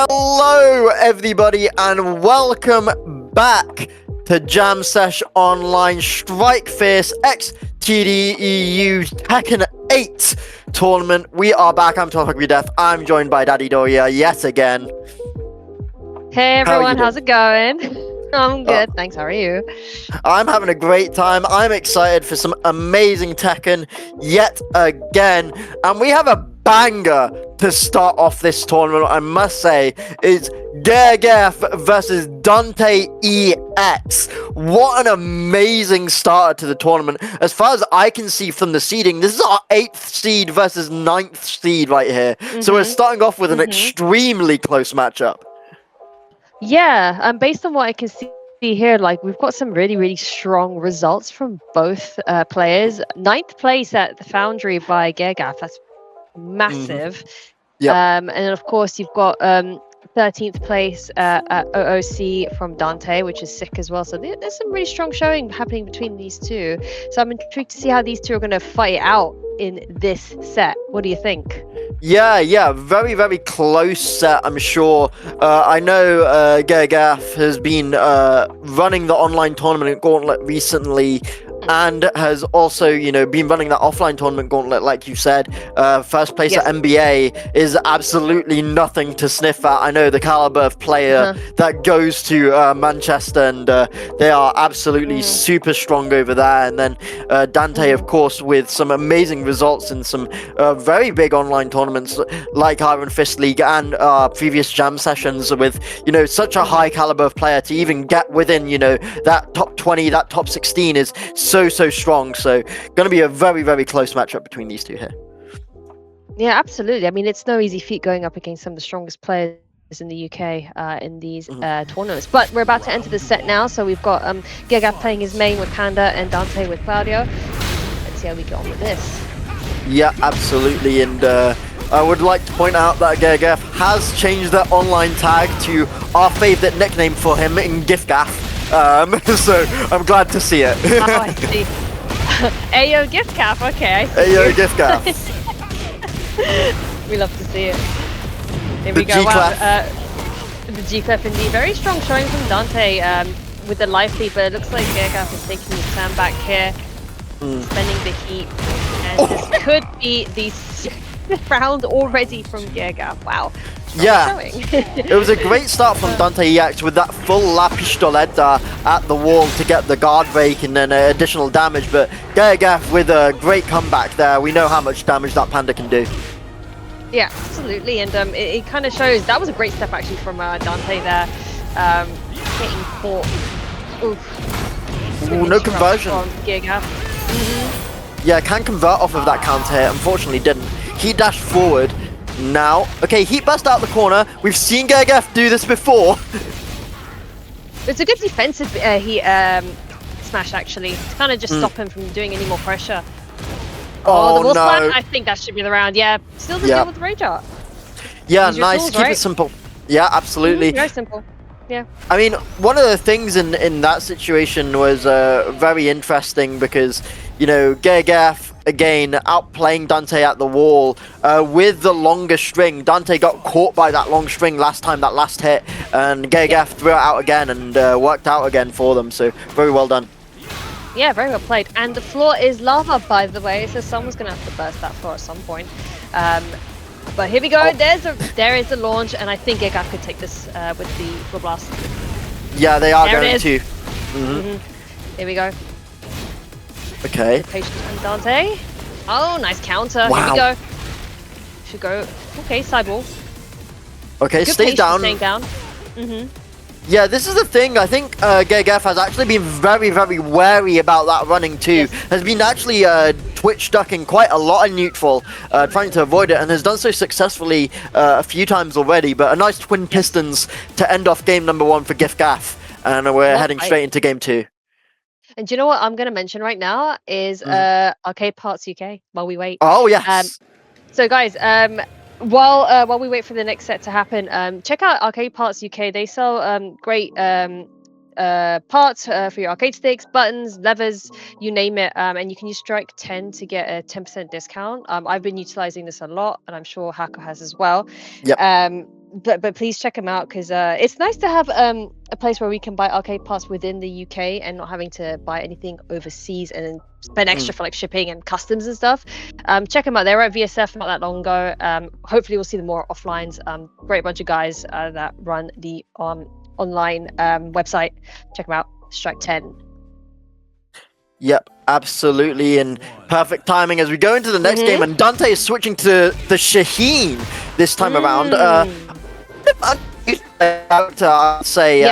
Hello, everybody, and welcome back to Jam Sesh Online Strike Fierce X TDEU Tekken 8 tournament. We are back. I'm Tasos100. I'm joined by Daddy Doria yet again. Hey everyone, how's it going? I'm good, thanks. How are you? I'm having a great time. I'm excited for some amazing Tekken yet again, and we have a banger to start off this tournament. I must say, is Gaeaf versus DantEX. What an amazing starter to the tournament. As far as I can see from the seeding, this is our 8th seed versus 9th seed right here. So we're starting off with an extremely close matchup. Yeah, based on what I can see here, like we've got some really strong results from both players. 9th place at the Foundry by Gaeaf, that's massive. Yep. And then of course you've got 13th place at OOC from Dante, which is sick as well. So there's some really strong showing happening between these two. So I'm intrigued to see how these two are going to fight it out in this set. What do you think? Yeah, very close set, I'm sure. I know Gaeaf has been running the online tournament gauntlet recently, and has also, been running that offline tournament gauntlet, like you said. First place at NBA is absolutely nothing to sniff at. I know the caliber of player that goes to Manchester, and they are absolutely super strong over there. And then Dante, of course, with some amazing results in some very big online tournaments like Iron Fist League and previous jam sessions with, such a high caliber of player to even get within, that top 20, that top 16 is so strong. So going to be a very close matchup between these two here. Yeah, absolutely. I mean, it's no easy feat going up against some of the strongest players in the UK in these tournaments. But we're about to enter the set now, so we've got Gaeaf playing his main with Panda and Dante with Claudio. Let's see how we get on with this. Yeah, absolutely. And I would like to point out that Gaeaf has changed their online tag to our favorite nickname for him in GIFGAF. So I'm glad to see it. Oh, I see. Ayo GIFGAF, okay. Ayo GIFGAF. We love to see it. Here we go. Wow. The G-Clef indeed. Very strong showing from Dante with the life lead, but it looks like Gaeaf is taking his turn back here, spending the heat. And this could be the 6th round already from Gaeaf. Wow. Yeah, it was a great start from DantEX with that full La Pistoletta at the wall to get the guard break and then additional damage, but Gaeaf with a great comeback there. We know how much damage that Panda can do. Yeah, absolutely, and it kind of shows. That was a great step actually from Dante there, getting caught. Oof. Ooh, no conversion. Yeah, can convert off of that counter hit, unfortunately didn't. He dashed forward. Now, okay, heat burst out the corner. We've seen Gaeaf do this before. It's a good defensive heat smash actually, to kind of just stop him from doing any more pressure. Oh the wall slam, I think that should be the round. Yeah, still the deal with the rage art. Yeah, nice. Tools, Keep it simple. Yeah, absolutely. Very simple. Yeah. I mean, one of the things in that situation was very interesting because, Gaeaf again outplaying Dante at the wall with the longer string. Dante got caught by that long string last time, that last hit, and Gaeaf threw it out again and worked out again for them. So very well done. Yeah, very well played. And the floor is lava, by the way, so someone's going to have to burst that floor at some point. But here we go. There is the launch, and I think Gaeaf could take this with the Full Blast. Yeah, they are going to. Here we go. Okay. Patience from Dante. Oh, nice counter. Wow. Here we go. Should go. Okay, sidewall. Okay, stay down. Staying down. Yeah, this is the thing. I think Gaeaf has actually been very wary about that running too. Has been actually twitch ducking quite a lot in neutral, trying to avoid it, and has done so successfully a few times already. But a nice twin pistons to end off game number 1 for Gaeaf, and we're heading straight into game 2. And do you know what I'm going to mention right now is Arcade Parts UK while we wait. Oh, yes. So guys, while we wait for the next set to happen, check out Arcade Parts UK. They sell great parts for your arcade sticks, buttons, levers, you name it, and you can use Strike 10 to get a 10% discount. I've been utilizing this a lot, and I'm sure Hacker has as well. Yep. but please check them out because it's nice to have a place where we can buy arcade pass within the UK and not having to buy anything overseas and then spend extra for like shipping and customs and stuff. Check them out. They were at VSF not that long ago. Hopefully we'll see them more offlines. Great bunch of guys that run the online website. Check them out. Strike 10. Yep, absolutely, and perfect timing as we go into the next game, and Dante is switching to the Shaheen this time around. I'd say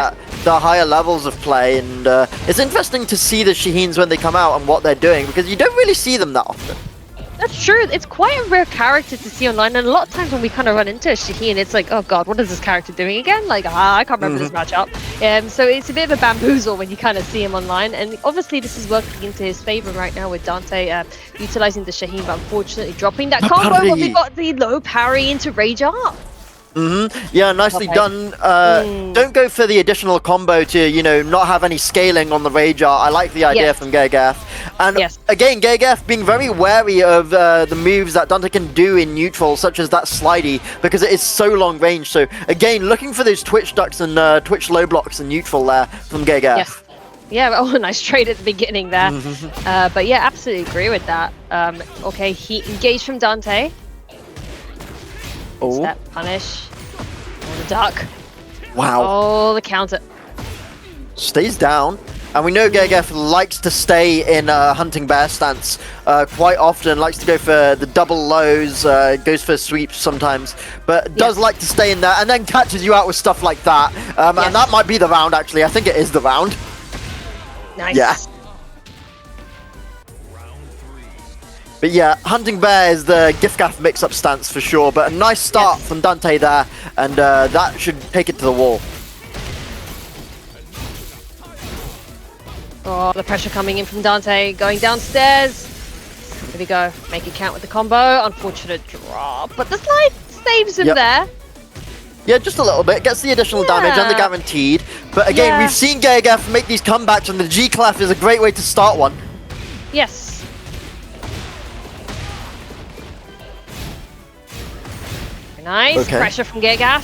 the higher levels of play, and it's interesting to see the Shaheens when they come out and what they're doing, because you don't really see them that often. That's true. It's quite a rare character to see online, and a lot of times when we kind of run into a Shaheen, it's like, oh god, what is this character doing again? Like, I can't remember this matchup. So it's a bit of a bamboozle when you kind of see him online, and obviously this is working into his favor right now with Dante utilizing the Shaheen, but unfortunately dropping that combo when we got the low parry into Rage Art. Yeah, nicely done. Don't go for the additional combo to, you know, not have any scaling on the Rage Art. I like the idea from Gaeaf. And again, Gaeaf being very wary of the moves that Dante can do in neutral, such as that slidey, because it is so long range. So again, looking for those Twitch ducks and Twitch low blocks in neutral there from Gaeaf. Yes. Yeah, oh, nice trade at the beginning there. But yeah, absolutely agree with that. Okay, he engaged from Dante. Step punish. Oh, the duck. Wow. Oh, the counter. Stays down. And we know Gaeaf likes to stay in hunting bear stance quite often, likes to go for the double lows, goes for sweeps sometimes, but does like to stay in there and then catches you out with stuff like that. And that might be the round, actually. I think it is the round. Nice. Yeah. But yeah, hunting bear is the Gaeaf mix-up stance for sure, but a nice start from Dante there, and that should take it to the wall. Oh, the pressure coming in from Dante, going downstairs. Here we go, make it count with the combo. Unfortunate drop, but the slide saves him there. Yeah, just a little bit. Gets the additional damage and the guaranteed. But again, we've seen Gaeaf make these comebacks, and the G-Clef is a great way to start one. Yes. Nice pressure from Gaeaf.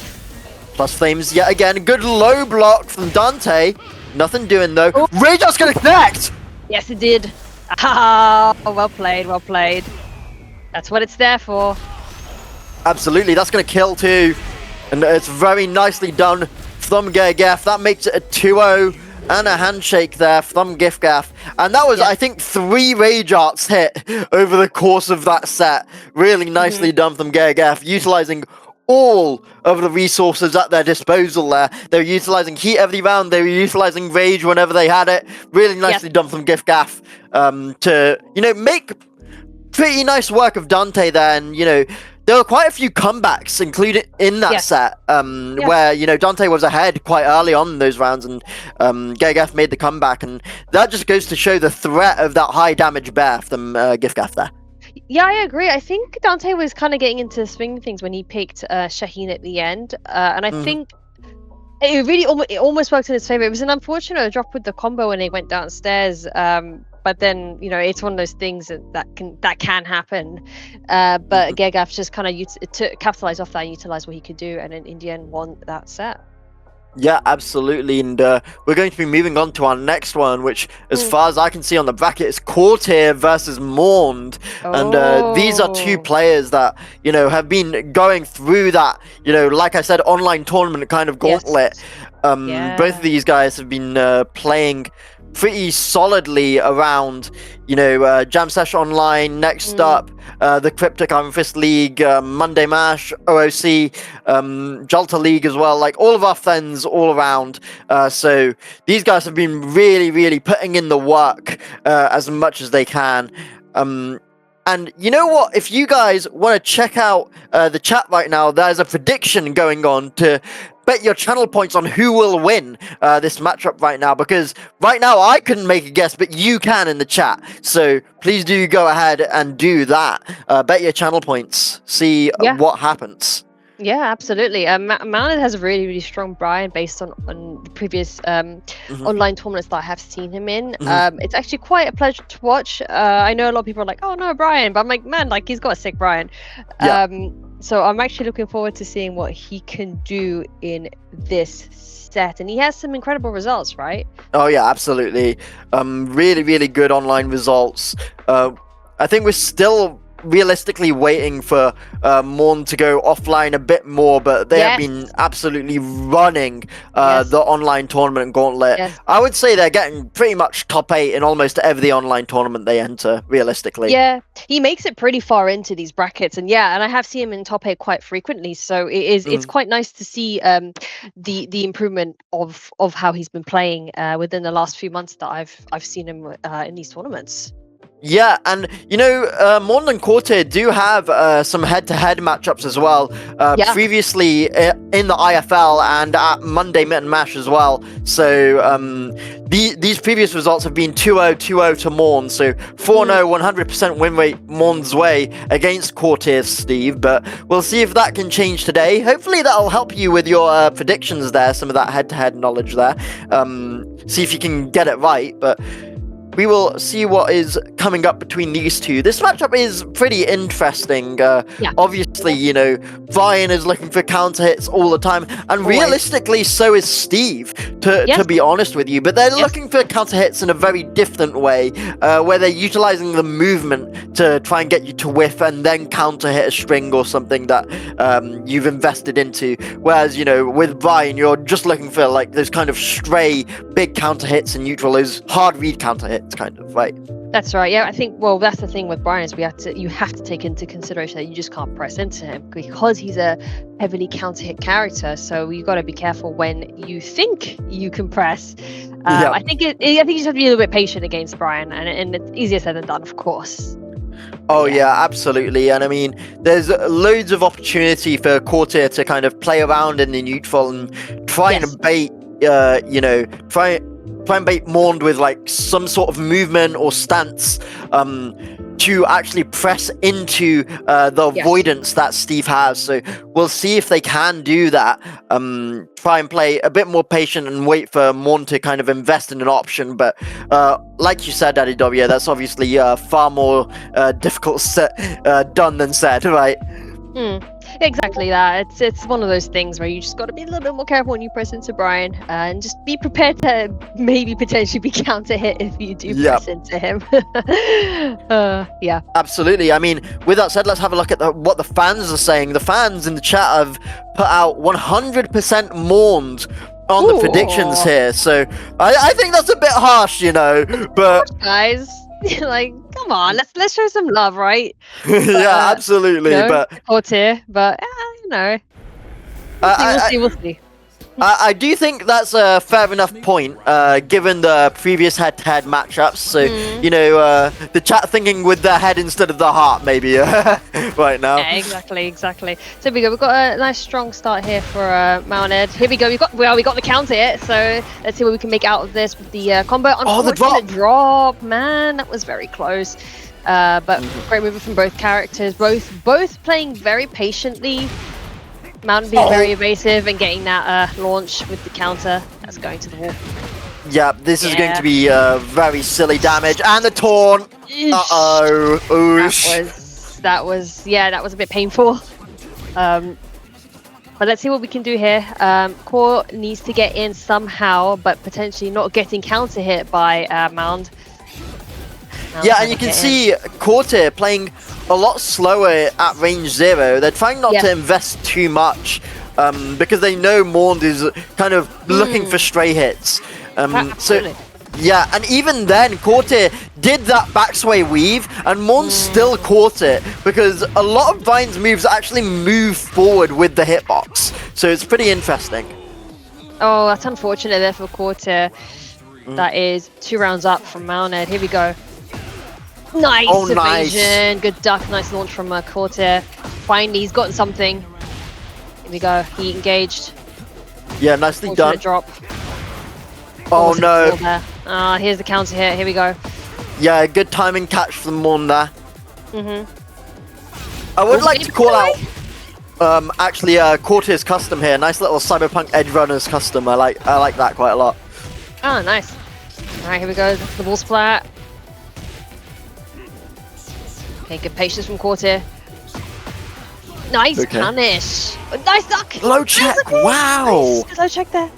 Plus flames yet again. Good low block from Dante. Nothing doing though. Rage Art's gonna connect! Yes, it did. Ah, well played, well played. That's what it's there for. Absolutely, that's gonna kill too. And it's very nicely done from Gaeaf. That makes it a 2-0 and a handshake there from Gaeaf. And that was, I think, 3 Rage Arts hit over the course of that set. Really nicely done from Gaeaf, utilizing all of the resources at their disposal there. They were utilizing heat every round, they were utilizing rage whenever they had it. Really nicely done from Gaeaf to, you know, make pretty nice work of Dante there. And, you know, there were quite a few comebacks included in that set where, you know, Dante was ahead quite early on in those rounds, and Gaeaf made the comeback, and that just goes to show the threat of that high damage bear from Gaeaf there. Yeah, I agree. I think Dante was kind of getting into the swing of things when he picked Shaheen at the end, and I think it really almost worked in his favor. It was an unfortunate drop with the combo when he went downstairs, but then, you know, it's one of those things that can happen. But Gaeaf just kind of capitalized off that, utilized what he could do, and then in the end won that set. Yeah, absolutely, and we're going to be moving on to our next one, which, as far as I can see on the bracket, is KoreTyr versus Maouned. And these are 2 players that, you know, have been going through that, you know, like I said, online tournament kind of gauntlet. Both of these guys have been playing pretty solidly around, you know, Jam Sesh Online, next up, the Cryptic Iron Fist League, Monday Mash, OOC, Jalta League as well, like all of our friends all around. So these guys have been really putting in the work as much as they can. And you know what? If you guys want to check out the chat right now, there's a prediction going on to bet your channel points on who will win this matchup right now, because right now I couldn't make a guess, but you can in the chat. So please do go ahead and do that. Bet your channel points. See what happens. Yeah, absolutely. Maouned has a really strong Bryan based on the previous online tournaments that I have seen him in. It's actually quite a pleasure to watch. I know a lot of people are like, oh no, Bryan, but I'm like, man, like, he's got a sick Bryan. So I'm actually looking forward to seeing what he can do in this set, and he has some incredible results, right? Oh yeah, absolutely. Really good online results. I think we're still realistically waiting for Maouned to go offline a bit more, but they have been absolutely running the online tournament gauntlet. I would say they're getting pretty much top 8 in almost every online tournament they enter, realistically. Yeah, he makes it pretty far into these brackets, and I have seen him in top 8 quite frequently, so it's quite nice to see the improvement of how he's been playing within the last few months that I've seen him in these tournaments. Yeah, and you know, Maouned and KoreTyr do have some head-to-head matchups as well. Previously in the IFL and at Monday Mitten Mash as well. So these previous results have been 2-0, 2-0 to Maouned. So 4-0, 100% win rate Maound's way against KoreTyr, Steve. But we'll see if that can change today. Hopefully that'll help you with your predictions there, some of that head-to-head knowledge there. See if you can get it right. But we will see what is coming up between these two. This matchup is pretty interesting. Obviously, you know, Bryan is looking for counter hits all the time, and realistically, so is Steve, to be honest with you. But they're looking for counter hits in a very different way, where they're utilizing the movement to try and get you to whiff and then counter hit a string or something that you've invested into. Whereas, you know, with Bryan, you're just looking for like those kind of stray big counter hits in neutral, those hard read counter hits. Kind of, right? That's right. Yeah, I think. Well, that's the thing with Bryan is you have to take into consideration that you just can't press into him because he's a heavily counter hit character. So you got to be careful when you think you can press. I think you just have to be a little bit patient against Bryan, and it's easier said than done, of course. Oh yeah, absolutely. And I mean, there's loads of opportunity for KoreTyr to kind of play around in the neutral and try and bait. Try and bait Maouned with like some sort of movement or stance to actually press into the avoidance that Steve has. So we'll see if they can do that. Try and play a bit more patient and wait for Maouned to kind of invest in an option. But like you said, Daddy W, that's obviously far more difficult done than said, right? Exactly that. It's one of those things where you just got to be a little bit more careful when you press into Bryan, and just be prepared to maybe potentially be counter hit if you do press into him. Absolutely. I mean, with that said, let's have a look at what the fans are saying. The fans in the chat have put out 100% Maouned on the predictions here, so I think that's a bit harsh, you know. But guys, like, come on, let's show some love, right? Yeah, absolutely. You know, but KoreTyr, but you know, we'll see. I do think that's a fair enough point, given the previous head-to-head matchups. So, you know, the chat thinking with their head instead of the heart, maybe, right now. Yeah, exactly. So we've got a nice strong start here for Maouned. Here we go. We got the counter here. So let's see what we can make out of this with the combo. The drop, man, that was very close. But great movement from both characters. Both playing very patiently. Maouned being very evasive and getting that launch with the counter. That's going to the wall. Yeah, this is going to be very silly damage. And the taunt. Uh-oh. Oosh. That was a bit painful. But let's see what we can do here. Core needs to get in somehow, but potentially not getting counter hit by Maouned. Yeah, and you can see KoreTyr playing a lot slower at range 0. They're trying not to invest too much because they know Maouned is kind of looking for stray hits. So yeah, and even then KoreTyr did that backsway weave and Maouned still caught it because a lot of Bryan's moves actually move forward with the hitbox. So it's pretty interesting. Oh, that's unfortunate there for KoreTyr. That is 2 rounds up from Maouned. Here we go. Nice evasion, good duck, nice launch from KoreTyr. Finally, he's gotten something. Here we go, he engaged. Yeah, nicely done. Drop. Oh no. Here's the counter hit, here we go. Yeah, good timing catch from Maouned there. I would like to call out actually KoreTyr's custom here. Nice little Cyberpunk Edge Runners custom. I like that quite a lot. Oh, nice. Alright, here we go, the ball splat. Okay, good patience from KoreTyr. Nice punish. Nice duck. Low check. Wow. Nice. Low check there.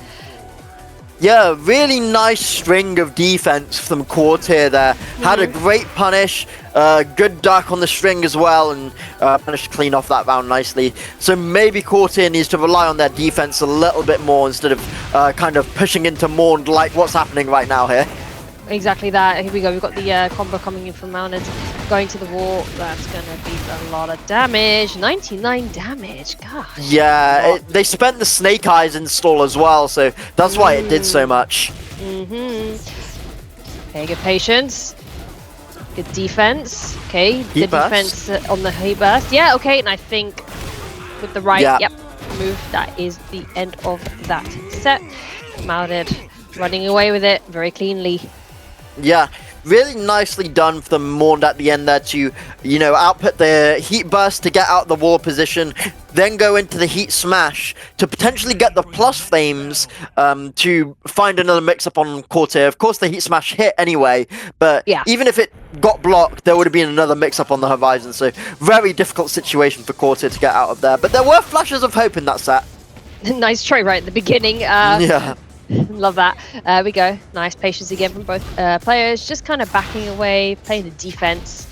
Yeah, really nice string of defense from KoreTyr there. Had a great punish, good duck on the string as well, and managed to clean off that round nicely. So maybe KoreTyr needs to rely on their defense a little bit more instead of kind of pushing into Maouned like what's happening right now here. Exactly that. Here we go. We've got the combo coming in from Maouned, going to the wall. That's going to be a lot of damage. 99 damage. Gosh. Yeah, they spent the Snake Eyes install as well, so that's why it did so much. Okay, good patience. Good defense. Okay, Heat good defense on the heat burst. Yeah, okay, and I think with the right move, that is the end of that set. Maouned running away with it very cleanly. Yeah, really nicely done for the Maouned at the end there to, you know, output the heat burst to get out the wall position, then go into the heat smash to potentially get the plus flames to find another mix-up on KoreTyr. Of course, the heat smash hit anyway, but even if it got blocked, there would have been another mix-up on the horizon, so very difficult situation for KoreTyr to get out of there. But there were flashes of hope in that set. Nice try right at the beginning. Yeah. Love that. We go. Nice patience again from both players. Just kind of backing away, playing the defense.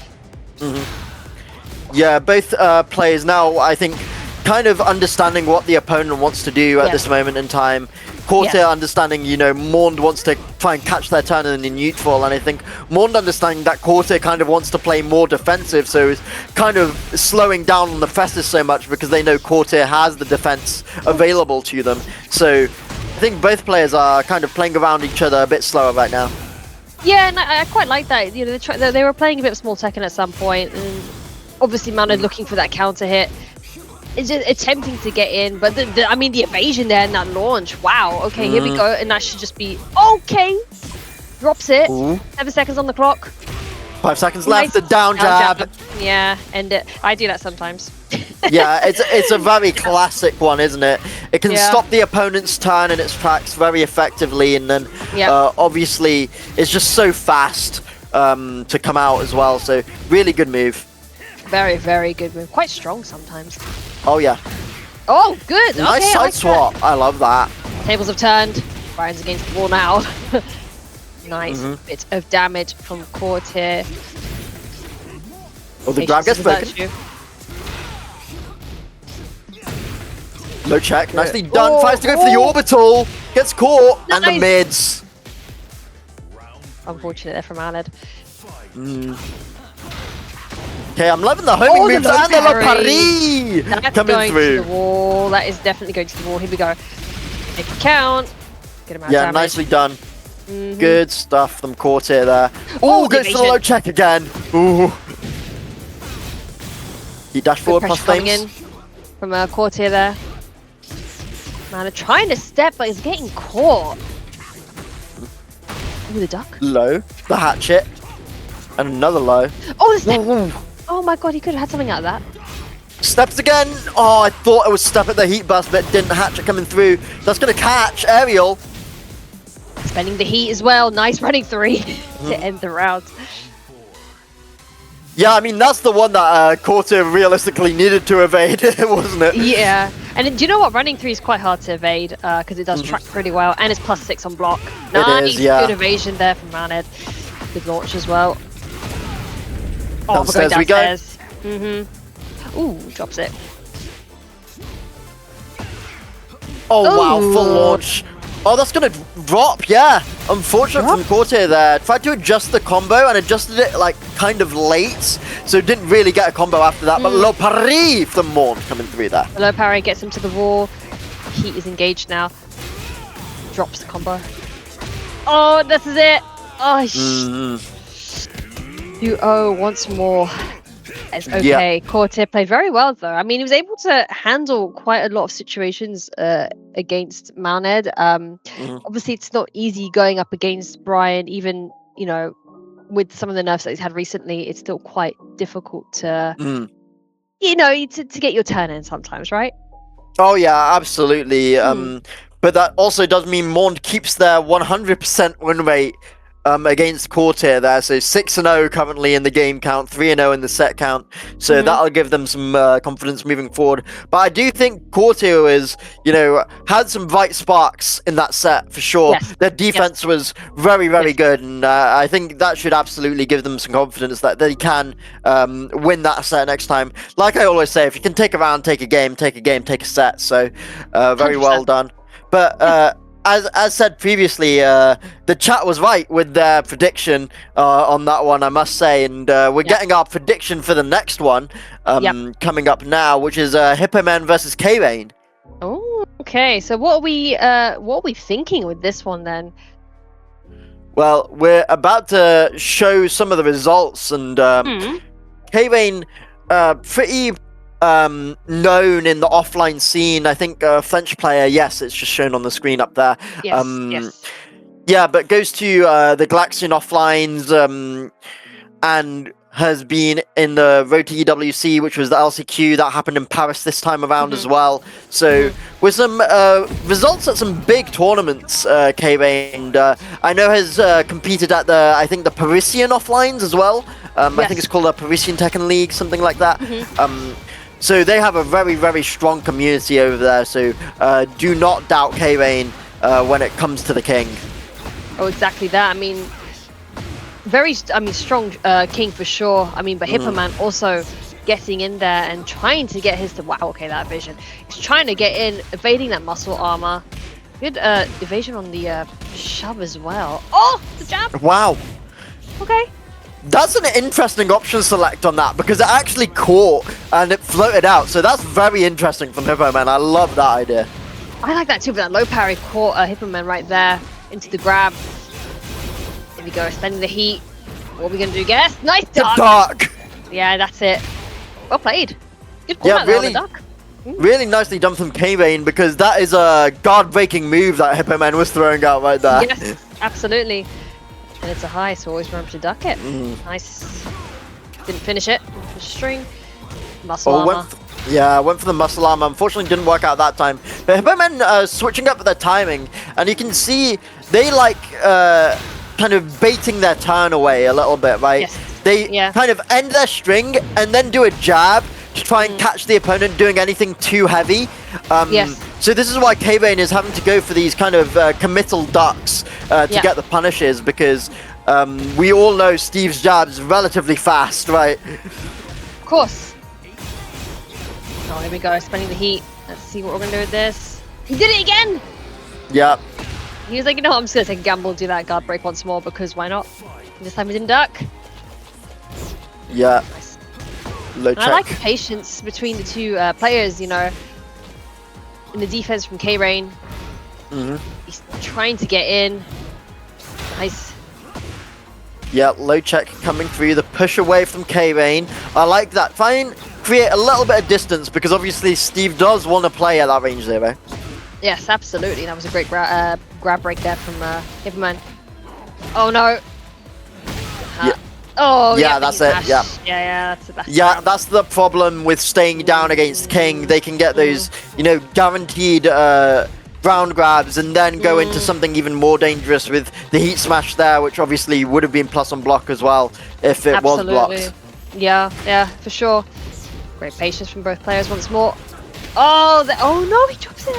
Yeah, both players now, I think, kind of understanding what the opponent wants to do at this moment in time. KoreTyr understanding, you know, Maouned wants to try and catch their turn in the neutral, and I think Maouned understanding that KoreTyr kind of wants to play more defensive, so is kind of slowing down on the Festus so much because they know KoreTyr has the defense available to them. So I think both players are kind of playing around each other a bit slower right now. Yeah, and I quite like that. You know, they were playing a bit of small Tekken at some point, and obviously Maouned looking for that counter hit. It's just attempting to get in, but I mean the evasion there and that launch. Wow. Okay, here we go, and that should just be okay. Drops it. 7 seconds on the clock. 5 seconds left. The down jab. Yeah, end it. I do that sometimes. Yeah, it's a very classic one, isn't it? It can stop the opponent's turn in its tracks very effectively, and then obviously it's just so fast to come out as well. So really good move. Very, very good move. Quite strong sometimes. Oh yeah. Oh, good. Nice okay, side swap. I love that. Tables have turned. Bryan's against the wall now. Nice bit of damage from KoreTyr. Oh, the grab gets broken. Low check, nicely done. Tries to go for the orbital. Gets caught. And the mids. Unfortunate there from Maouned. Okay, I'm loving the homing moves and the low parry. That's coming going through. To the wall. That is definitely going to the wall. Here we go. Make it count. Get him out of damage. Nicely done. Good stuff from KoreTyr there. Oh, goes for the low check again. Ooh. He dash forward plus flames. In from KoreTyr there. Man, trying to step, but he's getting caught. Ooh, the duck. Low. The hatchet. And another low. Oh, the step. Oh my god, he could have had something out of that. Steps again. Oh, I thought it was step at the heat burst, but it didn't. Hatchet coming through. That's going to catch Aerial. Spending the heat as well. Nice running 3 to end the round. Yeah, I mean, that's the one that KoreTyr realistically needed to evade, wasn't it? Yeah. And do you know what? Running 3 is quite hard to evade because it does track pretty well. And it's +6 on block. Nice. Good evasion there from Maouned. Good launch as well. Oh, we're going downstairs. Ooh, drops it. Oh, wow. Full launch. Oh, that's going to drop, yeah. Unfortunate from KoreTyr there. Tried to adjust the combo and adjusted it, like, kind of late. So didn't really get a combo after that. But low parry from Maouned coming through there. The low parry gets him to the wall. Heat is engaged now. Drops the combo. Oh, this is it. Oh, 2-0 once more. It's okay. KoreTyr played very well, though. I mean, he was able to handle quite a lot of situations against Maouned. Obviously, it's not easy going up against Bryan, even, you know, with some of the nerfs that he's had recently. It's still quite difficult to, you know, to get your turn in sometimes, right? Oh, yeah, absolutely. But that also does mean Maouned keeps their 100% win rate against KoreTyr there. So 6-0 currently in the game count, 3-0 in the set count. So that'll give them some confidence moving forward. But I do think KoreTyr is, had some bright sparks in that set for sure. Yes. Their defense was very, very good, and I think that should absolutely give them some confidence that they can win that set next time. Like I always say, if you can take a round, take a game, take a set. So very 100%. well done. But as said previously, the chat was right with their prediction on that one, I must say, and we're getting our prediction for the next one coming up now, which is Hippomen versus K-Rain. Oh, okay. So what are we thinking with this one then? Well, we're about to show some of the results, and K-Rain pretty known in the offline scene. I think French player, yes, it's just shown on the screen up there. Yes. Yeah, but goes to the Galaxian offlines and has been in the Road to EWC, which was the LCQ that happened in Paris this time around as well. So with some results at some big tournaments, K-Rain, I know has competed at the Parisian offlines as well. I think it's called a Parisian Tekken League, something like that. So they have a very, very strong community over there. So do not doubt K-Rain when it comes to the king. Oh, exactly that. I mean, strong king for sure. I mean, but Hippomen also getting in there and trying to get his that vision. He's trying to get in, evading that muscle armor. Good evasion on the shove as well. Oh, the jab. Wow. Okay. That's an interesting option select on that, because it actually caught and it floated out. So that's very interesting from Hippomen. I love that idea. I like that too, but that low parry caught Hippomen right there into the grab. There we go, spending the heat. What are we going to do, guess? Nice duck! Dark! Yeah, that's it. Well played. Good call out there on the duck. Really nicely done from K-Rain, because that is a guard-breaking move that Hippomen was throwing out right there. Yes, absolutely. And it's a high, so always remember to duck it. Nice. Didn't finish it. String. Muscle armor. Went for the muscle armor. Unfortunately, didn't work out that time. But Hippomen switching up their timing, and you can see they like kind of baiting their turn away a little bit, right? Yes. They kind of end their string and then do a jab to try and catch the opponent doing anything too heavy. So this is why K-Rain is having to go for these kind of committal ducks to get the punishes, because we all know Steve's jab's relatively fast, right? Of course. Oh, here we go, spending the heat. Let's see what we're going to do with this. He did it again! Yep. He was like, I'm just going to take a gamble and do that guard break once more, because why not? And this time he didn't duck. Yeah. Nice. Low check. I like the patience between the two players, in the defense from K-Rain. He's trying to get in. Nice. Yeah, low check coming through. The push away from K-Rain. I like that. Create a little bit of distance, because obviously Steve does want to play at that range 0. Yes, absolutely. That was a great grab break there from Hippomen. Oh no. Oh yeah, that's it. Yeah, that's the best. Yeah, that's the problem with staying down against King. They can get those, guaranteed ground grabs, and then go into something even more dangerous with the heat smash there, which obviously would have been plus on block as well if it was blocked. Yeah, for sure. Great patience from both players once more. Oh no, he drops it.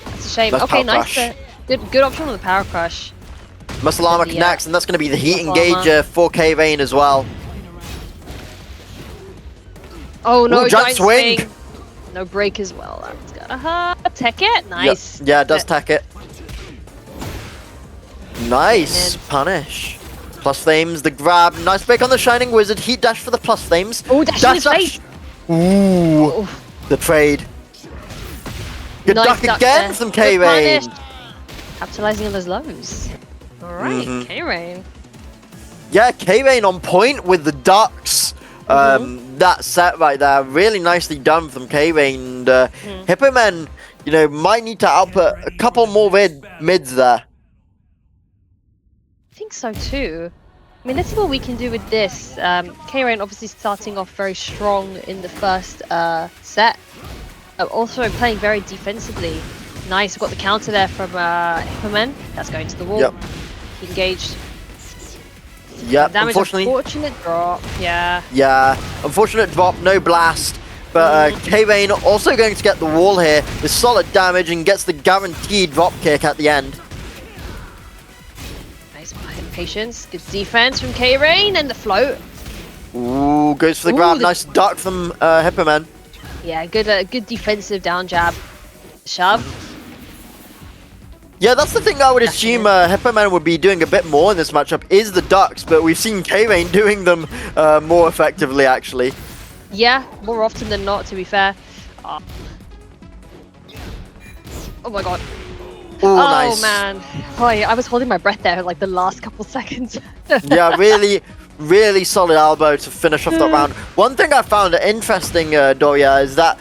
That's a shame. That's okay, power nice. Good option on the power crush. Muscle armor connects, and that's going to be the heat engager for K-Rain as well. Oh no, giant swing. No break as well. That's gonna tech it. Nice. Yeah, it does tech it. Nice punish. Plus flames, the grab. Nice break on the Shining Wizard. Heat dash for the plus flames. Oh, dash face. Ooh, the trade. Good duck again from K-Rain. Capitalizing on those lows. Alright, K-Rain. Yeah, K-Rain on point with the ducks. That set right there, really nicely done from K-Rain. Hippomen, might need to output a couple more mids there. I think so too. I mean, let's see what we can do with this. K-Rain obviously starting off very strong in the first set. Also playing very defensively. Nice, got the counter there from Hippomen. That's going to the wall. Yep. He engaged. Yep, Damage, unfortunately. unfortunate drop. Yeah. Yeah, unfortunate drop, no blast. But K-Bane also going to get the wall here with solid damage and gets the guaranteed drop kick at the end. Nice patience. Good defense from K-Rain and the float. Ooh, goes for the grab. Nice duck from Hippomen. Yeah, good defensive down jab. Shove. Yeah, that's the thing I would assume Hippomen would be doing a bit more in this matchup is the ducks, but we've seen K-Rain doing them more effectively actually. Yeah, more often than not, to be fair. Oh my god. Ooh, nice. Man. Oh, yeah, I was holding my breath there like the last couple seconds. Yeah, really solid elbow to finish off that round. One thing I found interesting, Doria, is that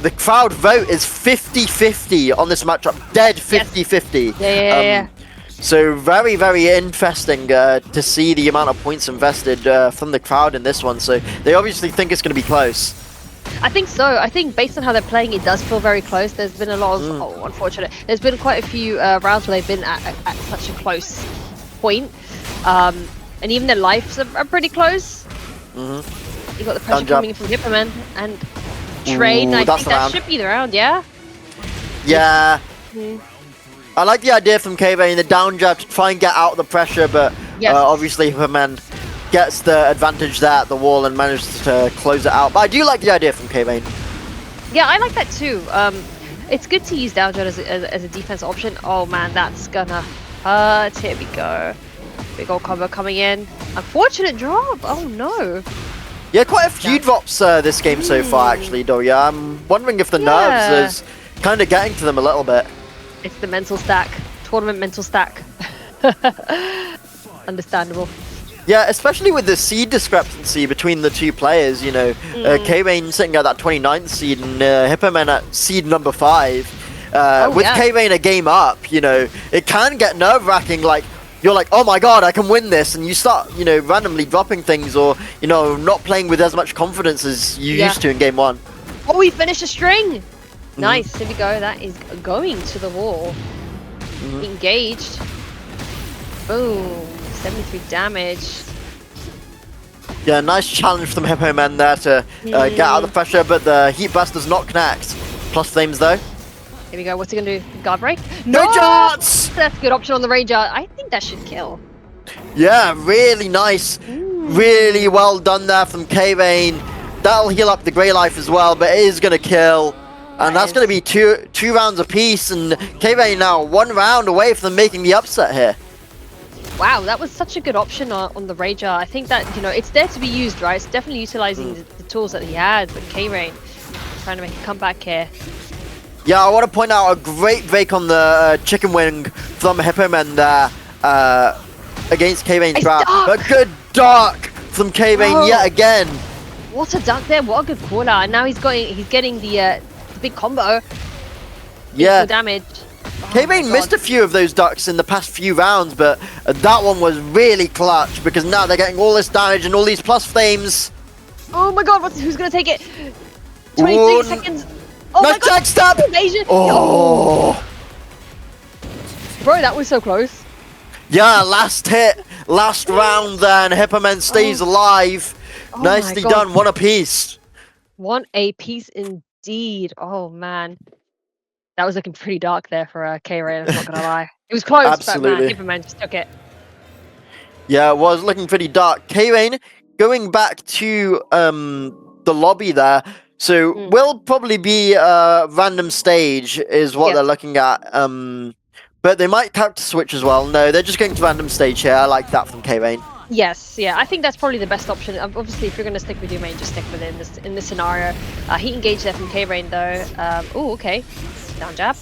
the crowd vote is 50-50 on this matchup. Dead 50-50. Yeah. So very interesting to see the amount of points invested from the crowd in this one. So they obviously think it's going to be close. I think so. I think based on how they're playing, it does feel very close. There's been a lot of, unfortunate. There's been quite a few rounds where they've been at such a close point. And even their lives are pretty close. You got the pressure coming in from Hippomen and trade. I think that should be the round, yeah? Yeah. I like the idea from Keebe in the down jab to try and get out of the pressure, but obviously Hippomen gets the advantage there at the wall and manages to close it out. But I do like the idea from Keebe. Yeah, I like that too. It's good to use down jab as a defense option. Oh man, that's gonna hurt. Here we go. Big old combo coming in. Unfortunate drop. Oh no. Yeah, quite a few drops this game so far, actually, Doria. I'm wondering if the nerves is kind of getting to them a little bit. It's the mental stack. Tournament mental stack. Understandable. Yeah, especially with the seed discrepancy between the two players, you know. K-Bane sitting at that 29th seed and Hippomen at seed number 5. With K-Bane a game up, you know, it can get nerve-wracking, like, you're like, oh my god, I can win this, and you start, you know, randomly dropping things or, you know, not playing with as much confidence as you used to in game 1. Oh, we finished a string! Nice, here we go, that is going to the wall. Engaged. Boom, 73 damage. Yeah, nice challenge from Hippomen there to get out of the pressure, but the heat burst does not connect. Plus flames though. Here we go, what's he gonna do? Guard break? No darts! That's a good option on the Ranger. I think that should kill. Yeah, really nice. Really well done there from K-Bane. That'll heal up the Grey Life as well, but it is gonna kill. And that's gonna be two rounds apiece, and K-Bane now 1 round away from making the upset here. Wow, that was such a good option on the Ranger. I think that, you know, it's there to be used, right? It's definitely utilizing the tools that he had, but K-Rain trying to make a comeback here. Yeah, I want to point out a great break on the chicken wing from Hippomen there against K-Bane's grab. A good duck from K-Bane yet again. What a duck there, what a good call out. And now he's getting the big combo. Yeah. Damage. K-Bane missed a few of those ducks in the past few rounds, but that one was really clutch because now they're getting all this damage and all these plus flames. Oh my god, who's going to take it? 23 seconds. Oh nice tag stab! Oh! Bro, that was so close. Yeah, last hit, last round then. Hippomen stays alive. Nicely done, 1 apiece. 1 apiece indeed. Oh man. That was looking pretty dark there for K-Ray, I'm not gonna lie. It was close, absolutely. But man, Hippomen just took it. Yeah, it was looking pretty dark. K-Rain going back to the lobby there. So will probably be a random stage is what they're looking at. But they might character switch as well. No, they're just going to random stage here. I like that from K-Rain. Yes, yeah, I think that's probably the best option. Obviously, if you're going to stick with your main, just stick with it in this scenario. He engaged there from K-Rain though. Oh, okay. Down jab.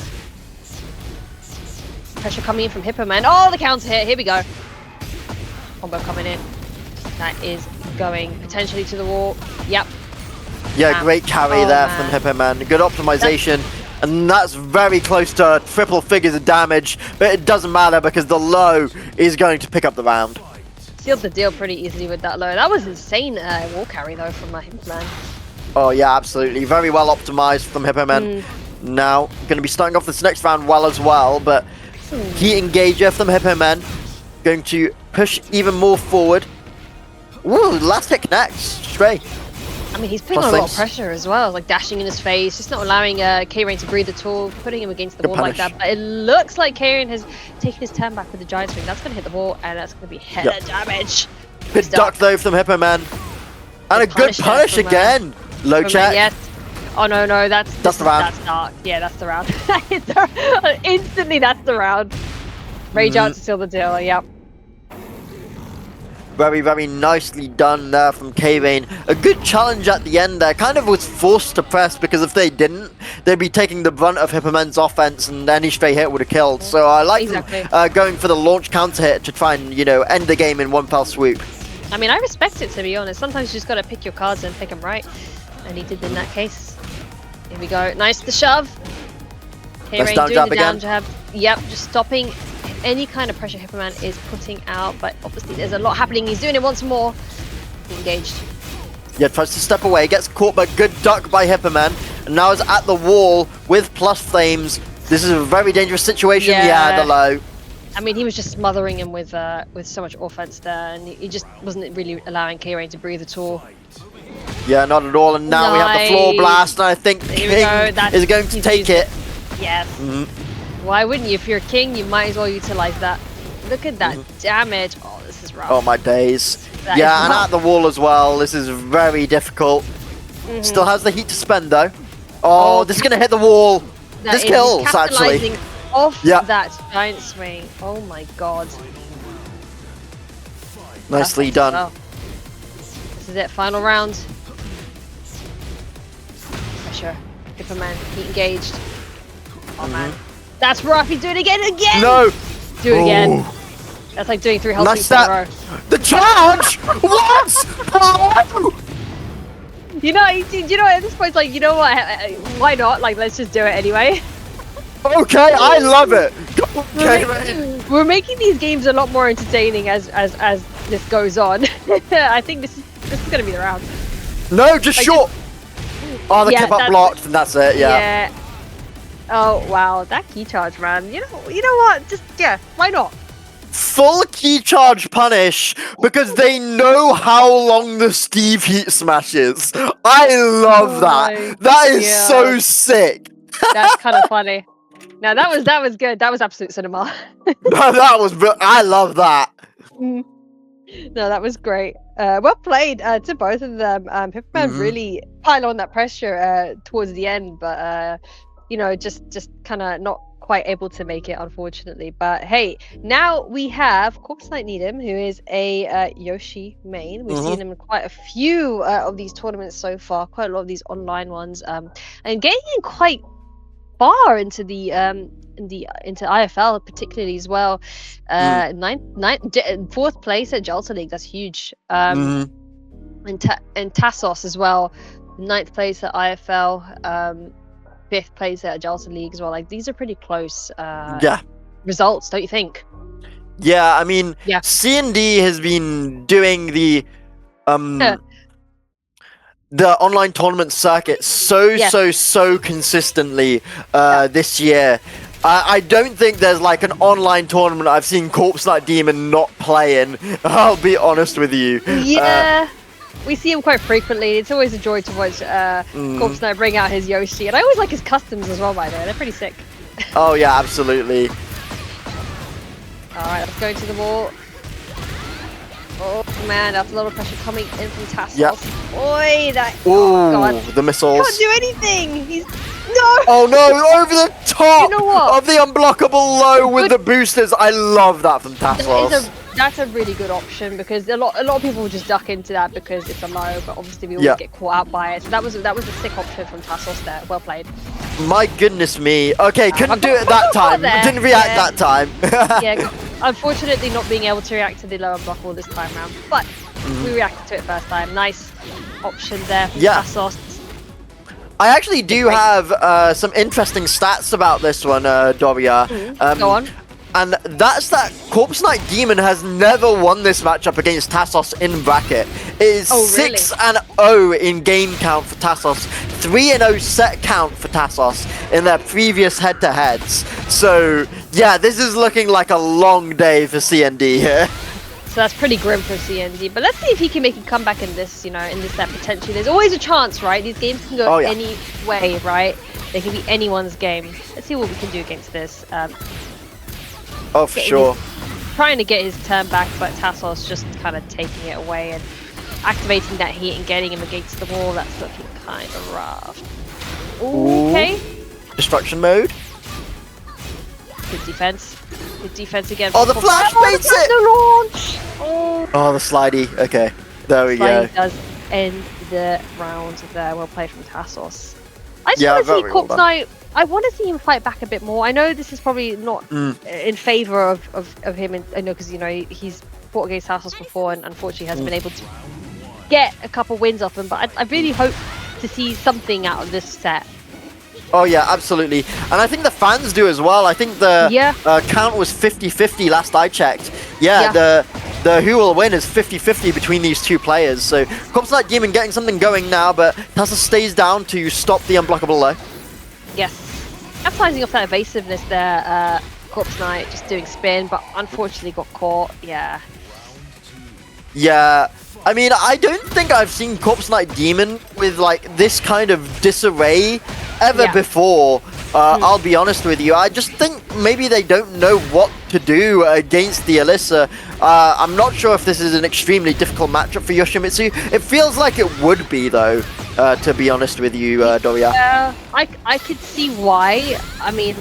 Pressure coming in from Hippomen. Oh, the counter hit. Here we go. Combo coming in. That is going potentially to the wall. Yep. Yeah, great carry there from Hippomen. Good optimization. And that's very close to triple figures of damage. But it doesn't matter because the low is going to pick up the round. Sealed the deal pretty easily with that low. That was insane wall carry though from Hippomen. Oh yeah, absolutely. Very well optimized from Hippomen. Now, going to be starting off this next round well as well. But heat engager from Hippomen. going to push even more forward. Ooh, last hit connects. Stray. I mean, he's putting on a lot of pressure as well, like dashing in his face, just not allowing K-Rain to breathe at all, putting him against the wall like that. But it looks like K-Rain has taken his turn back with the giant swing. That's going to hit the wall, and that's going to be head damage. Good duck though from Hippomen. And a good punish again. Low check. Yes. Oh no, that's the round. That's dark. Yeah, that's the round. Instantly, that's the round. Rage out to seal the deal. Yep. Very, very nicely done there from K-Rain. A good challenge at the end there. Kind of was forced to press because if they didn't, they'd be taking the brunt of Hippomen's offense and any stray hit would have killed. So I like them going for the launch counter hit to try and, you know, end the game in one fell swoop. I mean, I respect it, to be honest. Sometimes you just got to pick your cards and pick them right. And he did in that case. Here we go. Nice the shove. K-Rain doing the down jab. Yep, just stopping any kind of pressure Hippomen is putting out, but obviously there's a lot happening. He's doing it once more. Engaged. Yeah, tries to step away, gets caught, but good duck by Hippomen. And now is at the wall with plus flames. This is a very dangerous situation. Yeah, the low. I mean, he was just smothering him with so much offense there, and he just wasn't really allowing K-Rain to breathe at all. Yeah, not at all. And now we have the floor blast, and I think King is going to take it. Yes. Why wouldn't you? If you're a king, you might as well utilize that. Look at that damage. Oh, this is rough. Oh, my days. And at the wall as well. This is very difficult. Still has the heat to spend, though. Oh, this is going to hit the wall. This kills, actually. Off that giant swing. Oh, my God. Nicely done. Well. This is it. Final round. Pressure. Hippomen. Heat engaged. Oh, man. That's rough. He's doing it again. No. Do it again. That's like doing 3 health sweeps in a row. The charge. What? You know, at this point, it's like, you know what? Why not? Like, let's just do it anyway. Okay, I love it. We're making these games a lot more entertaining as this goes on. I think this is gonna be the round. No, just like, short. Oh, the clip up blocked, and that's it. Yeah. Oh wow, that key charge, man. You know what? Just why not? Full key charge punish because they know how long the Steve heat smash is. I love that. That is so sick. That's kind of funny. No, that was good. That was absolute cinema. No, that was. I love that. No, that was great. Well played to both of them. Hippomen really piled on that pressure towards the end, but you know, just kind of not quite able to make it, unfortunately. But hey, now we have CorpseNightDemon, who is a Yoshi main. We've seen him in quite a few of these tournaments so far, quite a lot of these online ones, and getting in quite far into the into IFL particularly as well. 4th place at Jalta League, that's huge. And Tasos as well, 9th place at IFL. 5th place at Jalta League as well. Like, these are pretty close results, don't you think? Yeah, I mean, C&D has been doing the online tournament circuit so consistently this year. I don't think there's like an online tournament I've seen CorpseNightDemon not playing. I'll be honest with you. Yeah. We see him quite frequently. It's always a joy to watch CorpseNight bring out his Yoshi. And I always like his customs as well, by the way. They're pretty sick. Oh, yeah, absolutely. Alright, let's go to the wall. Oh, man, that's a lot of pressure coming in from Tasos. Yep. Oi, that... Oh, God. The missiles. He can't do anything. He's... No! Oh, no, over the top you know what? of the unblockable low with the boosters. I love that from Tasos. That's a really good option because a lot of people will just duck into that because it's a low, but obviously we always get caught out by it. So that was a sick option from Tasos there. Well played. My goodness me. Okay, couldn't do it that time. Didn't react that time. Yeah, unfortunately not being able to react to the low unblockable this time round, but we reacted to it first time. Nice option there from Tasos. I actually do have some interesting stats about this one, Doria. Go on. And that's that CorpseNightDemon has never won this matchup against Tasos in bracket. It is 6-0 in game count for Tasos, 3-0 set count for Tasos in their previous head-to-heads. So yeah, this is looking like a long day for CND here. So that's pretty grim for CND, but let's see if he can make a comeback in this, in this set potentially. There's always a chance, right? These games can go any way, right? They can be anyone's game. Let's see what we can do against this. Oh, for sure. Trying to get his turn back, but Tasos just kind of taking it away and activating that heat and getting him against the wall. That's looking kind of rough. Ooh, okay. Destruction mode. Good defense. Good defense again. Oh, the flash baits it! Oh, the slidey. Okay, there we go. Does end the round there. Well played from Tasos. I just want to see CorpseNight. I want to see him fight back a bit more. I know this is probably not in favor of him. I know because he's fought against Tasos before and unfortunately hasn't been able to get a couple wins off him. But I really hope to see something out of this set. Oh yeah, absolutely. And I think the fans do as well. I think the count was 50-50 last I checked. Yeah, the who will win is 50-50 between these two players. So CorpseNightDemon getting something going now, but Tasos stays down to stop the unblockable low. Yes. Capitalizing off that evasiveness there, CorpseNight just doing spin, but unfortunately got caught. Yeah. Yeah. I mean, I don't think I've seen CorpseNightDemon with like this kind of disarray ever before. I'll be honest with you. I just think maybe they don't know what to do against the Alisa. I'm not sure if this is an extremely difficult matchup for Yoshimitsu. It feels like it would be though, to be honest with you, Doria. Yeah, I could see why. I mean,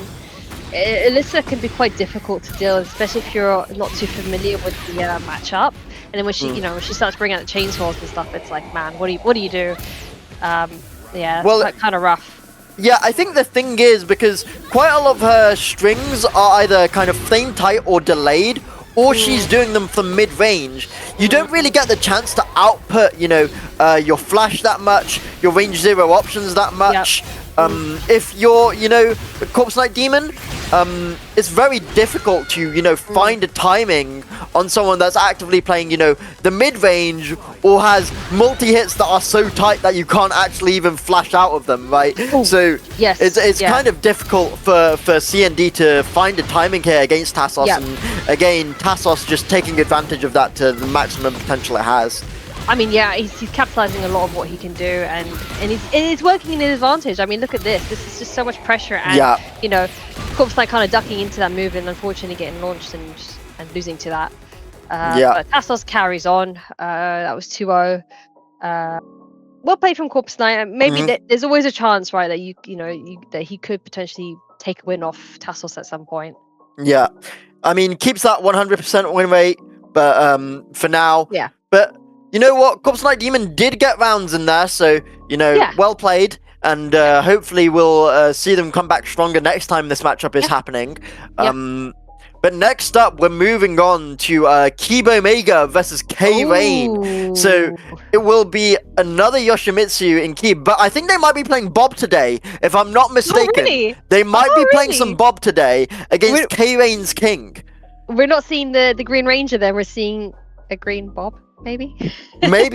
Alisa can be quite difficult to deal with, especially if you're not too familiar with the matchup. And then when she, when she starts bringing out the chainsaws and stuff, it's like, man, what do you do? Yeah, well, it's kind of rough. Yeah, I think the thing is, because quite a lot of her strings are either kind of flame tight or delayed, or she's doing them from mid-range. You don't really get the chance to output, your flash that much, your range 0 options that much. If you're, CorpseNightDemon, it's very difficult to, find a timing on someone that's actively playing, the mid-range or has multi-hits that are so tight that you can't actually even flash out of them, right? Ooh. So it's kind of difficult for CND to find a timing here against Tasos, and again, Tasos just taking advantage of that to the maximum potential it has. I mean, yeah, he's capitalizing a lot of what he can do, and it's working in his advantage. I mean, look at this. This is just so much pressure, and CorpseNight kind of ducking into that move and unfortunately getting launched and losing to that. But Tasos carries on. That was 2-0. Well played from CorpseNight. Maybe there's always a chance, right, that that he could potentially take a win off Tasos at some point. Yeah, I mean, keeps that 100% win rate, but for now, But you know what? CorpseNightDemon did get rounds in there, so, well played. And hopefully we'll see them come back stronger next time this matchup is happening. But next up, we're moving on to KeebeOmega versus K-Rain. So it will be another Yoshimitsu in Keebe. But I think they might be playing Bob today, if I'm not mistaken. Oh, really? They might be playing some Bob today against K-Rain's King. We're not seeing the Green Ranger there. We're seeing a Green Bob. Maybe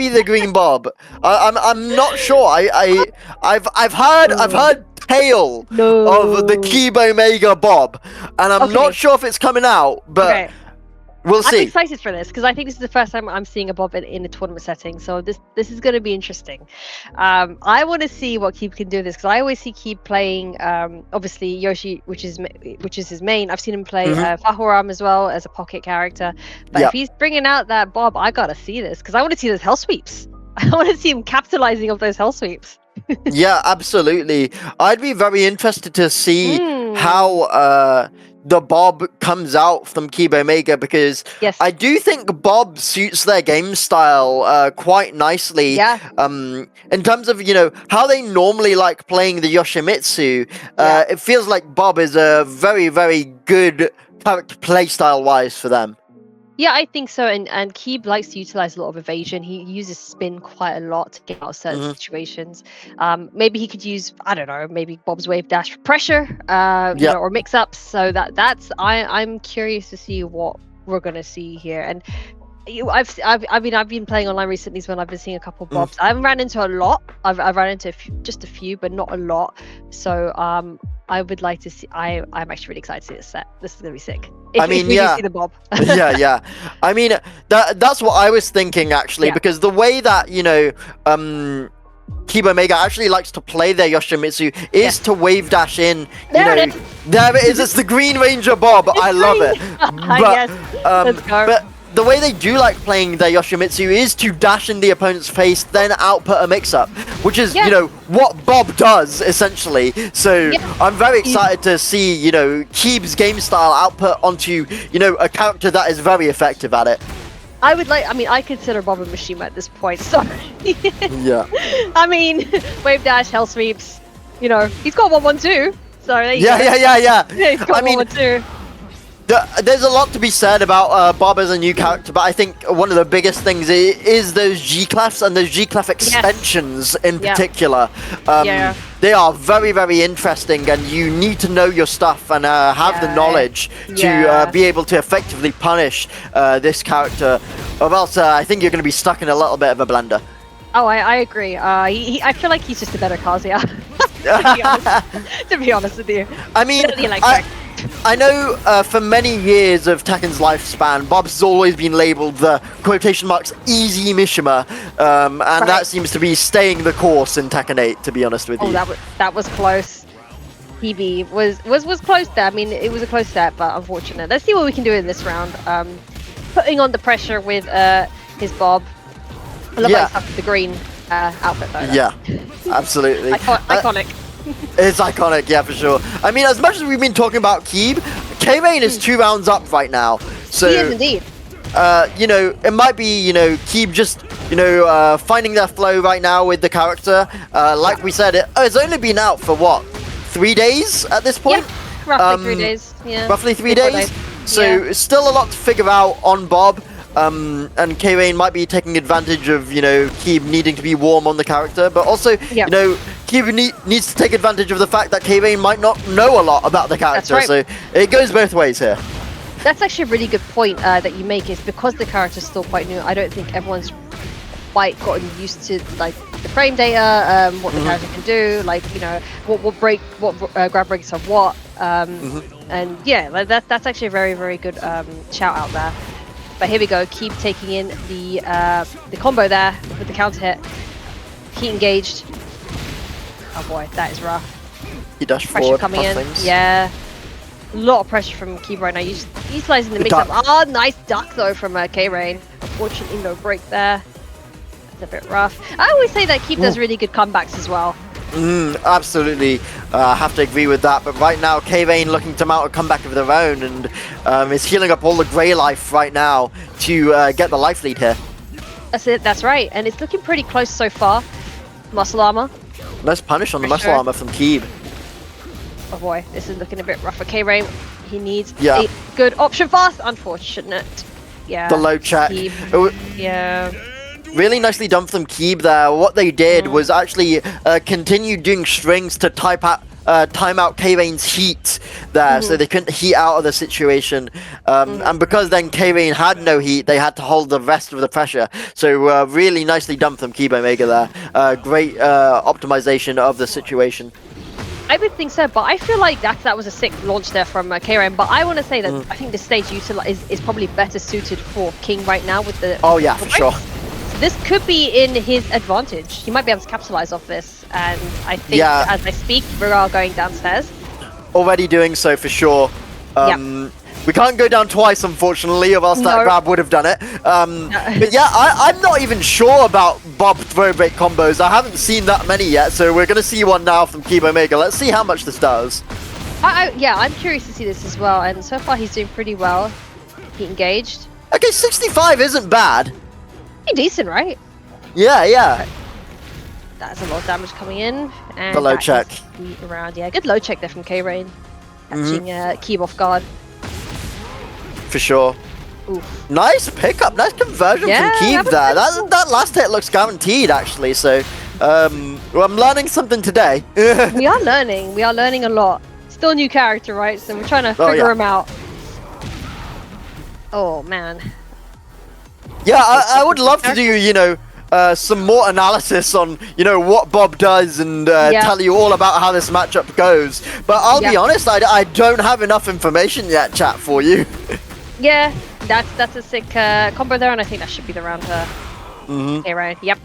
the Green Bob. I'm not sure. I've heard tale of the KeebeOmega Bob, and I'm not sure if it's coming out, but we'll see. I'm excited for this because I think this is the first time I'm seeing a Bob in a tournament setting, so this is going to be interesting. I want to see what Keebe can do with this because I always see Keebe playing obviously Yoshi, which is his main. I've seen him play Fahkumram as well as a pocket character, but if he's bringing out that Bob, I gotta see this because I want to see those hell sweeps. I want to see him capitalizing off those hell sweeps. Yeah, absolutely. I'd be very interested to see how the Bob comes out from KeebeOmega because I do think Bob suits their game style quite nicely. In terms of, how they normally like playing the Yoshimitsu, it feels like Bob is a very, very good character playstyle wise for them. Yeah, I think so. And Keebe likes to utilize a lot of evasion. He uses spin quite a lot to get out of certain situations. Maybe he could use, I don't know, maybe Bob's wave dash for pressure, you know, or mix ups. So I'm curious to see what we're gonna see here. And I've been playing online recently when I've been seeing a couple of Bobs. I haven't ran into a lot. I've ran into just a few, but not a lot. So I would like to see. I'm actually really excited to see this set. This is gonna be sick. If we do see the Bob. yeah. I mean, that's what I was thinking actually, because the way that KeebeOmega actually likes to play their Yoshimitsu is to wave dash in. There it is. It's the Green Ranger Bob. I love it. But the way they do like playing their Yoshimitsu is to dash in the opponent's face, then output a mix-up, which is, what Bob does, essentially. So I'm very excited to see, Keebe's game style output onto, a character that is very effective at it. I consider Bob a Mishima at this point, so... yeah. I mean, wave dash, hell sweeps, he's got 1-1-2, so there you go. Yeah. He's got 1-1-2. There's a lot to be said about Bob as a new character, but I think one of the biggest things is those G-Clefs and those G-Clef extensions in particular. They are very, very interesting, and you need to know your stuff and have the knowledge to be able to effectively punish this character, or else I think you're going to be stuck in a little bit of a blender. Oh, I agree. I feel like he's just a better Kazuya, to be honest with you. I mean, I know for many years of Tekken's lifespan, Bob's always been labeled the quotation marks easy Mishima, and that seems to be staying the course in Tekken 8, to be honest with you. Oh, that was close. Keebe was close there. I mean, it was a close set, but unfortunate. Let's see what we can do in this round. Putting on the pressure with his Bob. I love how the green outfit though. Yeah, absolutely. Iconic. It's iconic, yeah, for sure. I mean, as much as we've been talking about Keebe, K-Rain is 2 rounds up right now. So, he is indeed. It might be, Keebe just, finding their flow right now with the character. Like we said, it's only been out for, 3 days at this point? Yeah, roughly 3 days. Yeah. Roughly 3 days? So, it's still a lot to figure out on Bob. And K-Rain might be taking advantage of, Keebe needing to be warm on the character, but also, Keebe needs to take advantage of the fact that K-Rain might not know a lot about the character, so it goes both ways here. That's actually a really good point that you make, is because the character's still quite new, I don't think everyone's quite gotten used to, like, the frame data, what the character can do, like, what grab breaks of what, and yeah, that's actually a very, very good shout out there. But here we go, Keebe taking in the combo there with the counter hit. Heat engaged. Oh boy, that is rough. He dashed pressure forward, coming in. Things. Yeah. A lot of pressure from Keebe right now. Utilizing the mix-up. Oh, nice duck though from K-Rain. Unfortunately, no break there. It's a bit rough. I always say that Keebe does really good comebacks as well. Absolutely, have to agree with that. But right now, K-Rain looking to mount a comeback of their own, and is healing up all the grey life right now to get the life lead here. That's it. That's right, and it's looking pretty close so far. Muscle armor. Nice punish on the muscle armor from Keebe. Oh boy, this is looking a bit rough for K-Rain. He needs a good option fast. Unfortunate. Yeah. The low check. Yeah. Really nicely done from Keebe there. What they did was actually continue doing strings to time out K-Rain's heat there, so they couldn't heat out of the situation. And because then K-Rain had no heat, they had to hold the rest of the pressure. So really nicely done from KeebeOmega there. Great optimization of the situation. I would think so, but I feel like that was a sick launch there from K-Rain. But I want to say that I think the stage is probably better suited for King right now with the... Oh yeah, for sure. This could be in his advantage. He might be able to capitalize off this, and I think as I speak, we are going downstairs. Already doing so for sure. We can't go down twice, unfortunately, or else that grab would have done it. But yeah, I'm not even sure about Bob throw break combos. I haven't seen that many yet, so we're going to see one now from KeebeOmega. Let's see how much this does. I'm curious to see this as well, and so far he's doing pretty well. He engaged. Okay, 65 isn't bad. Decent, right? Yeah. That's a lot of damage coming in. And the low check. Around. Yeah, good low check there from K-Rain. Catching Keebe off guard. For sure. Oof. Nice pickup, nice conversion Yeah, from Keebe there. cool. That last hit looks guaranteed, actually. So, well, I'm learning something today. We are learning a lot. Still a new character, right? So we're trying to figure him out. Oh man. Yeah, I would love to do, you know, some more analysis on, you know, what Bob does and tell you all about how this matchup goes. But I'll be honest, I don't have enough information yet, chat, for you. Yeah, that's a sick combo there, and I think that should be the round her. Okay, right. Yep.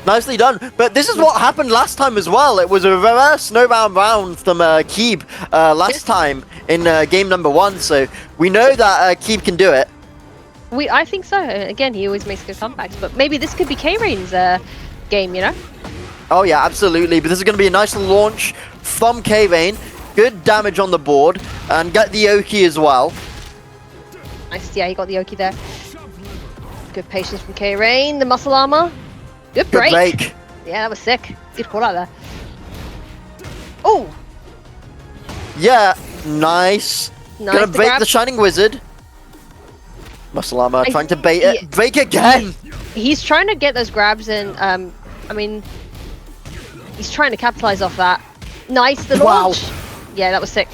Nicely done. But this is what happened last time as well. It was a reverse snowbound round from Keebe last time in game number 1. So we know that Keebe can do it. I think so. Again, he always makes good comebacks, but maybe this could be K-Rain's game, you know? Oh yeah, absolutely. But this is going to be a nice launch from K-Rain. Good damage on the board, and get the Oki as well. Nice, yeah, he got the Oki there. Good patience from K-Rain, the muscle armor. Good break. Yeah, that was sick. Good call out there. Oh! Yeah, nice. Gonna break the Shining Wizard. Muscle armor, trying to bait it. Break again! He's trying to get those grabs in. I mean, he's trying to capitalize off that. Nice, the launch! Yeah, that was sick.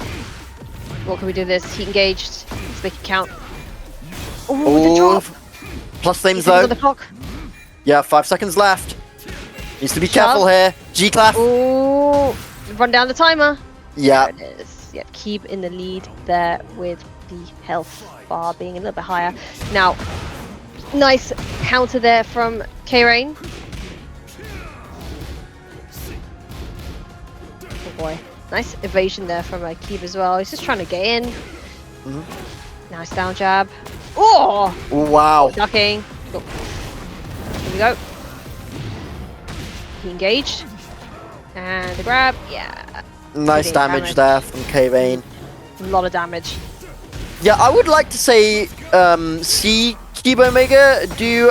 What can we do this? He engaged. Let's make it count. Oh, the drop! Plus flames though. The clock. Yeah, 5 seconds left. Needs to be careful here. G-Clap. Oh, run down the timer. Yeah. There it is. Yeah, keep in the lead there with the health bar being a little bit higher. Now, nice counter there from K-Rain. Oh boy. Nice evasion there from Keebe as well. He's just trying to get in. Nice down jab. Oh! Wow. Ducking. Oh. Here we go. He engaged. And the grab. Yeah. Nice damage there from K-Rain. A lot of damage. Yeah, I would like to say, see KeebeOmega do,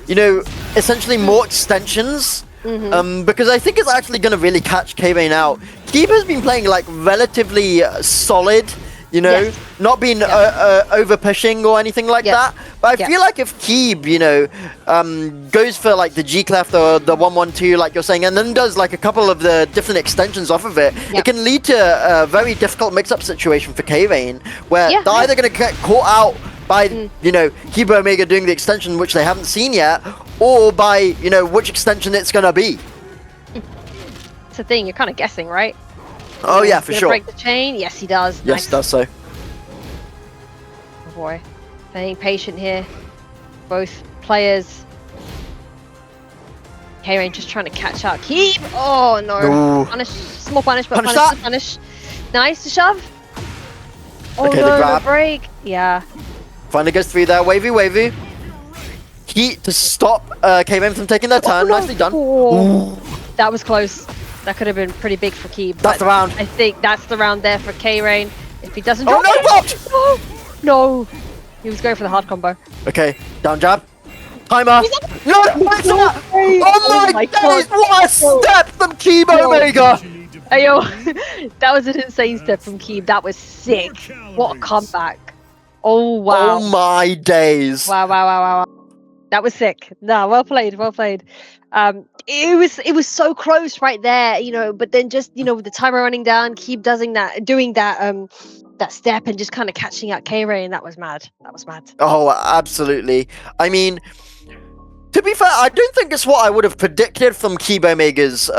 you know, essentially more extensions. Because I think it's actually going to really catch K-Rain out. Keebe has been playing, like, relatively solid, you know, not being over pushing or anything like that. But I feel like if Keebe, you know, goes for like the G-Clef or the 1-1-2, like you're saying, and then does like a couple of the different extensions off of it, it can lead to a very difficult mix-up situation for K-Rain, where they're either going to get caught out by, you know, KeebeOmega doing the extension, which they haven't seen yet, or by, you know, which extension it's going to be. It's the thing, you're kind of guessing, right? Oh yeah, for sure. Break the chain? Yes, he does. Yes, he does so. Oh boy. Staying patient here. Both players. K-Rain just trying to catch up. Keebe! Oh no. Punish. Small punish, but punish. Nice to shove. Oh okay, no, the break. Yeah. Finally goes through there. Wavy. Heat to stop K-Rain from taking their turn. Nicely done. Oh. That was close. That could have been pretty big for Keebe. That's the round. I think that's the round there for K-Rain. If he doesn't drop it. No! He was going for the hard combo. Okay, down jab. Timer. No! Oh my days! What a step from KeebeOmega! Hey yo, that was an insane step from Keebe. That was sick. What a comeback. Oh wow. Oh my days. Wow. That was sick. No, well played. It was so close right there, you know, but then just, you know, with the timer running down, Keebe doing that step and just kind of catching out K-Rain, that was mad. Oh, absolutely. I mean, to be fair, I don't think it's what I would have predicted from KeebeOmega's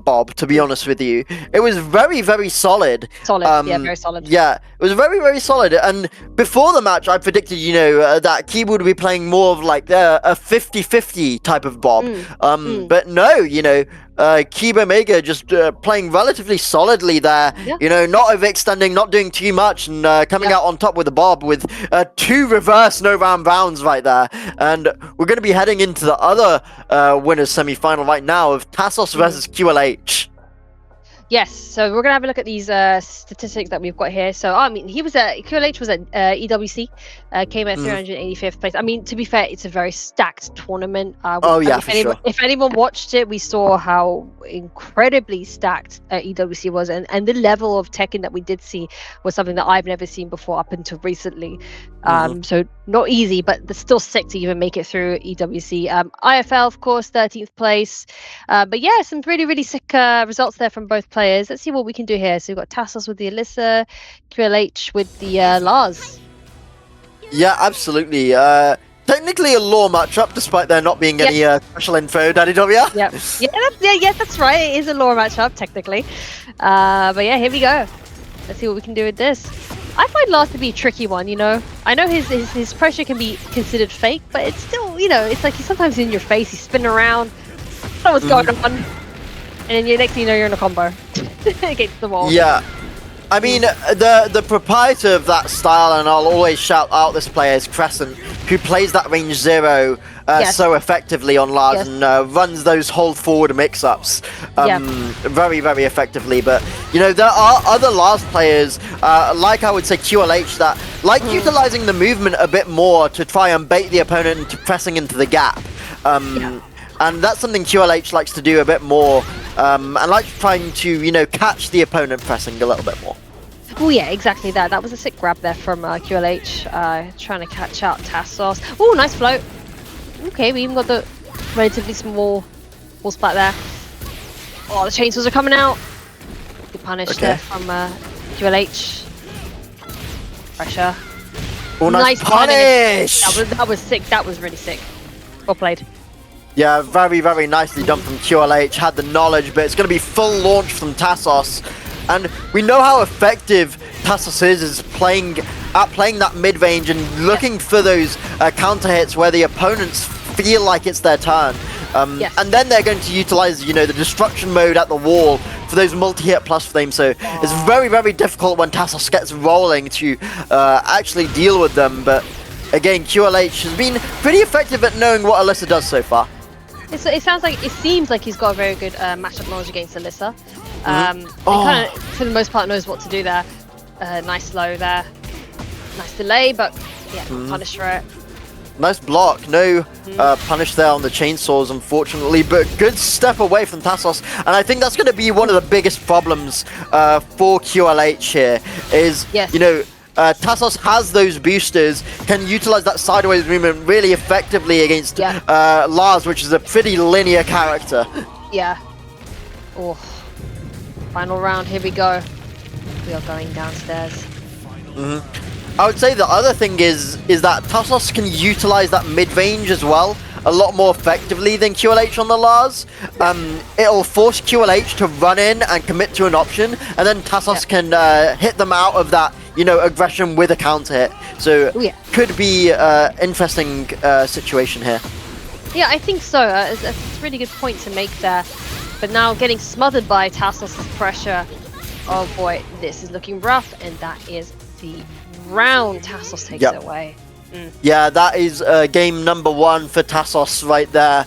Bob, to be honest with you. It was very, very solid. Yeah, very solid. Yeah, it was very, very solid. And before the match, I predicted, you know, that Keebe would be playing more of like a 50-50 type of Bob. But no, you know, KeebeOmega just playing relatively solidly there. You know, not overextending, not doing too much, and coming out on top with the Bob with 2 reverse no-round rounds right there. And we're going to be heading into the other winners semi-final right now of Tasos versus QLH. Yes, so we're gonna have a look at these statistics that we've got here. So I mean, QLH was at EWC, came at 385th place. I mean, to be fair, it's a very stacked tournament. Oh yeah, for sure. If anyone watched it, we saw how incredibly stacked EWC was, and the level of Tekken that we did see was something that I've never seen before up until recently. So not easy, but it's still sick to even make it through EWC. IFL, of course, 13th place. But yeah, some really sick results there from both players. Let's see what we can do here. So we've got Tasos with the Alisa, QLH with the Lars. Yeah, absolutely. Technically a lore matchup, despite there not being any special info, DantEX. Yeah, that's right. It is a lore matchup, technically. But yeah, here we go. Let's see what we can do with this. I find Lars to be a tricky one, you know. I know his pressure can be considered fake, but it's still, you know, it's like he's sometimes in your face, he's spinning around, don't know what's going on. And then next thing you know, you're in a combo against the wall. Yeah. I mean, the proprietor of that style, and I'll always shout out this player, is Crescent, who plays that range 0 so effectively on Lars and runs those hold forward mix-ups very effectively. But, you know, there are other Lars players, like I would say QLH, that like utilizing the movement a bit more to try and bait the opponent into pressing into the gap. And that's something QLH likes to do a bit more, and likes trying to, you know, catch the opponent pressing a little bit more. Oh yeah, exactly that. That was a sick grab there from QLH, trying to catch out Tasos. Oh, nice float. Okay, we even got the relatively small wall splat there. Oh, the chainsaws are coming out. Good punish there from QLH. Pressure. Oh, nice punish! That was sick. That was really sick. Well played. Yeah, very nicely done from QLH. Had the knowledge, but it's going to be full launch from Tasos. And we know how effective Tasos is playing that mid-range and looking for those counter hits where the opponents feel like it's their turn. And then they're going to utilize, you know, the destruction mode at the wall for those multi-hit plus flames. So it's very difficult when Tasos gets rolling to actually deal with them. But again, QLH has been pretty effective at knowing what Alisa does so far. It seems like he's got a very good matchup knowledge against Alisa. He kind of, for the most part, knows what to do there. Nice slow there. Nice delay, but yeah, punish for it. Nice block. No punish there on the chainsaws, unfortunately, but good step away from Tasos. And I think that's going to be one of the biggest problems for QLH here is, you know, Tasos has those boosters, can utilize that sideways movement really effectively against Lars, which is a pretty linear character. Yeah. Oh. Final round, here we go. We are going downstairs. I would say the other thing is that Tasos can utilize that mid-range as well a lot more effectively than QLH on the Lars. It'll force QLH to run in and commit to an option, and then Tasos can hit them out of that, you know, aggression with a counter hit. So could be interesting situation here. Yeah, I think so. It's a really good point to make there. But now getting smothered by Tasos' pressure. Oh boy, this is looking rough, and that is the round. Tasos takes it away. Yeah, that is game number 1 for Tasos right there.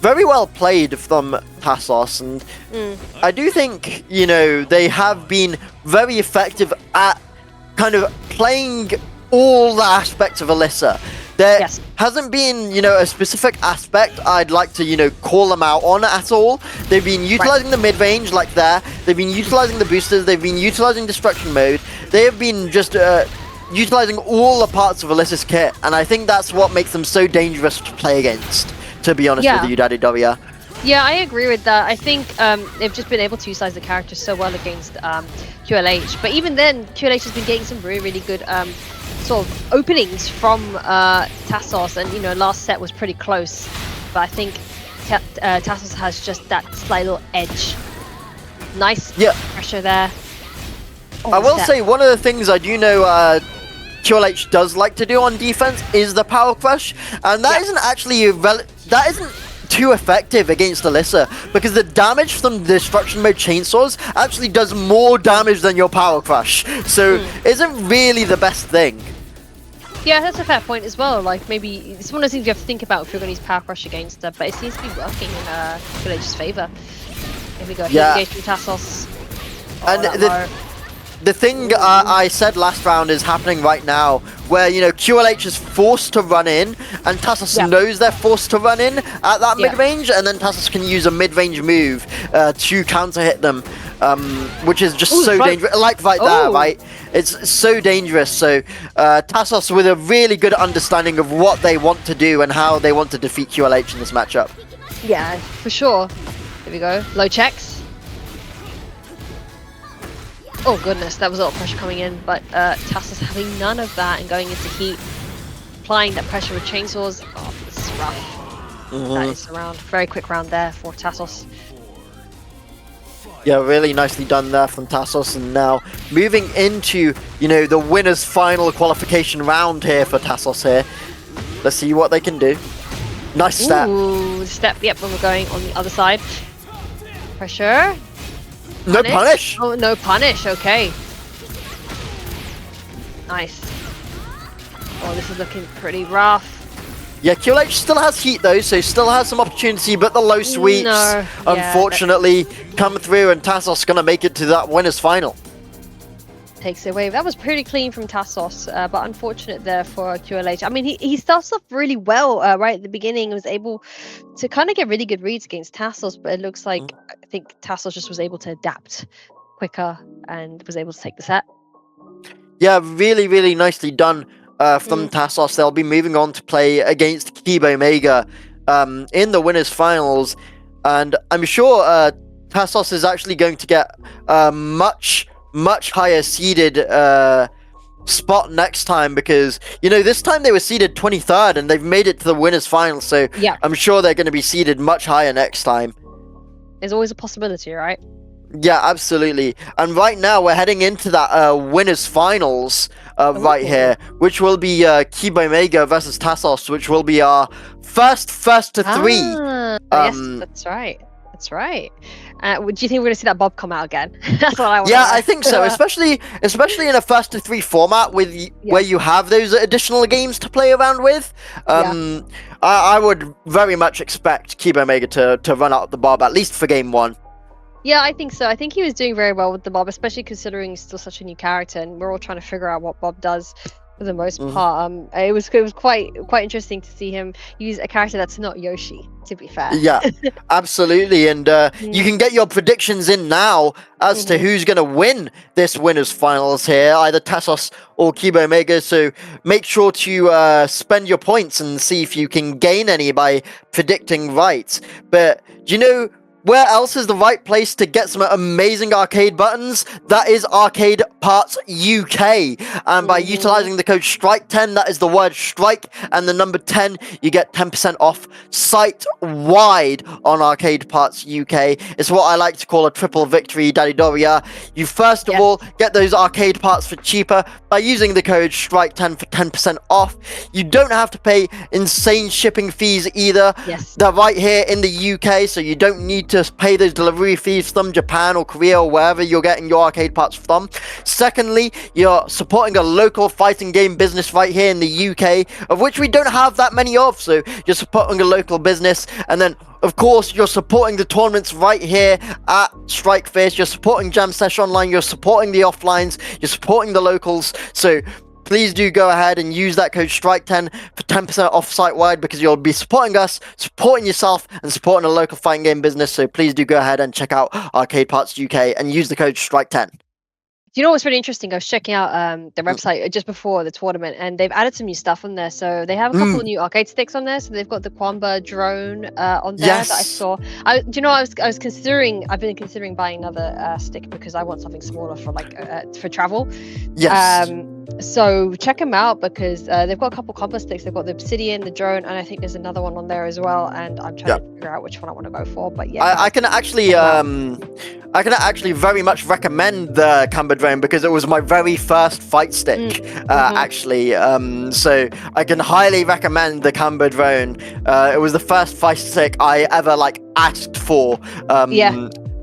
Very well played from Tasos, and I do think, you know, they have been very effective at kind of playing all the aspects of Alisa. There hasn't been, you know, a specific aspect I'd like to, you know, call them out on at all. They've been utilizing the mid-range like there. They've been utilizing the boosters. They've been utilizing destruction mode. They have been just utilizing all the parts of Alisa's kit, and I think that's what makes them so dangerous to play against, to be honest with you, DantEX. Yeah, I agree with that. I think they've just been able to utilize the characters so well against QLH. But even then, QLH has been getting some really good sort of openings from Tasos, and, you know, last set was pretty close. But I think Tasos has just that slight little edge. Nice pressure there. I will say one of the things I do know QLH does like to do on defense is the power crush, and that isn't actually that isn't too effective against Alisa, because the damage from the destruction mode chainsaws actually does more damage than your power crush, so isn't really the best thing. Yeah, that's a fair point as well. Like, maybe it's one of those things you have to think about if you're going to use power crush against her, but it seems to be working in QLH's favor. Here we go. Yeah. Engage from Tasos. And the thing I said last round is happening right now, where, you know, QLH is forced to run in, and Tasos knows they're forced to run in at that mid-range, and then Tasos can use a mid-range move to counter-hit them, which is just so dangerous. Like there, right? It's so dangerous. So Tasos with a really good understanding of what they want to do and how they want to defeat QLH in this matchup. Yeah, for sure. Here we go. Low checks. Oh goodness, that was a lot of pressure coming in, but Tasos having none of that and going into heat, applying that pressure with chainsaws. Oh, this is rough. That is a round. Very quick round there for Tasos. Yeah, really nicely done there from Tasos, and now moving into, you know, the winner's final qualification round here for Tasos here. Let's see what they can do. Nice step. Ooh, step, yep, when we're going on the other side. Pressure. No punish! Oh, no punish, okay. Nice. Oh, this is looking pretty rough. Yeah, QLH still has heat though, so still has some opportunity, but the low sweeps, unfortunately, come through, and Tasos gonna make it to that winner's final. Takes it away. That was pretty clean from Tasos, but unfortunate there for QLH. I mean, he starts off really well right at the beginning. Was able to kind of get really good reads against Tasos, but it looks like I think Tasos just was able to adapt quicker and was able to take the set. Yeah, really, really nicely done from Tasos. They'll be moving on to play against KeebeOmega in the winners finals, and I'm sure Tasos is actually going to get much higher seeded spot next time, because, you know, this time they were seeded 23rd and they've made it to the winners final, so yeah, I'm sure they're going to be seeded much higher next time. There's always a possibility, right? Yeah, absolutely. And right now we're heading into that winners finals right here, which will be KeebeOmega versus Tasos, which will be our first to three. Yes, that's right. That's right. Do you think we're going to see that Bob come out again? That's what I want. Yeah, I think so. Especially in a first to three format with where you have those additional games to play around with. I would very much expect KeebeOmega to run out the Bob, at least for game one. Yeah, I think so. I think he was doing very well with the Bob, especially considering he's still such a new character, and we're all trying to figure out what Bob does for the most part. It was quite interesting to see him use a character that's not Yoshi, to be fair. Yeah, absolutely. And you can get your predictions in now as to who's going to win this winners finals here, either Tasos or KeebeOmega. So make sure to spend your points and see if you can gain any by predicting right. But do you know where else is the right place to get some amazing arcade buttons? That is Arcade Parts UK. And by utilizing the code STRIKE10, that is the word strike and the number 10, you get 10% off site-wide on Arcade Parts UK. It's what I like to call a triple victory, Daddy Doria. You first of all get those arcade parts for cheaper by using the code STRIKE10 for 10% off. You don't have to pay insane shipping fees either. They're right here in the UK, so you don't need to pay those delivery fees from Japan or Korea or wherever you're getting your arcade parts from. Secondly, you're supporting a local fighting game business right here in the UK, of which we don't have that many of, so you're supporting a local business. And then, of course, you're supporting the tournaments right here at Strikeface. You're supporting Jam Sesh Online. You're supporting the offlines. You're supporting the locals. So please do go ahead and use that code STRIKE10 for 10% off site-wide, because you'll be supporting us, supporting yourself, and supporting a local fighting game business. So please do go ahead and check out Arcade Parts UK and use the code STRIKE10. Do you know what's really interesting? I was checking out their website just before the tournament, and they've added some new stuff on there. So they have a couple of new arcade sticks on there. So they've got the Quamba drone on there that I saw. Do you know, I've been considering buying another stick, because I want something smaller for for travel. So check them out, because they've got a couple Quamba sticks. They've got the Obsidian, the drone, and I think there's another one on there as well. And I'm trying to figure out which one I want to go for. But yeah, I can actually very much recommend the Quamba drone, because it was my very first fight stick, actually. So I can highly recommend the Quamba drone. It was the first fight stick I ever asked for.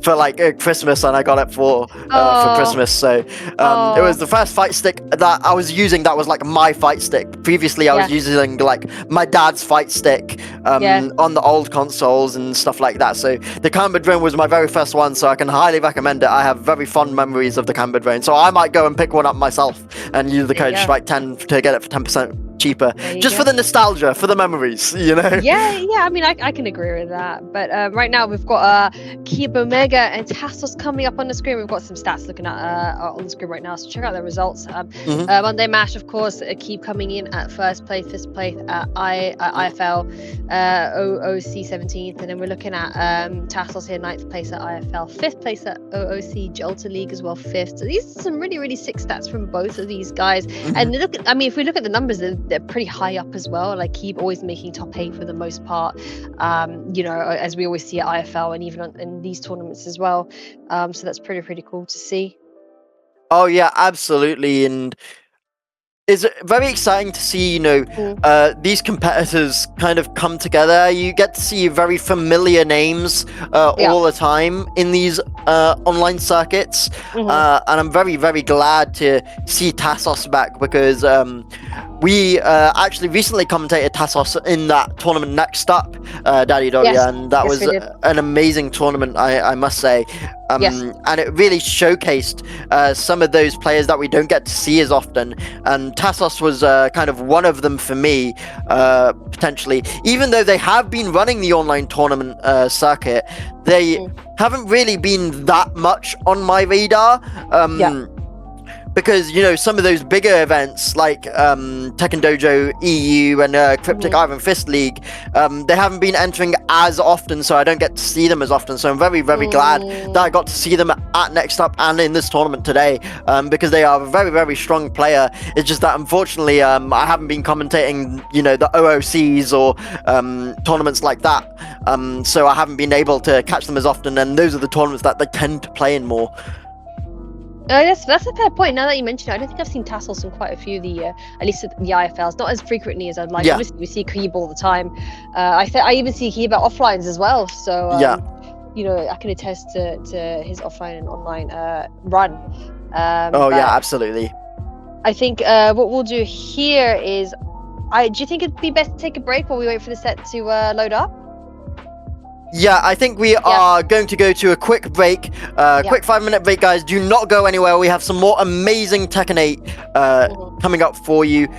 for like Christmas, and I got it for Christmas. So it was the first fight stick that I was using that was like my fight stick. Previously I was using like my dad's fight stick on the old consoles and stuff like that. So the Camber drone was my very first one, so I can highly recommend it. I have very fond memories of the Camber drone, so I might go and pick one up myself and use the code STRIKE10 to get it for 10% cheaper, just for the nostalgia, for the memories, you know. Yeah, I mean, I can agree with that. But right now we've got KeebeOmega and Tasos coming up on the screen. We've got some stats looking at on the screen right now, so check out the results. Monday match, of course, Keebe coming in at first place, fifth place at IFL, OOC 17th, and then we're looking at Tasos here, 9th place at IFL, 5th place at OOC Jolter League as well, 5th. So these are some really sick stats from both of these guys. And look, I mean, if we look at the numbers, they're pretty high up as well. Like Keebe always making top 8 for the most part, you know, as we always see at IFL and even in these tournaments as well. So that's pretty cool to see. Oh yeah, absolutely. And it's very exciting to see, you know, these competitors kind of come together. You get to see very familiar names all the time in these online circuits. And I'm very glad to see Tasos back, because we actually recently commentated Tasos in that tournament Next Up, Daddy Doggy, and that was an amazing tournament, I must say. And it really showcased some of those players that we don't get to see as often, and Tasos was kind of one of them for me, potentially. Even though they have been running the online tournament circuit, they haven't really been that much on my radar. Because, you know, some of those bigger events like Tekken Dojo EU and Cryptic Iron Fist League, they haven't been entering as often, so I don't get to see them as often. So I'm very glad that I got to see them at Next Up and in this tournament today, because they are a very strong player. It's just that unfortunately I haven't been commentating, you know, the OOCs or tournaments like that, so I haven't been able to catch them as often, and those are the tournaments that they tend to play in more. That's a fair point. Now that you mention it, I don't think I've seen Tasos in quite a few of the, at least the IFLs, not as frequently as I'd like. Obviously, we see Keebe all the time. I even see Keebe at offlines as well. So, you know, I can attest to his offline and online run. Absolutely. I think what we'll do here is, do you think it'd be best to take a break while we wait for the set to load up? Yeah, I think we are going to go to a quick break. Quick 5-minute break, guys. Do not go anywhere. We have some more amazing Tekken 8 coming up for you.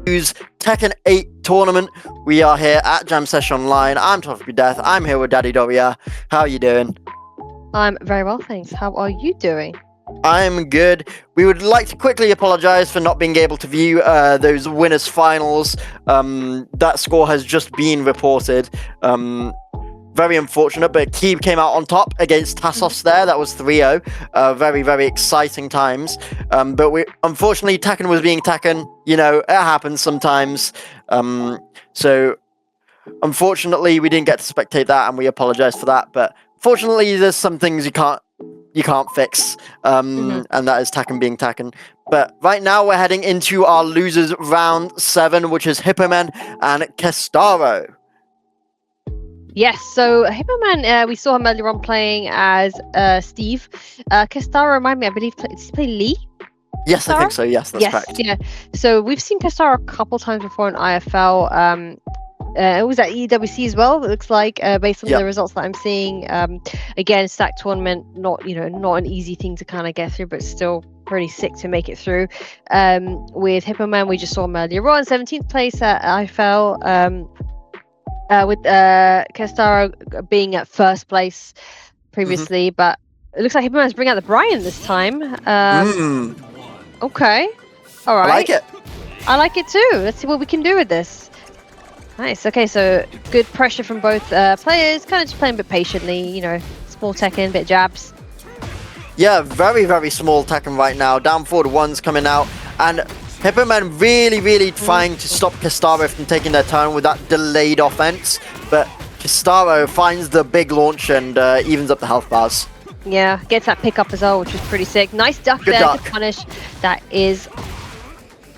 Tekken 8 tournament. We are here at Jam Session Online. I'm Tough Death. I'm here with Daddy Doria. How are you doing? I'm very well, thanks. How are you doing? I'm good. We would like to quickly apologize for not being able to view those winners finals. That score has just been reported. Very unfortunate, but Keebe came out on top against Tasos there. That was 3-0. Very exciting times. But unfortunately, Tekken was being Tekken. You know, it happens sometimes. So unfortunately, we didn't get to spectate that, and we apologize for that. But fortunately, there's some things you can't fix, and that is Tekken being Tekken. But right now we're heading into our losers round 7, which is Hippomen and Kestaro. Yes, so Hippomen, we saw him earlier on playing as Steve. Kestaro, remind me, I believe, did he play Lee? Yes, Kestaro? I think so. Yes, that's correct. Yeah. So we've seen Kestaro a couple times before in IFL. It was at EWC as well, it looks like, based on the results that I'm seeing. Again, stack tournament, not an easy thing to kind of get through, but still pretty sick to make it through. With Hippomen, we just saw him earlier on, 17th place at IFL, with Kestaro being at first place previously, but it looks like Hippomen's bringing out the Bryan this time. Okay, all right. I like it. I like it too. Let's see what we can do with this. Nice. Okay, so good pressure from both players. Kind of just playing a bit patiently, you know, small Tekken, bit jabs. Yeah, very small Tekken right now. Down forward one's coming out, and Hippomen really trying to stop Kestaro from taking their turn with that delayed offense. But Kestaro finds the big launch and evens up the health bars. Yeah, gets that pick up as well, which was pretty sick. Nice duck good there duck. To punish. That is,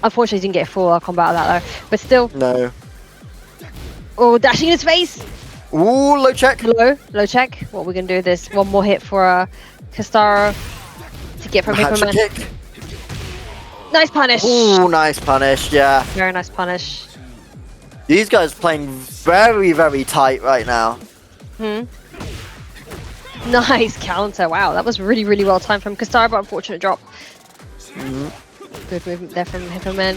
unfortunately, didn't get full combat out of that though, but still. No. Oh, dashing in his face. Ooh, low check. Low check. What we're gonna do this one more hit for Kestaro to get from Hippomen. Kick. Nice punish. Ooh, nice punish. Yeah. Very nice punish. These guys playing very, very tight right now. Nice counter. Wow, that was really, really well timed from Kestaro, but unfortunate drop. Good movement there from Hippomen.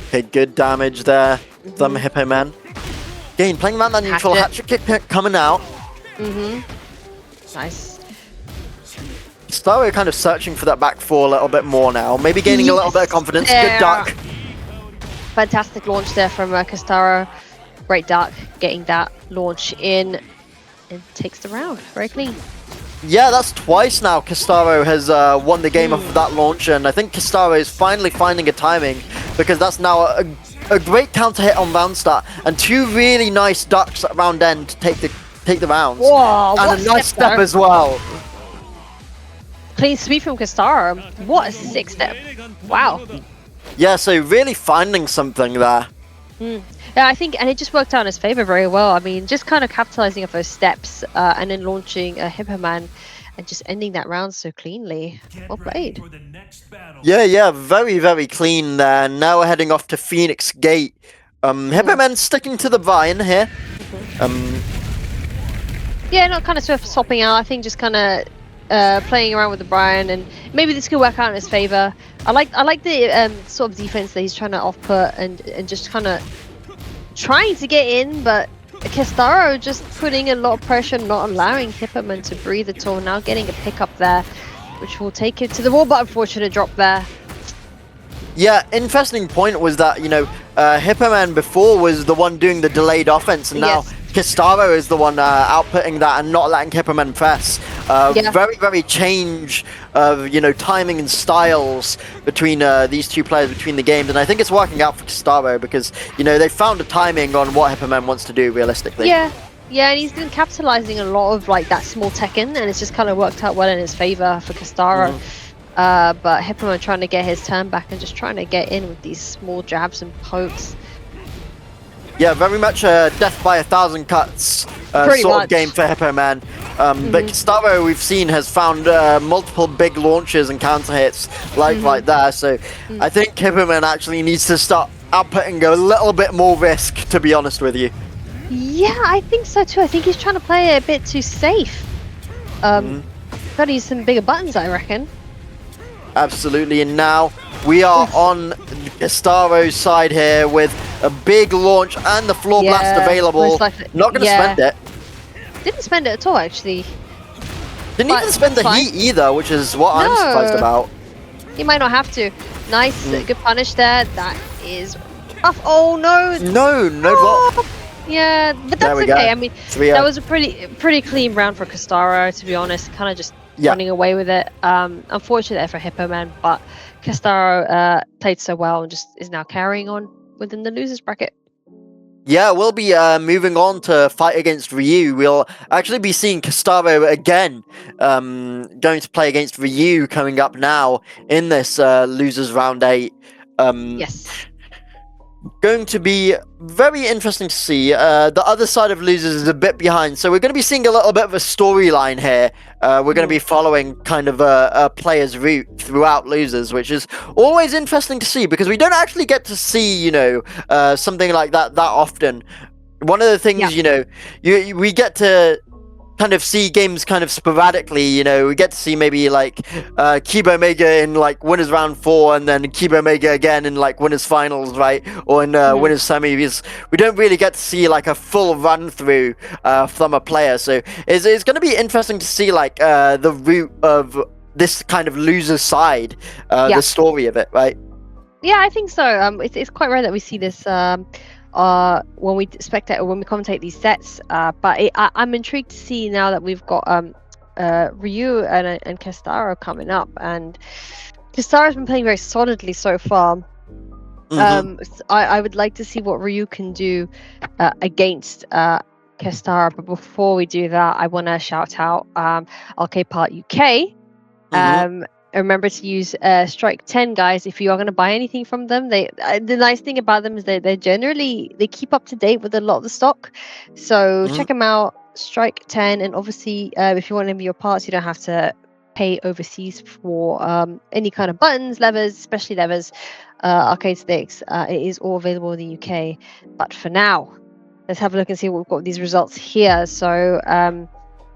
Okay, good damage there from Hippomen. Again, playing around that neutral hatchet kick coming out. Nice. Kestaro kind of searching for that back four a little bit more now. Maybe gaining a little bit of confidence. Good duck. Fantastic launch there from Kestaro. Great duck, getting that launch in. And takes the round. Very clean. Yeah, that's twice now Kestaro has won the game off of that launch, and I think Kestaro is finally finding a timing, because that's now a great counter hit on round start, and two really nice ducks at round end to take the rounds. Whoa, and a nice step as well. Clean sweep from Kestaro. What a sick step. Wow. Yeah, so really finding something there. Yeah, I think, and it just worked out in his favor very well. I mean, just kind of capitalizing off those steps and then launching a Hippomen and just ending that round so cleanly. Well played. Yeah, very, very clean there. Now we're heading off to Phoenix Gate. Hippomen sticking to the Bryan here. Yeah, not kind of swapping out. I think just kind of playing around with the Bryan, and maybe this could work out in his favor. I like the sort of defense that he's trying to off-put and just kind of trying to get in, but Kestaro just putting a lot of pressure, not allowing Hippomen to breathe at all. Now getting a pick up there, which will take it to the wall, but unfortunate drop there. Yeah, interesting point was that, you know, Hippomen before was the one doing the delayed offense, and now Kestaro is the one outputting that and not letting Hippomen press. Very, very change of, you know, timing and styles between these two players, between the games, and I think it's working out for Kestaro because, you know, they found a timing on what Hippomen wants to do realistically. Yeah, and he's been capitalizing a lot of like that small Tekken, and it's just kind of worked out well in his favor for Kestaro. But Hippomen trying to get his turn back and just trying to get in with these small jabs and pokes. Yeah, very much death by 1,000 cuts sort of game for Hippomen. But Kestaro, we've seen, has found multiple big launches and counter hits like that. So I think Hippomen actually needs to start outputting a little bit more risk, to be honest with you. Yeah, I think so too. I think he's trying to play it a bit too safe. Gotta use some bigger buttons, I reckon. Absolutely, and now we are on Kestaro's side here with a big launch and the floor blast available. Not going to spend it. Didn't spend it at all, actually. Didn't even spend the heat either, which is what I'm surprised about. He might not have to. Nice, good punish there. That is rough. Oh no! No block. Yeah, but that's okay. I mean, that was a pretty clean round for Kestaro, to be honest. Kind of just running away with it. Unfortunate there for Hippomen, but Kestaro played so well and just is now carrying on within the losers bracket. Yeah, we'll be moving on to fight against Ryu. We'll actually be seeing Kestaro again, going to play against Ryu coming up now in this losers round 8. Yes. Going to be very interesting to see. The other side of losers is a bit behind, so we're going to be seeing a little bit of a storyline here. We're going to be following kind of a player's route throughout losers, which is always interesting to see because we don't actually get to see, you know, something like that often. One of the things, you know, we get to kind of see games kind of sporadically, you know. We get to see maybe like KeebeOmega in like winners round 4 and then KeebeOmega again in like winners finals, right? Or in winners semis. We don't really get to see like a full run through from a player. So it's going to be interesting to see like the route of this kind of loser side, the story of it, right? Yeah, I think so. It's quite rare that we see this when we spectate or when we commentate these sets, but I'm intrigued to see now that we've got Ryu and Kestaro coming up, and Kestaro's been playing very solidly so far. I would like to see what Ryu can do against Kestaro, but before we do that, I want to shout out UK. Remember to use strike 10, guys, if you are going to buy anything from them. They the nice thing about them is they they keep up to date with a lot of the stock, so check them out. Strike 10, and obviously if you want any of your parts, you don't have to pay overseas for any kind of buttons, levers, especially levers, arcade sticks. It is all available in the UK. But for now, let's have a look and see what we've got with these results here. So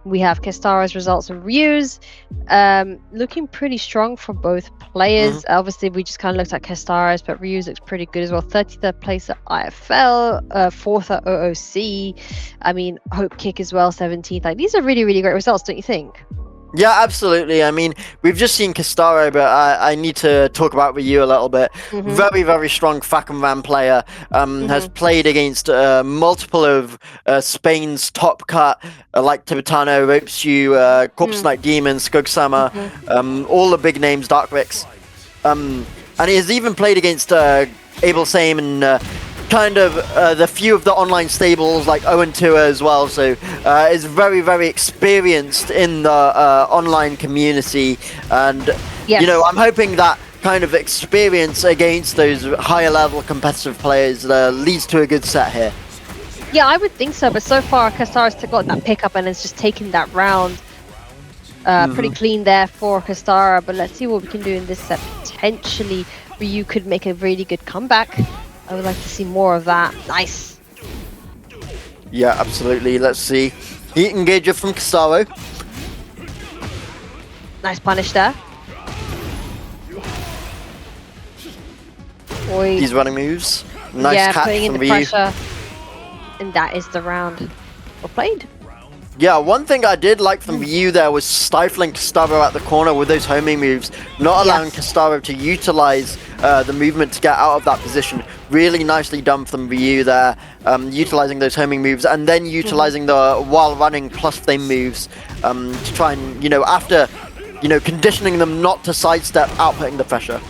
we have Kestaro's results and Ryu's looking pretty strong for both players. Obviously, we just kind of looked at Kestaro's, but Ryu's looks pretty good as well. 33rd place at IFL, 4th at OOC. I mean, Hope Kick as well, 17th. Like, these are really, really great results, don't you think? Yeah, absolutely. I mean, we've just seen Kestaro, but I need to talk about Ryu a little bit. Very, very strong Fahkumram player. Has played against multiple of Spain's top cut, like Tibetano, Ropes-U, CorpseNightDemon, Skugsama, all the big names, DarkRix. And he has even played against Abel Same and kind of the few of the online stables like Owen Tour as well, so is very, very experienced in the online community, and you know, I'm hoping that kind of experience against those higher level competitive players leads to a good set here. Yeah, I would think so, but so far Kestaro's got that pickup and it's just taken that round pretty clean there for Kestaro, but let's see what we can do in this set. Potentially Ryu could make a really good comeback. I would like to see more of that. Nice. Yeah, absolutely. Let's see. Heat engager from Kestaro. Nice punish there. Oi. He's running moves. Nice catch putting in from the Ryu. pressure. And that is the round well played. Yeah, one thing I did like from Ryu there was stifling Kestaro at the corner with those homing moves, not allowing Kestaro to utilize the movement to get out of that position. Really nicely done from Ryu there, utilizing those homing moves and then utilizing the while running plus flame moves to try and, you know, after, you know, conditioning them not to sidestep, outputting the pressure.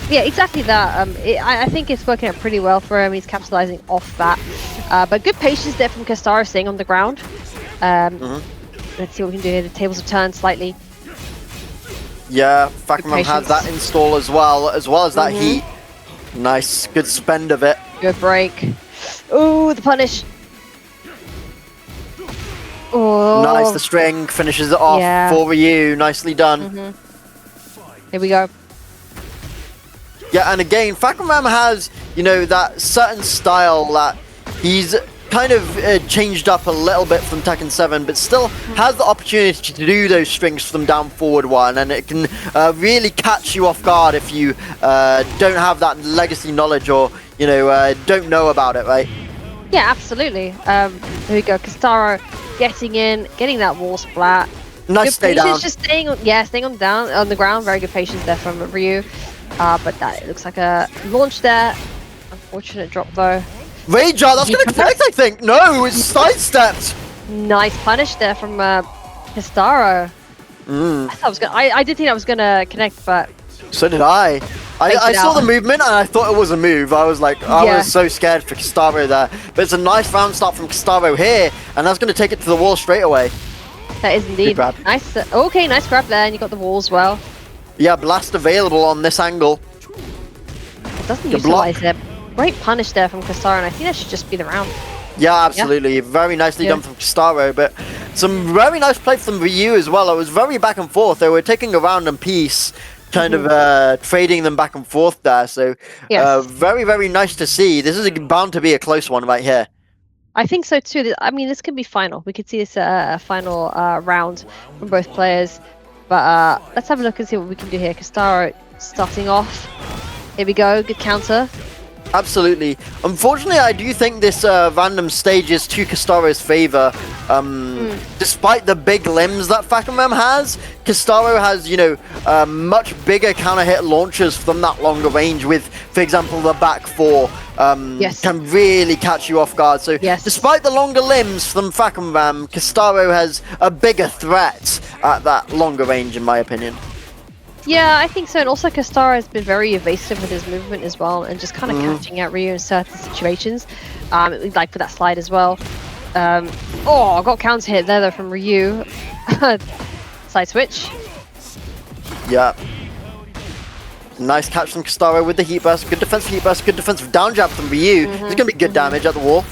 Yeah, exactly that. I think it's working out pretty well for him. He's capitalizing off that. But good patience there from Kestaro staying on the ground. Let's see what we can do here. The tables have turned slightly. Yeah, Fahkumram has that install as well as that heat. Nice, good spend of it. Good break. Ooh, the punish. Oh. Nice, the string finishes it off for Ryu. Nicely done. Here we go. Yeah, and again, Fahkumram has, you know, that certain style that he's kind of changed up a little bit from Tekken 7, but still has the opportunity to do those strings from down forward one, and it can really catch you off guard if you don't have that legacy knowledge or, you know, don't know about it, right? Yeah, absolutely. There we go, Kestaro getting in, getting that wall splat. Nice stay down. Just staying on, staying on the ground. Very good patience there from Ryu. But that looks like a launch there. Unfortunate drop though. Rage art, that's gonna connect, I think. No, it's sidestepped. Nice punish there from Kestaro. I did think I was gonna connect, but so did I. I saw the movement and I thought it was a move. I was like, I was so scared for Kestaro there. But it's a nice round start from Kestaro here, and that's gonna take it to the wall straight away. That is indeed nice. Okay, nice grab there, and you got the wall as well. Yeah, blast available on this angle. It doesn't utilize it. Great punish there from Kestaro, and I think that should just be the round. Yeah, absolutely. Very nicely done from Kestaro, but some very nice play from Ryu as well. It was very back and forth. They were taking a round and piece, kind of trading them back and forth there. So very, very nice to see. This is bound to be a close one right here. I think so too. I mean, this could be final. We could see this final round from both players. But let's have a look and see what we can do here. Kestaro starting off. Here we go. Good counter. Absolutely. Unfortunately, I do think this random stage is to Kestaro's favor. Despite the big limbs that Fahkumram has, Kestaro has, you know, much bigger counter hit launchers from that longer range with, for example, the back four can really catch you off guard. So despite the longer limbs from Fahkumram, Kestaro has a bigger threat at that longer range, in my opinion. Yeah, I think so. And also Kestaro has been very evasive with his movement as well, and just kind of catching out Ryu in certain situations. Like for that slide as well. Oh, I got counter hit there though from Ryu. Side switch. Yeah. Nice catch from Kestaro with the heat burst. Good defense for heat burst. Good defense for down jab from Ryu. There's going to be good damage at the wall.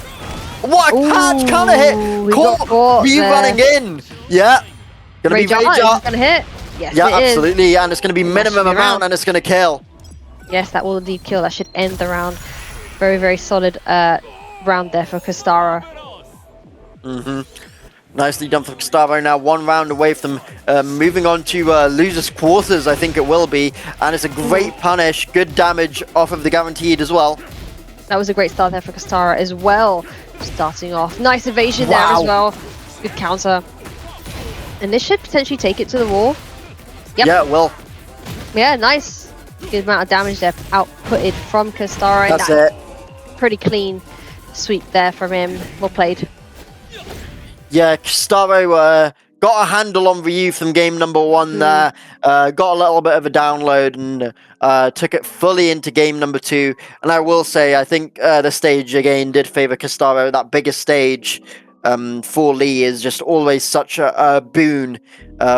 What a catch! Counter hit! Caught Ryu running in! Yeah. Gonna be Rage Art. Gonna hit. Yes, yeah, absolutely. And it's going to be minimum amount and it's going to kill. Yes, that will indeed kill. That should end the round. Very, very solid round there for Kestaro. Nicely done for Kestaro. Now 1 round away from moving on to losers quarters, I think it will be. And it's a great punish. Good damage off of the guaranteed as well. That was a great start there for Kestaro as well. Starting off. Nice evasion there as well. Good counter. And this should potentially take it to the wall. Yep. Yeah, it will. Yeah, nice. Good amount of damage there outputted from Kestaro. That's it. Pretty clean sweep there from him. Well played. Yeah, Kestaro got a handle on Ryu from game number 1 there. Got a little bit of a download and took it fully into game number 2. And I will say, I think the stage again did favor Kestaro. That biggest stage for Lee is just always such a boon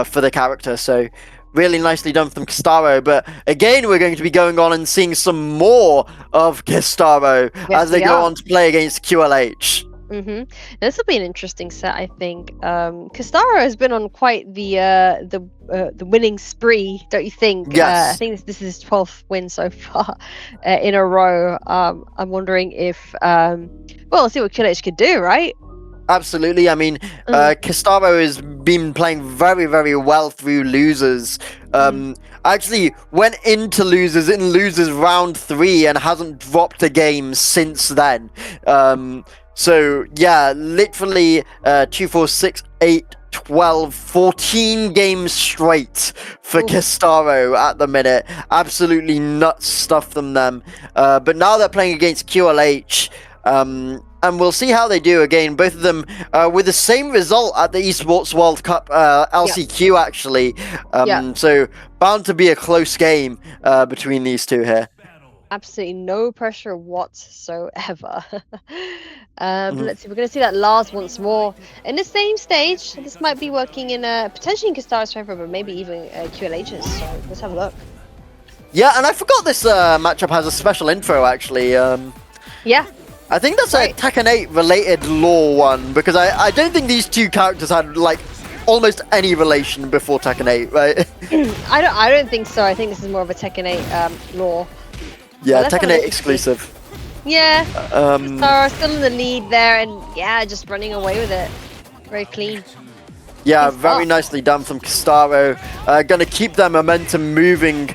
for the character. So really nicely done from Kestaro. But again, we're going to be going on and seeing some more of Kestaro as they go on to play against QLH. This will be an interesting set, I think. Kestaro has been on quite the winning spree, don't you think? Yes. I think this is his 12th win so far in a row. I'm wondering if well, we'll see what QLH could do, right? Absolutely. I mean, Kestaro has been playing very, very well through losers. Actually went into losers in losers round 3 and hasn't dropped a game since then. So yeah, literally 2, 4, 6, 8, 12, 14 games straight for Kestaro at the minute. Absolutely nuts stuff from them. But now they're playing against QLH. And we'll see how they do again. Both of them with the same result at the Esports World Cup LCQ actually. So bound to be a close game between these two here. Absolutely no pressure whatsoever. But let's see, we're going to see that Lars once more in the same stage. This might be working in potentially in Kestaro's favor, but maybe even QLH's. So let's have a look. Yeah, and I forgot this matchup has a special intro actually. Yeah. I think that's a Tekken 8 related lore one because I don't think these two characters had like almost any relation before Tekken 8, right? I don't think so. I think this is more of a Tekken 8 lore. Yeah, Tekken 8 exclusive. Yeah, Kestaro still in the lead there, and yeah, just running away with it. Very clean. Yeah, very nicely done from Kestaro. Gonna keep their momentum moving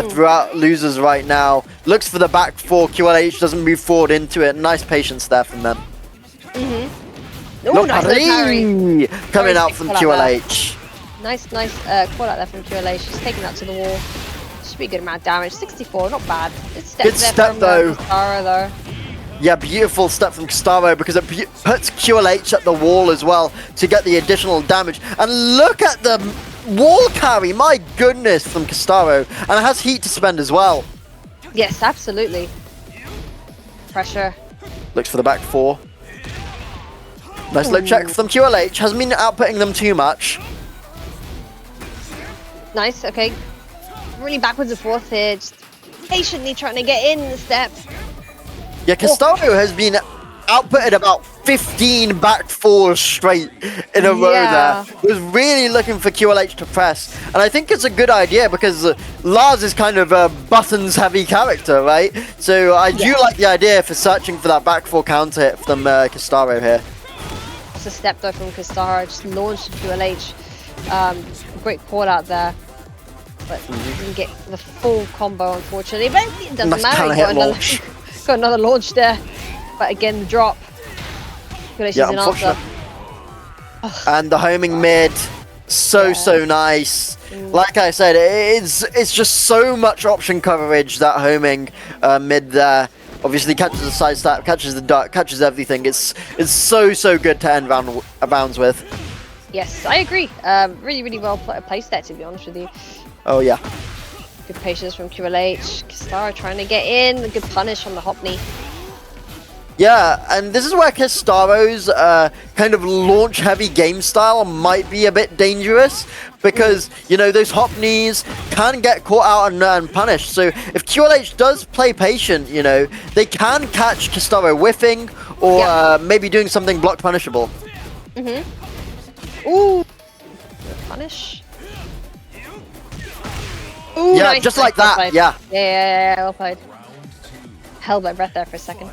throughout losers right now. Looks for the back 4. QLH doesn't move forward into it. Nice patience there from them. Oh, nice carry. Coming out from QLH. Nice call out there from QLH. She's taking that to the wall. Should be a good amount of damage. 64, not bad. Good step though. Kestaro, though. Yeah, beautiful step from Kestaro because it puts QLH at the wall as well to get the additional damage. And look at the wall carry, my goodness, from Kestaro. And it has heat to spend as well. Yes, absolutely. Pressure. Looks for the back 4. Nice low check from QLH. Hasn't been outputting them too much. Nice, okay. Really backwards and forth here. Just patiently trying to get in the step. Yeah, Kestaro has been outputted about 15 back 4s straight in a row there. Was really looking for QLH to press. And I think it's a good idea because Lars is kind of a buttons heavy character, right? So I do like the idea for searching for that back 4 counter hit from Kestaro here. It's a step though from Kestaro, just launched QLH. Great call out there. But didn't get the full combo unfortunately. But it doesn't matter. Got another launch there, but again the drop. Yeah, unfortunate. And the homing mid, so nice. Like I said, it's just so much option coverage that homing mid there. Obviously catches the side step, catches the duck, catches everything. It's so good to end rounds with. Yes, I agree. Really well placed there, to be honest with you. Oh yeah. Good patience from QLH. Kestaro trying to get in. A good punish on the hop knee. Yeah, and this is where Kestaro's kind of launch-heavy game style might be a bit dangerous because, you know, those hop knees can get caught out and punished. So if QLH does play patient, you know, they can catch Kestaro whiffing or maybe doing something block punishable. Ooh, punish. Ooh, Yeah, nice, just nice, like well that. played. Yeah. Yeah, well played. Held my breath there for a second.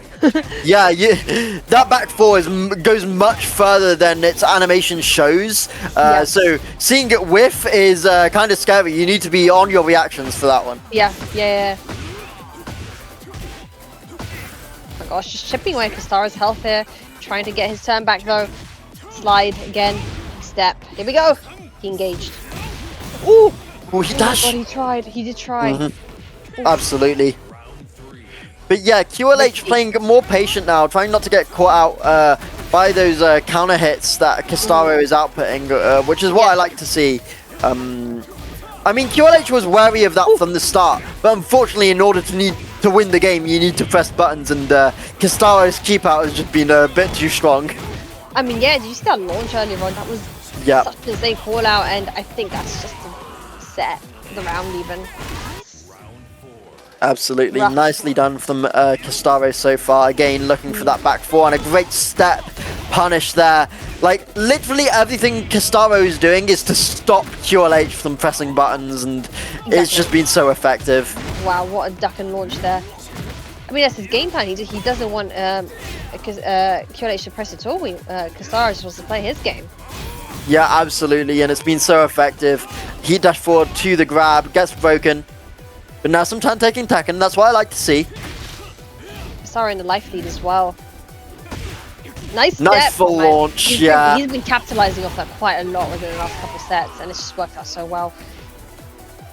Yeah, that back four goes much further than its animation shows. So seeing it whiff is kind of scary. You need to be on your reactions for that one. Yeah. Oh my gosh, just chipping away Kestaro's health here. Trying to get his turn back though. Slide again. Step. Here we go. He engaged. Ooh! Oh, he dashed. Oh my god, he tried. He did try. Absolutely. But yeah, QLH playing more patient now, trying not to get caught out by those counter hits that Kestaro is outputting, which is what I like to see. I mean, QLH was wary of that from the start, but unfortunately, in order to win the game, you need to press buttons, and Kestaro's keep out has just been a bit too strong. I mean, yeah, did you see that launch earlier on? That was such an insane call out, and I think that's just a set the round even. Absolutely. Rough. Nicely done from Kestaro so far. Again, looking for that back four and a great step punish there. Like, literally everything Kestaro is doing is to stop QLH from pressing buttons, and it's just been so effective. Wow, what a duck and launch there. I mean, that's his game plan. He doesn't want QLH to press at all. Kestaro just wants to play his game. Yeah, absolutely, and it's been so effective. Heat dash forward to the grab, gets broken. But now some time taking Tekken, that's what I like to see. Kestaro in the life lead as well. Nice full launch, He's been capitalizing off that quite a lot within the last couple of sets, and it's just worked out so well.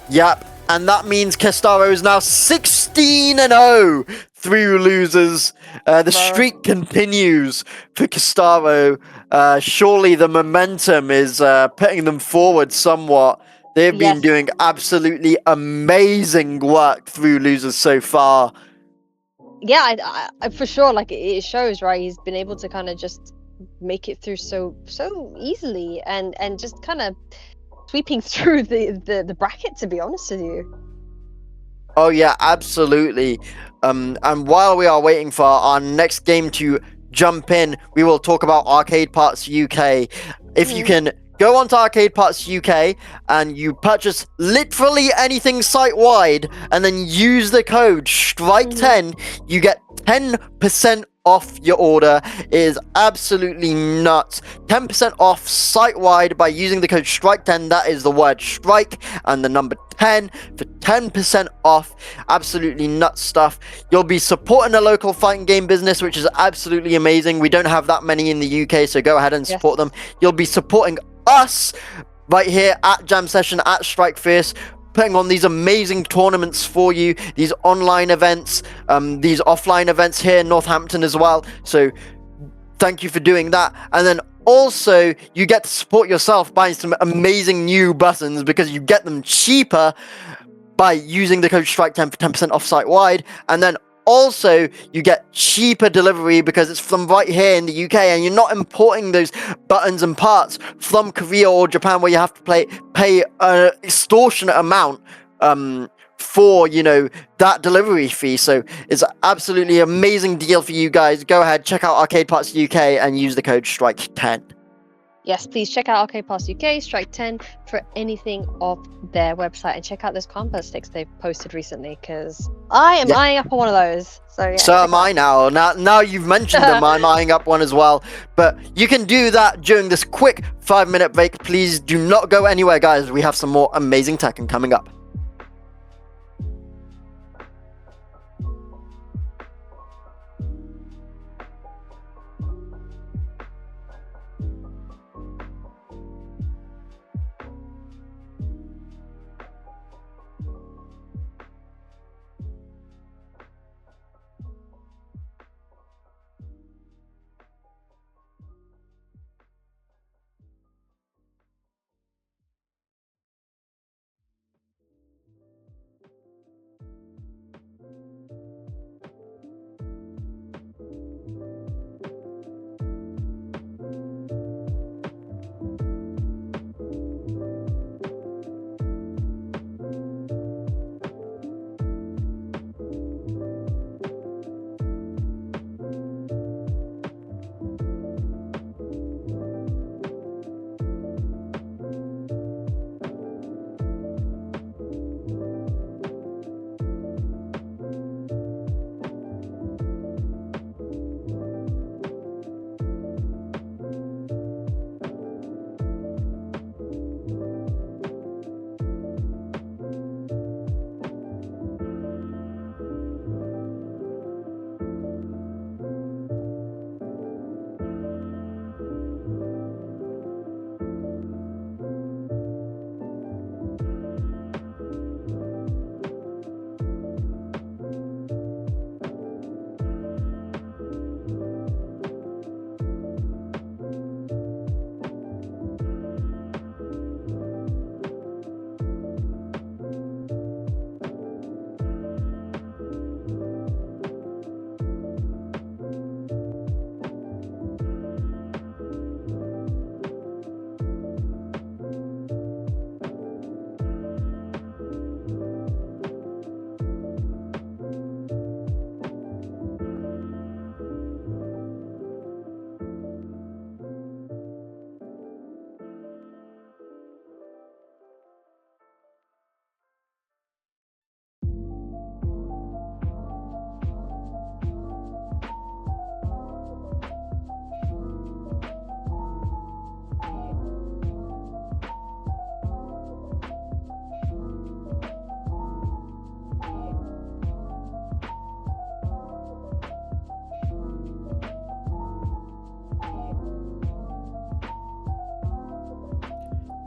Yep, and that means Kestaro is now 16-0 through losers. The streak continues for Kestaro. Surely the momentum is putting them forward somewhat. They've been doing absolutely amazing work through losers so far. Yeah, I for sure, like, it shows, right? He's been able to kind of just make it through so easily, and just kind of sweeping through the bracket, to be honest with you. Oh yeah, absolutely. And while we are waiting for our next game to jump in, we will talk about Arcade Parts UK. If you can go onto Arcade Parts UK and you purchase literally anything site-wide and then use the code STRIKE10, you get 10% off your order. It is absolutely nuts. 10% off site-wide by using the code STRIKE10. That is the word STRIKE and the number 10 for 10% off. Absolutely nuts stuff. You'll be supporting a local fighting game business, which is absolutely amazing. We don't have that many in the UK, so go ahead and support them. You'll be supporting us right here at Jam Session, at Strike Fierce, putting on these amazing tournaments for you, these online events, these offline events here in Northampton as well. So thank you for doing that. And then also you get to support yourself buying some amazing new buttons, because you get them cheaper by using the code STRIKE10 for 10% off site-wide. And then also you get cheaper delivery because it's from right here in the UK, and you're not importing those buttons and parts from Korea or Japan, where you have to pay an extortionate amount for, you know, that delivery fee. So it's absolutely amazing deal for you guys. Go ahead, check out Arcade Parts UK and use the code STRIKE10. Yes, please check out Arcade Parts UK, Strike10 for anything off their website, and check out those combo sticks they've posted recently, because I am eyeing up on one of those. So yeah. So am I now. Now you've mentioned them, I'm eyeing up one as well. But you can do that during this quick 5-minute break. Please do not go anywhere, guys. We have some more amazing Tekken coming up.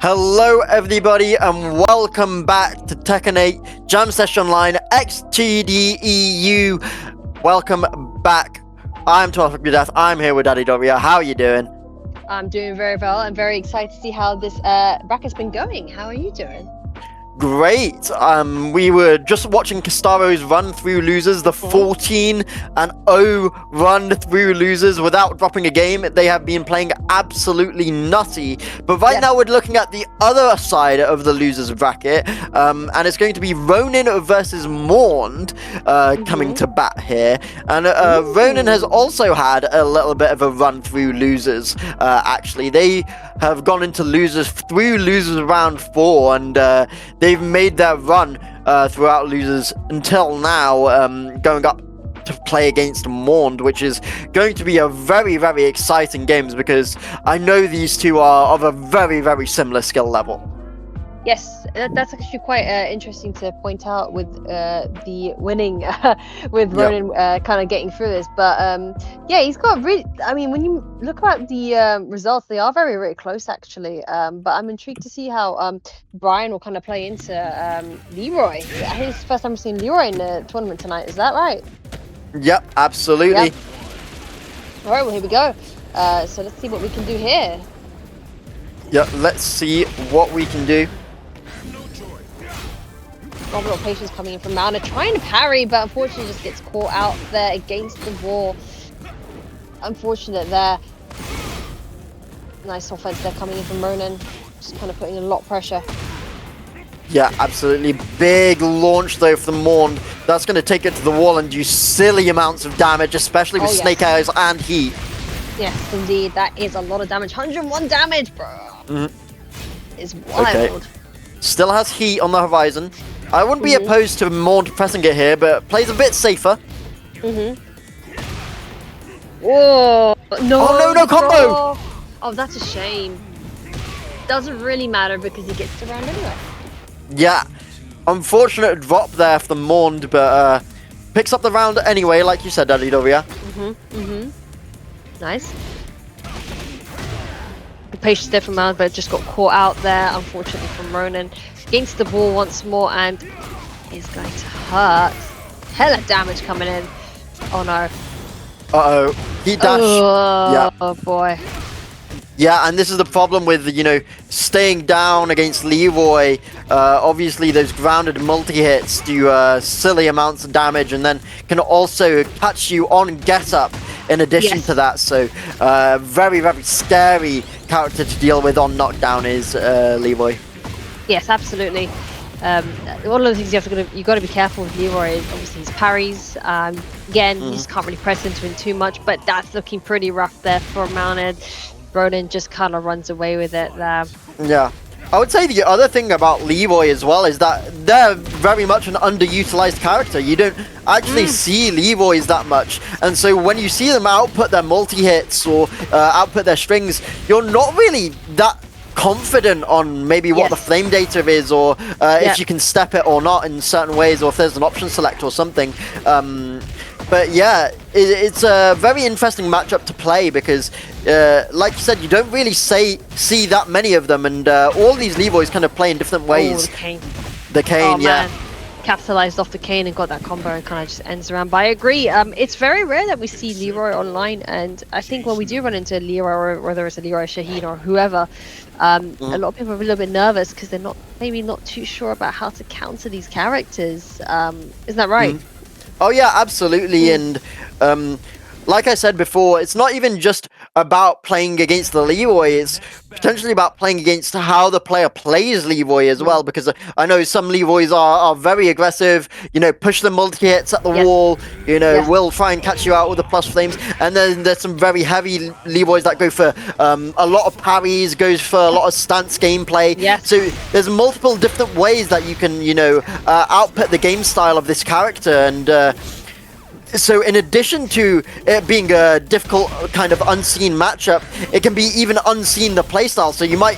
Hello everybody and welcome back to Tekken 8 Jam Session Online X TDEU. Welcome back. I'm Tasos100. I'm here with DantEX. How are you doing? I'm doing very well. I'm very excited to see how this bracket's been going. How are you doing? Great. We were just watching Kestaro's run through losers, the 14-0 run through losers without dropping a game. They have been playing absolutely nutty. But right now we're looking at the other side of the losers bracket, and it's going to be Ronin versus Maouned coming to bat here. And Ronin has also had a little bit of a run through losers. Actually, they have gone into losers through losers round 4, and they've made their run throughout losers until now, going up to play against Maouned, which is going to be a very, very exciting game because I know these two are of a very, very similar skill level. Yes, that's actually quite interesting to point out with the winning with Ronin kind of getting through this. But yeah, he's got really, I mean, when you look at the results, they are very, very close actually. But I'm intrigued to see how Bryan will kind of play into Leroy. I think it's the first time we've seen Leroy in the tournament tonight. Is that right? Yep, absolutely. Yep. All right, well, here we go. So let's see what we can do here. Yep, let's see what we can do. A lot of patience coming in from Maouned, trying to parry, but unfortunately just gets caught out there against the wall. Unfortunate there. Nice offense there coming in from Ronin. Just kind of putting a lot of pressure. Yeah, absolutely. Big launch though from Maouned. That's going to take it to the wall and do silly amounts of damage, especially with snake arrows and heat. Yes, indeed. That is a lot of damage. 101 damage, bro. It's wild. Okay. Still has heat on the horizon. I wouldn't be opposed to Maouned pressing it here, but plays a bit safer. Whoa! No! Oh no, combo! Oh, that's a shame. Doesn't really matter because he gets around anyway. Yeah, unfortunate drop there for the Maouned, but picks up the round anyway, like you said, DantEX. Nice. The patience there from Maouned, but just got caught out there, unfortunately, from Ronin. Against the wall once more, and is going to hurt. Hella damage coming in. Oh no. Uh-oh. Heat dash. Oh boy. Yeah, and this is the problem with, you know, staying down against Leroy. Obviously, those grounded multi-hits do silly amounts of damage and then can also catch you on get-up in addition to that. So, very, very scary character to deal with on knockdown is Leroy. Yes, absolutely. One of the things you got to be careful with Leroy is obviously his parries. Again, you just can't really press into him too much, but that's looking pretty rough there for Maouned. Ronin just kind of runs away with it there. Yeah. I would say the other thing about Leroy as well is that they're very much an underutilized character. You don't actually see Leroys that much. And so when you see them output their multi-hits or output their strings, you're not really that confident on maybe what the flame data is or if you can step it or not in certain ways, or if there's an option select or something. But yeah, it's a very interesting matchup to play because, like you said, you don't really see that many of them, and all these Leroys kind of play in different ways. Oh, the cane. The cane, man. Capitalized off the cane and got that combo and kind of just ends around. But I agree, it's very rare that we see Leroy online, and I think when we do run into Leroy, or whether it's a Leroy, Shaheen, or whoever, a lot of people are a little bit nervous because they're maybe not too sure about how to counter these characters. Isn't that right? Oh yeah, absolutely. And like I said before, it's not even just about playing against the Leroy, it's potentially about playing against how the player plays Leroy as well, because I know some Leroys are very aggressive, you know, push the multi-hits at the wall, you know, will try and catch you out with the plus flames, and then there's some very heavy Leroys that go for a lot of parries, goes for a lot of stance gameplay. So there's multiple different ways that you can, you know, output the game style of this character, and so in addition to it being a difficult kind of unseen matchup, it can be even unseen the playstyle. So you might,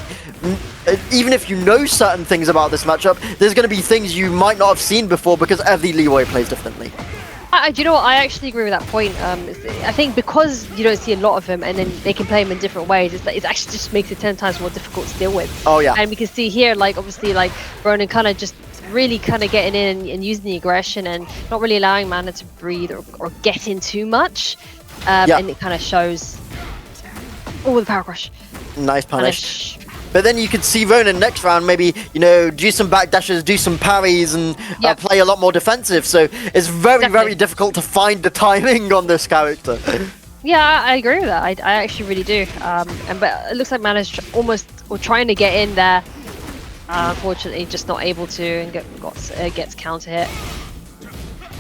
even if you know certain things about this matchup, there's going to be things you might not have seen before because every Leroy plays differently. Do you know what? I actually agree with that point. I think because you don't see a lot of him, and then they can play him in different ways, it actually just makes it 10 times more difficult to deal with. Oh yeah. And we can see here, like obviously, like Ronin kind of just really kind of getting in and using the aggression and not really allowing Mana to breathe or get in too much. And it kind of shows. Oh, the power crush. Nice punish. But then you could see Ronin next round maybe, you know, do some backdashes, do some parries, and play a lot more defensive. So it's very difficult to find the timing on this character. Yeah, I agree with that. I actually really do. But it looks like Mana's trying to get in there. Unfortunately, just not able to, and gets counter hit.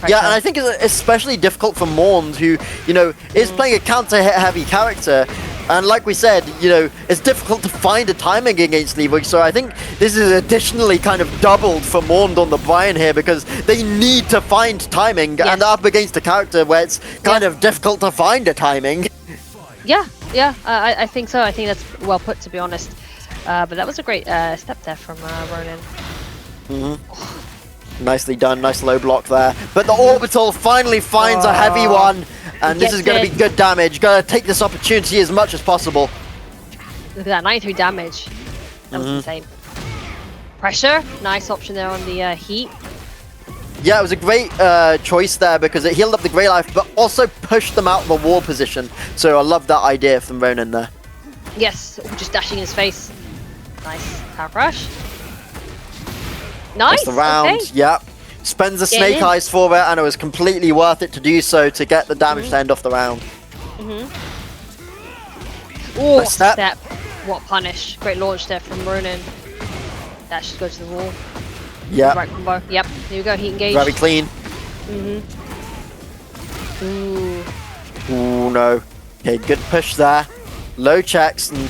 Yeah, and I think it's especially difficult for Maouned, who, you know, is playing a counter hit heavy character. And like we said, you know, it's difficult to find a timing against Leroy, so I think this is additionally kind of doubled for Maouned on the Bryan here, because they need to find timing, and they're up against a character where it's kind of difficult to find a timing. Yeah, I think so. I think that's well put, to be honest. But that was a great step there from Ronin. Nicely done, nice low block there. But the orbital finally finds a heavy one, and this is going to be good damage. Gotta take this opportunity as much as possible. Look at that, 93 damage. That was insane. Pressure, nice option there on the heat. Yeah, it was a great choice there because it healed up the Grey Life, but also pushed them out of the wall position. So I love that idea from Ronin there. Yes, just dashing in his face. Nice power crush. Nice. That's the round. Yep. Spends the snake eyes for it, and it was completely worth it to do so to get the damage to end off the round. Oh, step. What punish. Great launch there from Ronin. That should go to the wall. Yeah. Right combo. Yep. Here we go. Heat engage. Very clean. Ooh, no. Okay, good push there. Low checks, and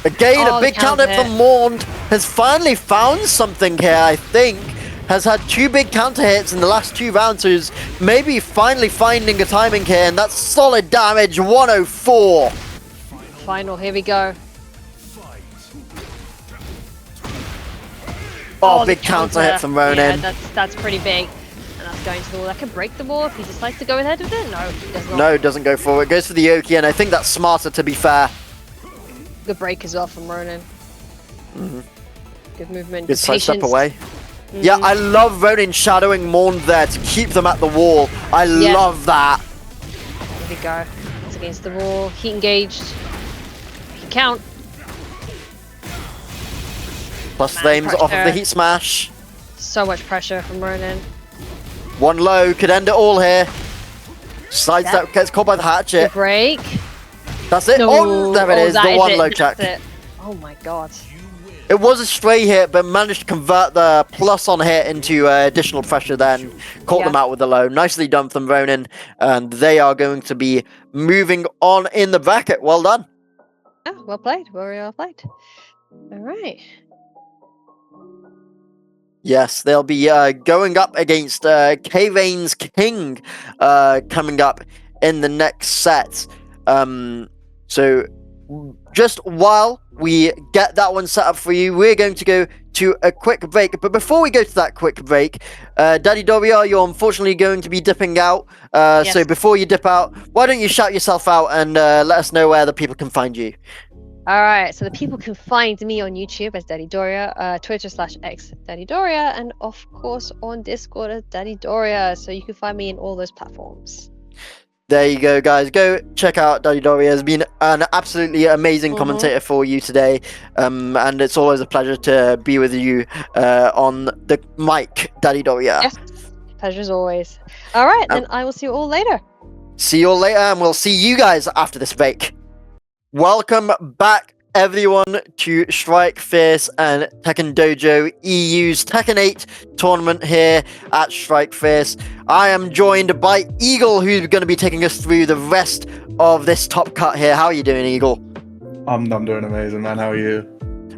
again a big counter from Maouned. Has finally found something here, I think. Has had 2 big counter hits in the last 2 rounds, so is maybe finally finding a timing here, and that's solid damage, 104. Final, here we go. Oh, big counter hit from Ronin. Yeah, that's pretty big. And that's going to the wall. That could break the wall if he decides to go ahead with it. No, he does not. No, doesn't go for it. Goes for the Yoki, and I think that's smarter, to be fair. Good break as well from Ronin. Good movement. Good side step away. Yeah, I love Ronin shadowing Maouned there to keep them at the wall. I love that. Here we go. It's against the wall. Heat engaged. He count. Plus flames off of the heat smash. So much pressure from Ronin. One low could end it all here. Side step gets caught by the hatchet. The break. That's it. Oh, there it is. The one low check. Oh my god. It was a stray hit, but managed to convert the plus on hit into additional pressure then. Caught them out with the low. Nicely done from Ronin. And they are going to be moving on in the bracket. Well done. Oh, well played. Very well played. All right. Yes, they'll be going up against K-Rain's King coming up in the next set. So just while we get that one set up for you, we're going to go to a quick break. But before we go to that quick break, Daddy Doria, you're unfortunately going to be dipping out. So before you dip out, why don't you shout yourself out and let us know where the people can find you? Alright, so the people can find me on YouTube as Daddy Doria, Twitter/X Daddy Doria, and of course on Discord as Daddy Doria. So you can find me in all those platforms. There you go, guys. Go check out Daddy Doria. Has been an absolutely amazing commentator for you today, and it's always a pleasure to be with you on the mic, Daddy Doria. Yes, pleasure as always. All right, then I will see you all later. See you all later, and we'll see you guys after this break. Welcome back, everyone, to Strike Fierce and Tekken Dojo EU's Tekken 8 tournament here at Strike Fierce. I am joined by Eagle, who's going to be taking us through the rest of this top cut here. How are you doing, Eagle? I'm doing amazing, man. How are you?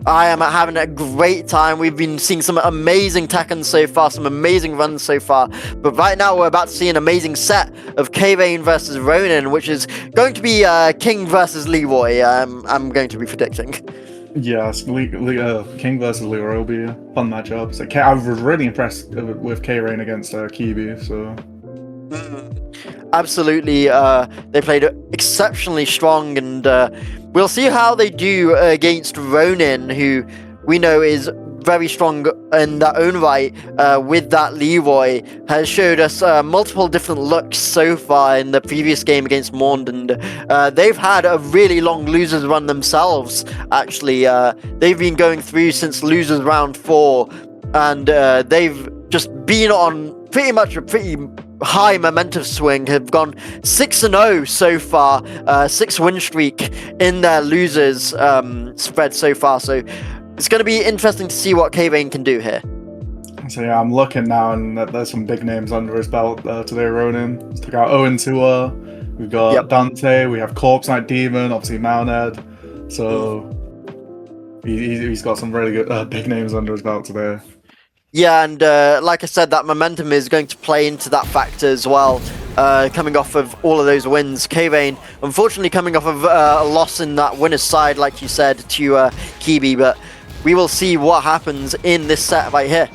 I am having a great time. We've been seeing some amazing Tekken so far, some amazing runs so far. But right now we're about to see an amazing set of K-Rain versus Ronin, which is going to be King versus Leroy, I'm going to be predicting. Yes, King versus Leroy will be a fun matchup. So I was really impressed with K-Rain against Keebe, so... Absolutely, they played exceptionally strong, and we'll see how they do against Ronin, who we know is very strong in their own right. With that, Leroy has showed us multiple different looks so far in the previous game against Maouned, and they've had a really long losers run themselves. Actually, they've been going through since losers round 4, and they've just been on pretty much a pretty high momentum swing, have gone 6-0 so far, 6-win streak in their losers spread so far. So it's going to be interesting to see what K.T.B can do here. So yeah, I'm looking now, and there's some big names under his belt today. Ronin. Let's take out Owen Tour. We've got Dante. We have CorpseNightDemon. Obviously Maouned. So he's got some really good big names under his belt today. Yeah, and like I said, that momentum is going to play into that factor as well, coming off of all of those wins. K.T.B, unfortunately, coming off of a loss in that winner's side, like you said, to Keebe, but we will see what happens in this set right here.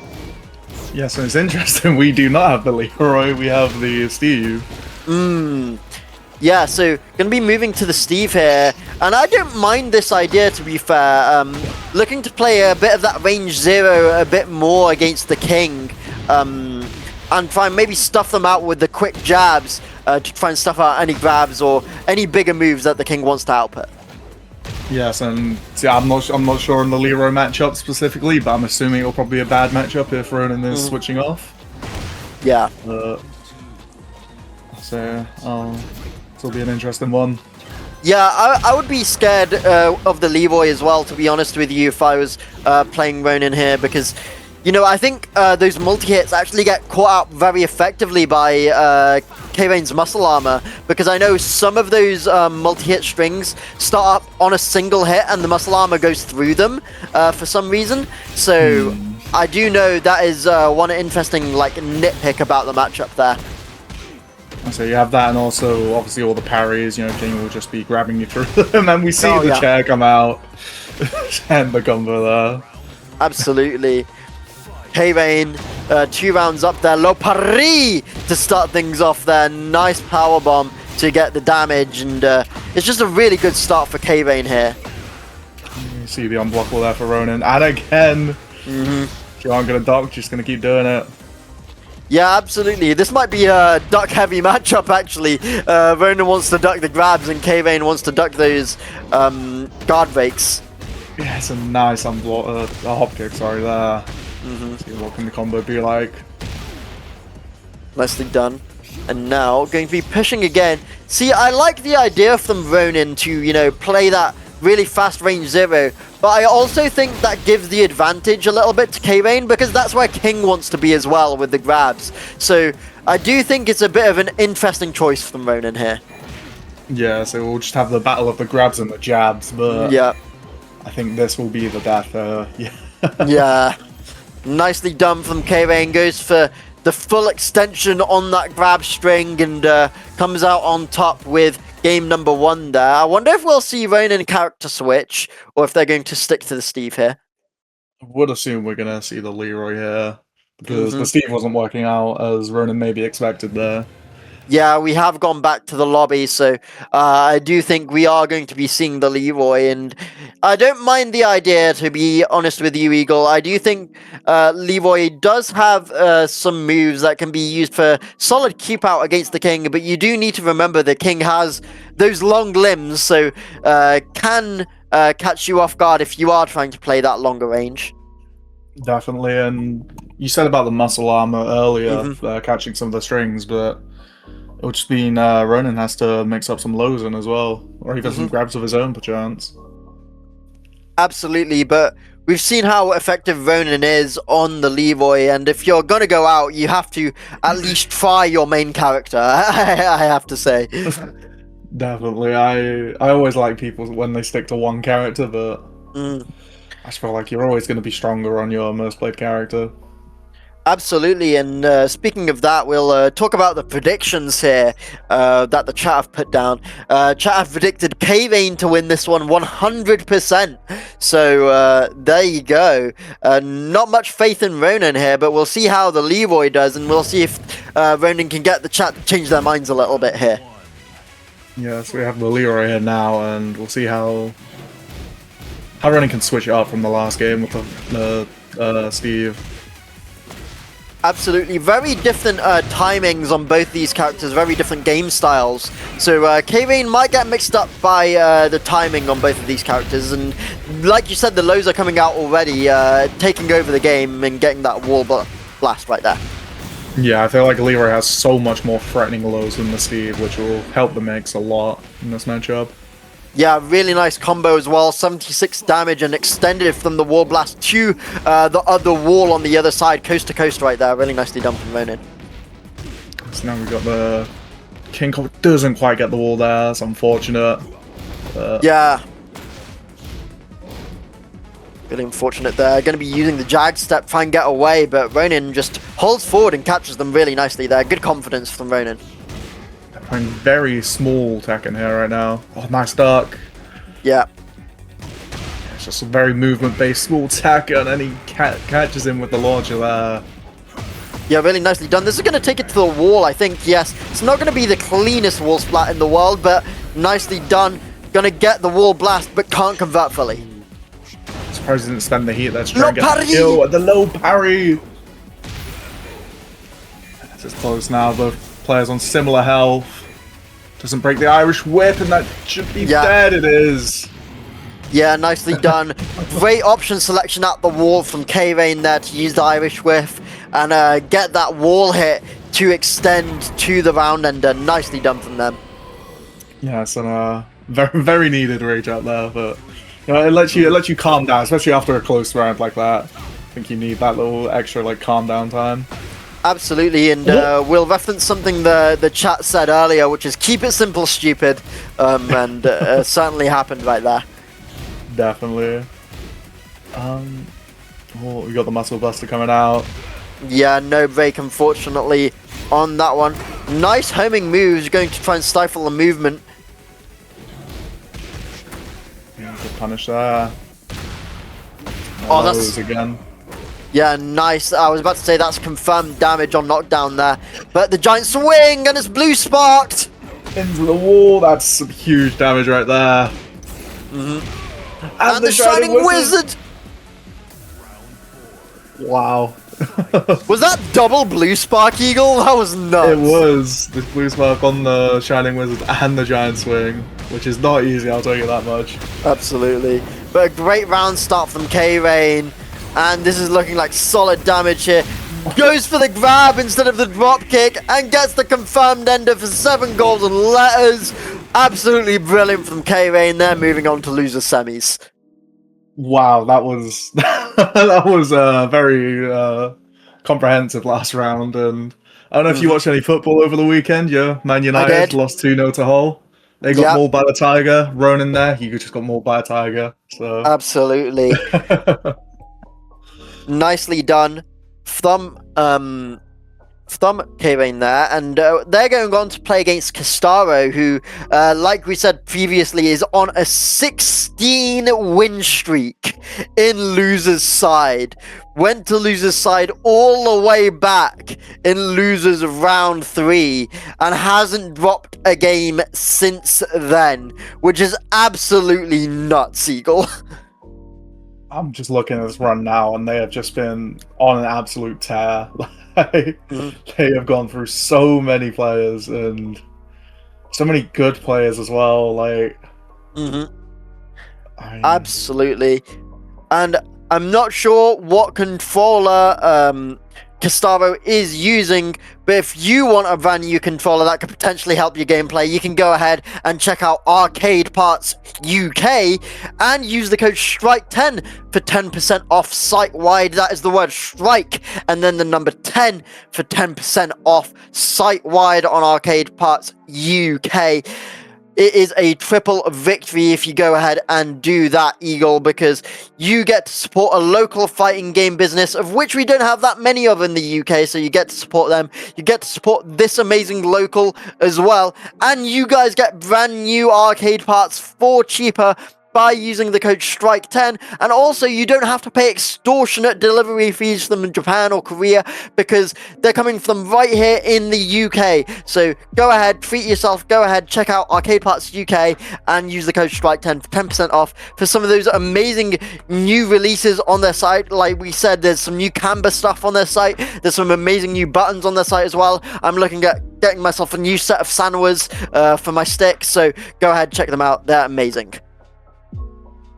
Yeah, so it's interesting. We do not have the Leroy, we have the TDEU. Yeah, so going to be moving to the Steve here, and I don't mind this idea, to be fair. Looking to play a bit of that range 0 a bit more against the King, and try and maybe stuff them out with the quick jabs to try and stuff out any grabs or any bigger moves that the King wants to output. Yes, and yeah, I'm not sure on the Leroy matchup specifically, but I'm assuming it'll probably be a bad matchup if Ronin is switching off. Yeah. So it'll be an interesting one. Yeah, I would be scared of the Leroy as well, to be honest with you, if I was playing Ronin here, because, you know, I think those multi-hits actually get caught out very effectively by K.T.B's muscle armor, because I know some of those multi-hit strings start up on a single hit and the muscle armor goes through them for some reason. So I do know that is one interesting like nitpick about the matchup there. So you have that, and also obviously all the parries. You know, King will just be grabbing you through them, and we see the chair come out and the combo there. Absolutely. K.T.B 2 rounds up there. Low parry to start things off there. Nice power bomb to get the damage, and it's just a really good start for K.T.B here. You see the unblockable there for Ronin, and again, if you aren't gonna dock, just gonna keep doing it. Yeah, absolutely. This might be a duck-heavy matchup, actually. Ronin wants to duck the grabs, and K.T.B wants to duck those guard breaks. Yeah, it's a nice unblock, a hop kick, sorry, there. See what can the combo be like. Nicely done. And now, going to be pushing again. See, I like the idea from Ronin to, you know, play that really fast range 0, but I also think that gives the advantage a little bit to K.T.B because that's where King wants to be as well with the grabs. So I do think it's a bit of an interesting choice from Ronin here. Yeah, so we'll just have the battle of the grabs and the jabs, but yeah, I think this will be the death. Yeah, nicely done from K.T.B, goes for the full extension on that grab string and comes out on top with game number 1 there. I wonder if we'll see Ronin character switch, or if they're going to stick to the Steve here. I would assume we're going to see the Leroy here, because the Steve wasn't working out as Ronin maybe expected there. Yeah, we have gone back to the lobby, so I do think we are going to be seeing the Leroy, and I don't mind the idea, to be honest with you, Eagle. I do think Leroy does have some moves that can be used for solid keep out against the King, but you do need to remember the King has those long limbs, so can catch you off guard if you are trying to play that longer range. Definitely, and you said about the muscle armor earlier, catching some of the strings, but it would just mean Ronin has to mix up some lows in as well, or even some grabs of his own, perchance. Absolutely, but we've seen how effective Ronin is on the Leroy, and if you're gonna go out, you have to at least try your main character, I have to say. Definitely, I always like people when they stick to one character, but I just feel like you're always going to be stronger on your most played character. Absolutely, and speaking of that, we'll talk about the predictions here that the chat have put down. Chat have predicted K.T.B to win this one 100%. So there you go. Not much faith in Ronin here, but we'll see how the Leroy does, and we'll see if Ronin can get the chat to change their minds a little bit here. Yes, we have the Leroy here now, and we'll see how Ronin can switch it up from the last game with the Steve. Absolutely, very different timings on both these characters, very different game styles. So K.T.B might get mixed up by the timing on both of these characters, and like you said, the lows are coming out already, taking over the game and getting that wall blast right there. Yeah, I feel like Leroy has so much more threatening lows than the Steve, which will help the mix a lot in this matchup. Yeah, really nice combo as well. 76 damage and extended from the wall blast to the other wall on the other side, coast to coast right there. Really nicely done from Ronin. So now we've got the King Cobra, doesn't quite get the wall there. It's unfortunate. Yeah. Really unfortunate there. Going to be using the Jag step, try and get away, but Ronin just holds forward and catches them really nicely there. Good confidence from Ronin. Playing very small Tekken here right now. Oh, nice duck. Yeah. It's just a very movement-based small Tekken, and he catches him with the launcher there. Yeah, really nicely done. This is going to take it to the wall, I think, yes. It's not going to be the cleanest wall splat in the world, but nicely done. Going to get the wall blast, but can't convert fully. Surprised he didn't spend the heat there to try and get parry! the kill at the low parry. This is close now, both players on similar health. Doesn't break the Irish whip, and that should be dead. It is. Yeah, nicely done. Great option selection at the wall from K.T.B there to use the Irish whip and get that wall hit to extend to the round ender. Nicely done from them. Yes, and very, very needed rage out there, but you know, it lets you calm down, especially after a close round like that. I think you need that little extra like calm down time. Absolutely, and we'll reference something the chat said earlier, which is keep it simple, stupid, and certainly happened right there. Definitely. Oh, we got the muscle buster coming out. Yeah, no break, unfortunately, on that one. Nice homing moves, going to try and stifle the movement. Yeah, good punish there. Oh, that's again. Yeah, nice. I was about to say that's confirmed damage on knockdown there. But the giant swing and it's blue sparked! Into the wall, that's some huge damage right there. And the Shining Wizard! Wow. Was that double blue spark eagle? That was nuts. It was. The blue spark on the Shining Wizard and the giant swing, which is not easy, I'll tell you that much. Absolutely. But a great round start from K.T.B. And this is looking like solid damage here. Goes for the grab instead of the drop kick and gets the confirmed ender for 7 golden letters. Absolutely brilliant from K.T.B. and they're moving on to loser semis. Wow, that was that was a very comprehensive last round. And I don't know if you watched any football over the weekend. Yeah, Man United lost 2-0 to Hull. They got mauled by the Tiger. Ronin there, he just got mauled by a Tiger. So absolutely. Nicely done from K.T.B there, and they're going on to play against Kestaro, who, like we said previously, is on a 16 win streak in losers side. Went to losers side all the way back in losers round 3 and hasn't dropped a game since then, which is absolutely nuts, Eagle. I'm just looking at this run now, and they have just been on an absolute tear. They have gone through so many players and so many good players as well. Like, absolutely. And I'm not sure what controller Kestaro is using, but if you want a brand new controller that could potentially help your gameplay, you can go ahead and check out Arcade Parts UK and use the code STRIKE10 for 10% off site-wide. That is the word STRIKE and then the number 10 for 10% off site-wide on Arcade Parts UK. it is a triple victory if you go ahead and do that, Eagle, because you get to support a local fighting game business, of which we don't have that many of in the UK, so you get to support them. You get to support this amazing local as well, and you guys get brand new arcade parts for cheaper by using the code STRIKE10, and also you don't have to pay extortionate delivery fees from Japan or Korea because they're coming from right here in the UK. So go ahead, treat yourself, go ahead, check out Arcade Parts UK and use the code STRIKE10 for 10% off for some of those amazing new releases on their site. Like we said, there's some new Canva stuff on their site, there's some amazing new buttons on their site as well. I'm looking at getting myself a new set of Sanwas for my sticks, so go ahead, check them out, they're amazing.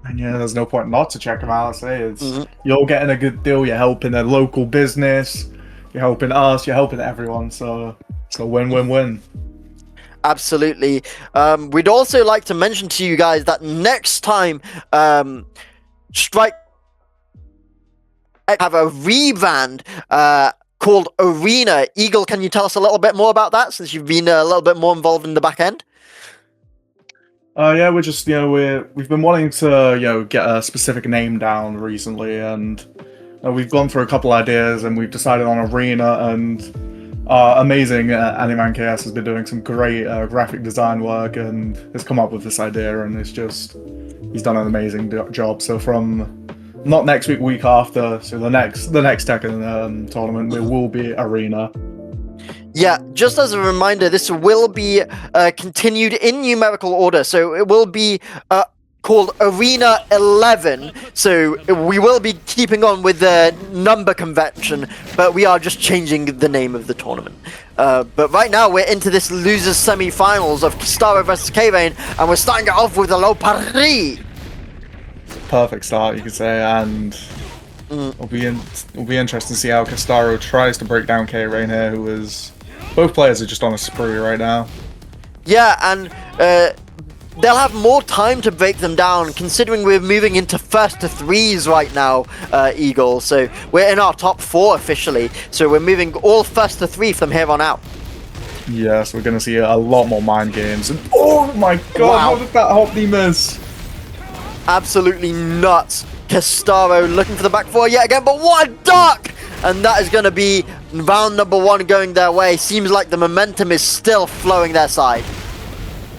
And yeah, there's no point not to check them out. I say it's you're getting a good deal. You're helping a local business. You're helping us. You're helping everyone. So it's a win-win-win. Absolutely. We'd also like to mention to you guys that next time, Strike have a rebrand called Arena. Eagle, can you tell us a little bit more about that, since you've been a little bit more involved in the back end? Yeah, we're just, we've been wanting to, get a specific name down recently, and we've gone through a couple ideas, and we've decided on Arena, and our amazing Animan KS has been doing some great graphic design work, and has come up with this idea, and he's done an amazing job. So from not next week, week after, so the next Tekken tournament, there will be Arena. Yeah, just as a reminder, this will be continued in numerical order, so it will be called Arena 11, so we will be keeping on with the number convention, but we are just changing the name of the tournament. But right now, we're into this losers semi-finals of Kestaro versus K-Rain, and we're starting it off with a low Paris. Perfect start, you could say, and it'll be interesting to see how Kestaro tries to break down K-Rain here, who is... Both players are just on a spree right now. Yeah, and they'll have more time to break them down, considering we're moving into first to threes right now, Eagle. So we're in our top 4 officially. So we're moving all first to 3 from here on out. Yes, we're going to see a lot more mind games. And oh my god, wow. How did that Hopney miss? Absolutely nuts. Kestaro looking for the back 4 yet again, but what a duck! And that is going to be round number 1 going their way. Seems like the momentum is still flowing their side.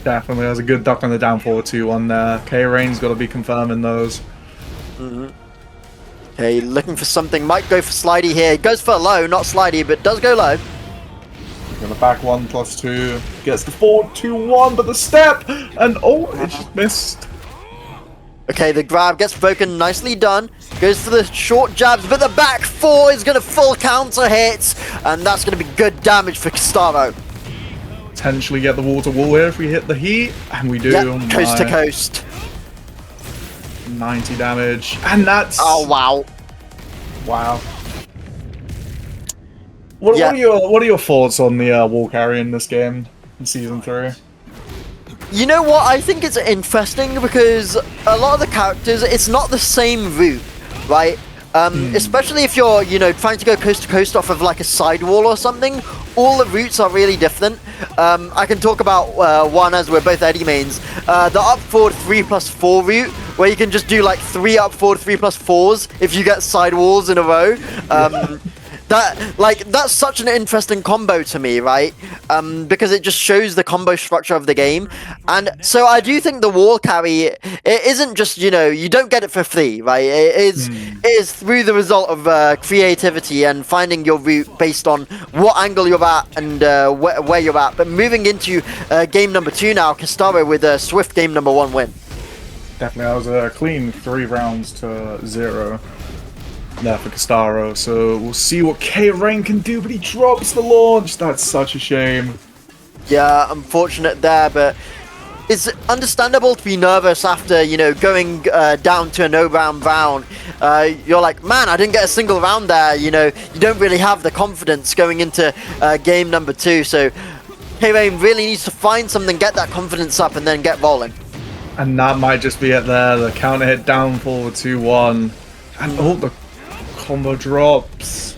Definitely, there's a good duck on the down forward 2-1 there. K-Rain's got to be confirming those. Okay, looking for something. Might go for Slidey here. Goes for low, not Slidey, but does go low. Gonna back 1+2. Gets the forward 2-1, but the step! And oh, it just missed. Okay, the grab gets broken, nicely done. Goes for the short jabs, but the back 4 is going to full counter hits, and that's going to be good damage for Kestaro. Potentially get the wall-to-wall here if we hit the heat, and we do. Yep, coast to coast. 90 damage, and that's... Oh, wow. Wow. What are your thoughts on the wall carry in this game, in Season 3? You know what, I think it's interesting because a lot of the characters, it's not the same route, right? Especially if you're, trying to go coast to coast off of like a sidewall or something, all the routes are really different. I can talk about one as we're both Eddie mains. The up forward 3+4 route, where you can just do like 3 up forward 3+4s if you get sidewalls in a row. That's such an interesting combo to me, right? Because it just shows the combo structure of the game. And so I do think the wall carry, it isn't just, you don't get it for free, right? It is through the result of creativity and finding your route based on what angle you're at and where you're at. But moving into game number 2 now, Kestaro with a swift game number 1 win. Definitely, that was a clean 3 rounds to 0. There for Kestaro, so we'll see what K-Rain can do, but he drops the launch. That's such a shame. Yeah, unfortunate there, but it's understandable to be nervous after, going down to a no-round round. You're like, man, I didn't get a single round there, you don't really have the confidence going into game number 2, so K-Rain really needs to find something, get that confidence up, and then get rolling. And that might just be it there, the counter hit down forward 2-1, and oh, the combo drops.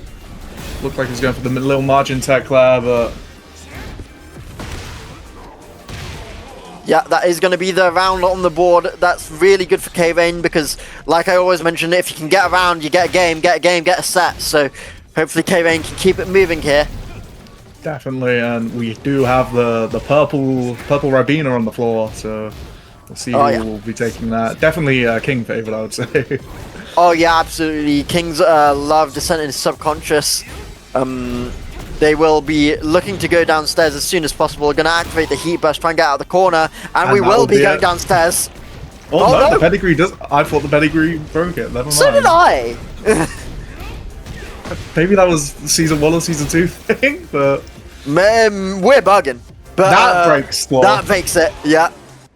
Looked like he's going for the little margin tech there, but Yeah, that is going to be the round on the board. That's really good for K-Rain because, like I always mention, if you can get around, you get a game, get a set. So hopefully K-Rain can keep it moving here. Definitely, and we do have the purple Ribena on the floor, so we'll see who will be taking that. Definitely King favorite, I would say. Oh yeah, absolutely. Kings love Descent into Subconscious. They will be looking to go downstairs as soon as possible. Going to activate the Heat Burst, try and get out of the corner, and we will be going downstairs. Oh no, the pedigree does. I thought the pedigree broke it. Never mind. So did I. Maybe that was season 1 or season 2 thing, but we're bugging. But that breaks. That breaks it. Yeah.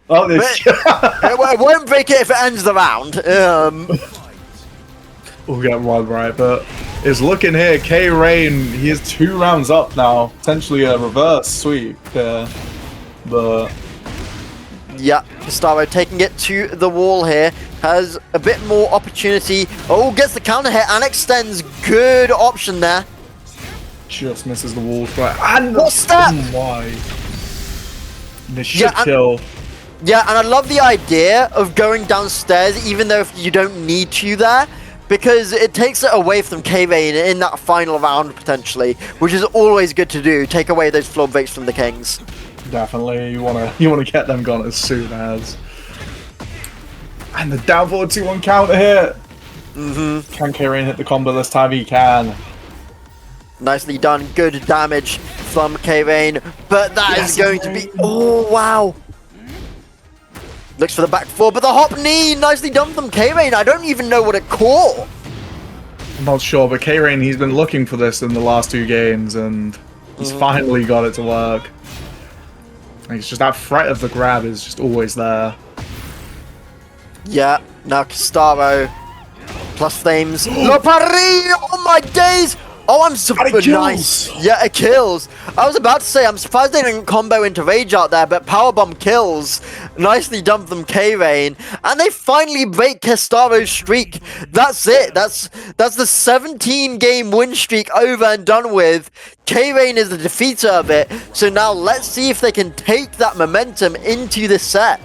Oh, this. It won't break it if it ends the round. We'll get one right, but it's looking here. K-Rain, he is 2 rounds up now. Potentially a reverse sweep there. But yeah, Kestaro taking it to the wall here. Has a bit more opportunity. Oh, gets the counter hit and extends. Good option there. Just misses the wall strike. And what's that? Why? This should kill. Yeah, and I love the idea of going downstairs, even though if you don't need to there. Because it takes it away from K-Rain in that final round, potentially. Which is always good to do. Take away those floor breaks from the Kings. Definitely. You wanna get them gone as soon as. And the down forward 2-1 counter hit. Can K-Rain hit the combo this time? He can. Knightly done. Good damage from K-Rain. But that is going to be... Oh, wow. Looks for the back four, but the hop knee, nicely done from K-Rain. I don't even know what it caught. I'm not sure, but K-Rain, he's been looking for this in the last 2 games, and he's finally got it to work. It's just that threat of the grab is just always there. Yeah, now Kestaro plus flames. No parry! Oh my days! Oh, I'm surprised. Nice. Yeah, it kills. I was about to say, I'm surprised they didn't combo into Rage out there, but Powerbomb kills. Nicely done from K-Rain. And they finally break Kestaro's streak. That's it. That's the 17-game win streak over and done with. K-Rain is the defeater of it. So now let's see if they can take that momentum into this set.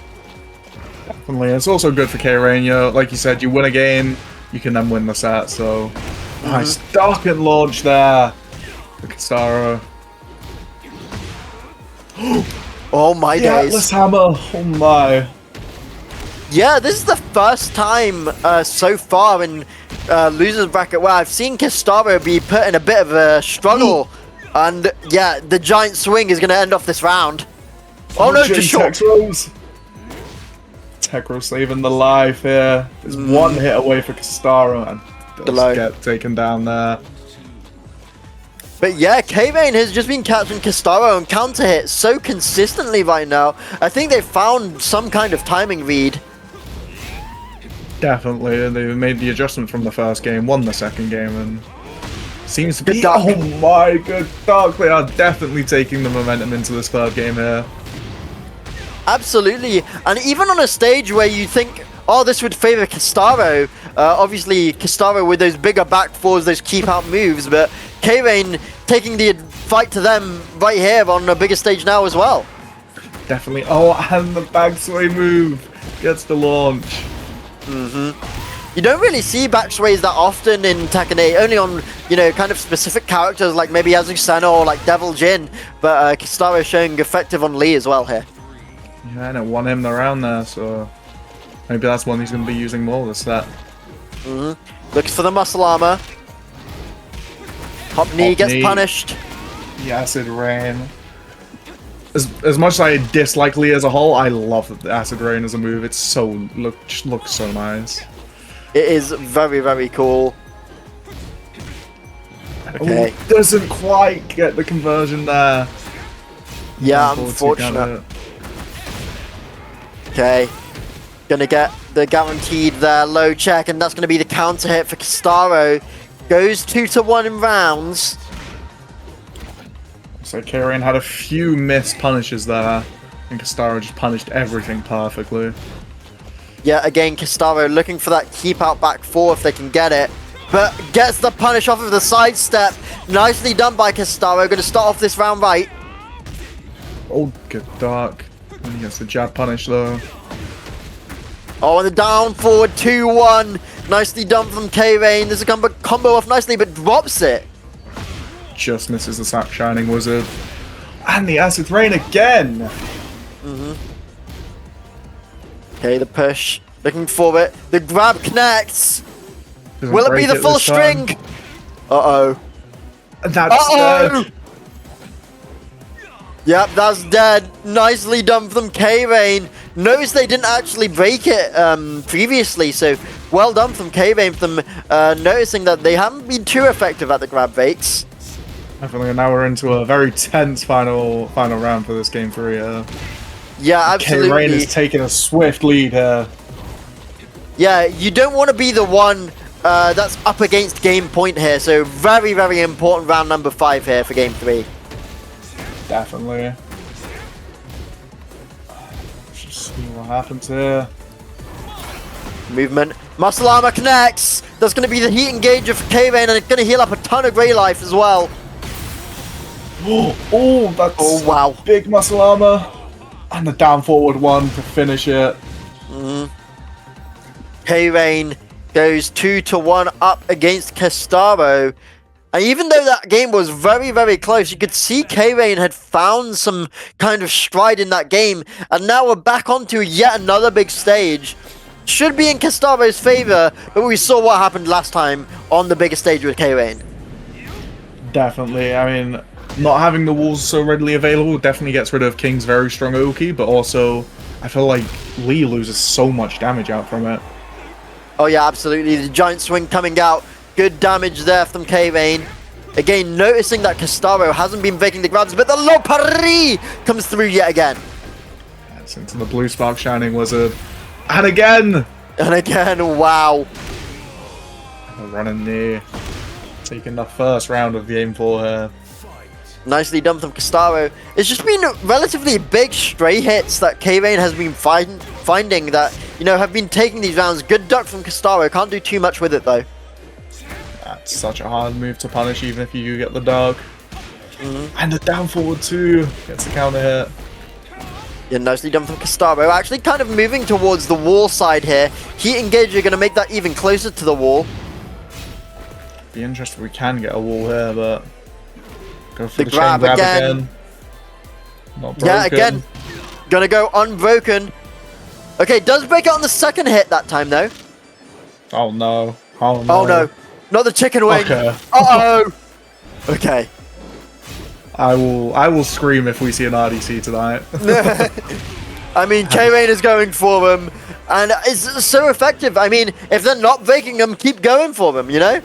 Definitely. It's also good for K-Rain. Like you said, you win a game, you can then win the set, so... Nice duck and launch there for Kestaro. Oh my days. Atlas Hammer. Oh my. Yeah, this is the first time so far in losers bracket where I've seen Kestaro be put in a bit of a struggle. And yeah, the giant swing is going to end off this round. Oh no, just short. Tekro saving the life here. There's 1 hit away for Kestaro and does get taken down there. But yeah, K-Rain has just been catching Kestaro and counter hit so consistently right now. I think they found some kind of timing read. Definitely, they made the adjustment from the first game, won the second game, and seems to be... Good oh my good dark. They are definitely taking the momentum into this 3rd game here. Absolutely, and even on a stage where you think, oh, this would favor Kestaro. Obviously, Kestaro with those bigger back fours, those keep out moves, but K-Rain taking the fight to them right here on a bigger stage now as well. Definitely. Oh, and the backsway move gets the launch. You don't really see backsways that often in Tekken 8, only on, kind of specific characters like maybe Azusano or like Devil Jin, but Kestaro showing effective on Lee as well here. Yeah, and it won him around there, so... Maybe that's one he's going to be using more this set. Looks for the muscle armor. Hop knee gets punished. The acid rain. As much as I dislike Lee as a whole, I love the acid rain as a move. It's so just looks so nice. It is very, very cool. Okay. Oh, doesn't quite get the conversion there. Yeah, unfortunate. Okay. Gonna get the guaranteed low check, and that's gonna be the counter hit for Kestaro. Goes 2-1 in rounds. So K-Rain had a few missed punishes there, and Kestaro just punished everything perfectly. Yeah, again, Kestaro looking for that keep out back four if they can get it. But gets the punish off of the sidestep. Nicely done by Kestaro. Gonna start off this round right. Oh, good dark. He gets the jab punish though. Oh, and the down forward 2-1. Nicely done from K-Rain. There's a combo off nicely, but drops it. Just misses the Sap Shining Wizard. And the Acid Rain again! Okay, the push. Looking for it. The grab connects. Doesn't Will it be break the full this time. string? Uh-oh. That's dead. Yep, that's dead. Nicely done from K-Rain. Notice they didn't actually break it previously, so well done from K-Rain from noticing that they haven't been too effective at the grab breaks. Definitely, now we're into a very tense final round for this game 3. Yeah, absolutely. K-Rain is taking a swift lead here. Yeah, you don't want to be the one that's up against game point here, so very, very important round number 5 here for game 3. Definitely. Let's just see what happens here. Movement. Muscle Armor connects! That's going to be the heat engager for K-Rain, and it's going to heal up a ton of Grey Life as well. Oh, that's wow. Big Muscle Armor. And the down forward one to finish it. K-Rain goes 2-1 up against Kestaro. And even though that game was very, very close, you could see K-Rain had found some kind of stride in that game. And now we're back onto yet another big stage. Should be in Kestaro's favor, but we saw what happened last time on the bigger stage with K-Rain. Definitely. I mean, not having the walls so readily available definitely gets rid of King's very strong Oki, but also I feel like Lee loses so much damage out from it. Oh yeah, absolutely. The giant swing coming out. Good damage there from K-Rain. Again, noticing that Kestaro hasn't been breaking the grabs, but the low parry comes through yet again. That's into the blue spark shining wizard. And again! And again, wow. The running knee. Taking the first round of game 4 here. Nicely done from Kestaro. It's just been relatively big stray hits that K-Rain has been finding that, you know, have been taking these rounds. Good duck from Kestaro. Can't do too much with it, though. That's such a hard move to punish, even if you get the dog. And the down forward too. Gets the counter hit. Yeah, nicely done from Kestaro. Actually kind of moving towards the wall side here. Heat Engager going to make that even closer to the wall. Be interested if we can get a wall here, but... Go for The the grab chain grab again. Not broken. Yeah, again. Gonna go unbroken. Okay, does break it on the second hit that time, though. Oh no. Oh no. Oh no. Not the chicken wing. Okay. Uh-oh. Okay. I will scream if we see an RDC tonight. I mean, K-Rain is going for them, and it's so effective. I mean, if they're not breaking them, keep going for them, you know?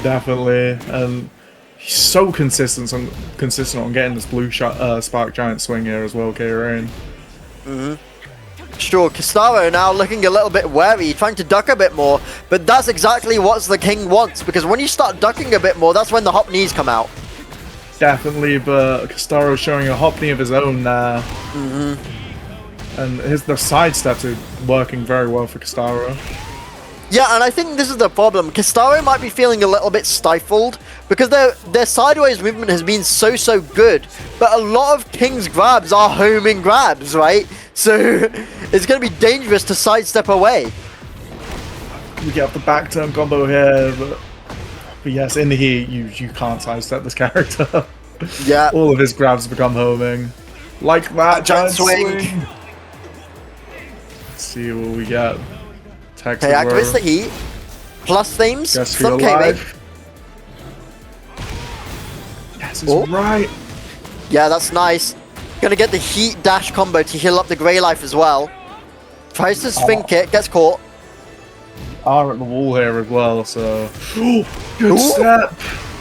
Definitely, and he's so consistent on getting this blue spark giant swing here as well, K-Rain. Sure, Kestaro now looking a little bit wary, trying to duck a bit more, but that's exactly what the king wants, because when you start ducking a bit more, that's when the hop knees come out. Definitely, but Kestaro showing a hop knee of his own there. And the side steps are working very well for Kestaro. Yeah, and I think this is the problem. Kestaro might be feeling a little bit stifled because their sideways movement has been so good, but a lot of King's grabs are homing grabs, right? So it's going to be dangerous to sidestep away. We get up the back turn combo here, but yes, in the heat, you can't sidestep this character. Yeah. All of his grabs become homing. Like that giant swing. Let's see what we get. Okay, activates the heat. Plus themes from Keebe. Yes, it's right. Yeah, that's nice. Gonna get the heat dash combo to heal up the Grey Life as well. Tries to spin kick, gets caught. Are at the wall here as well, so... Good step!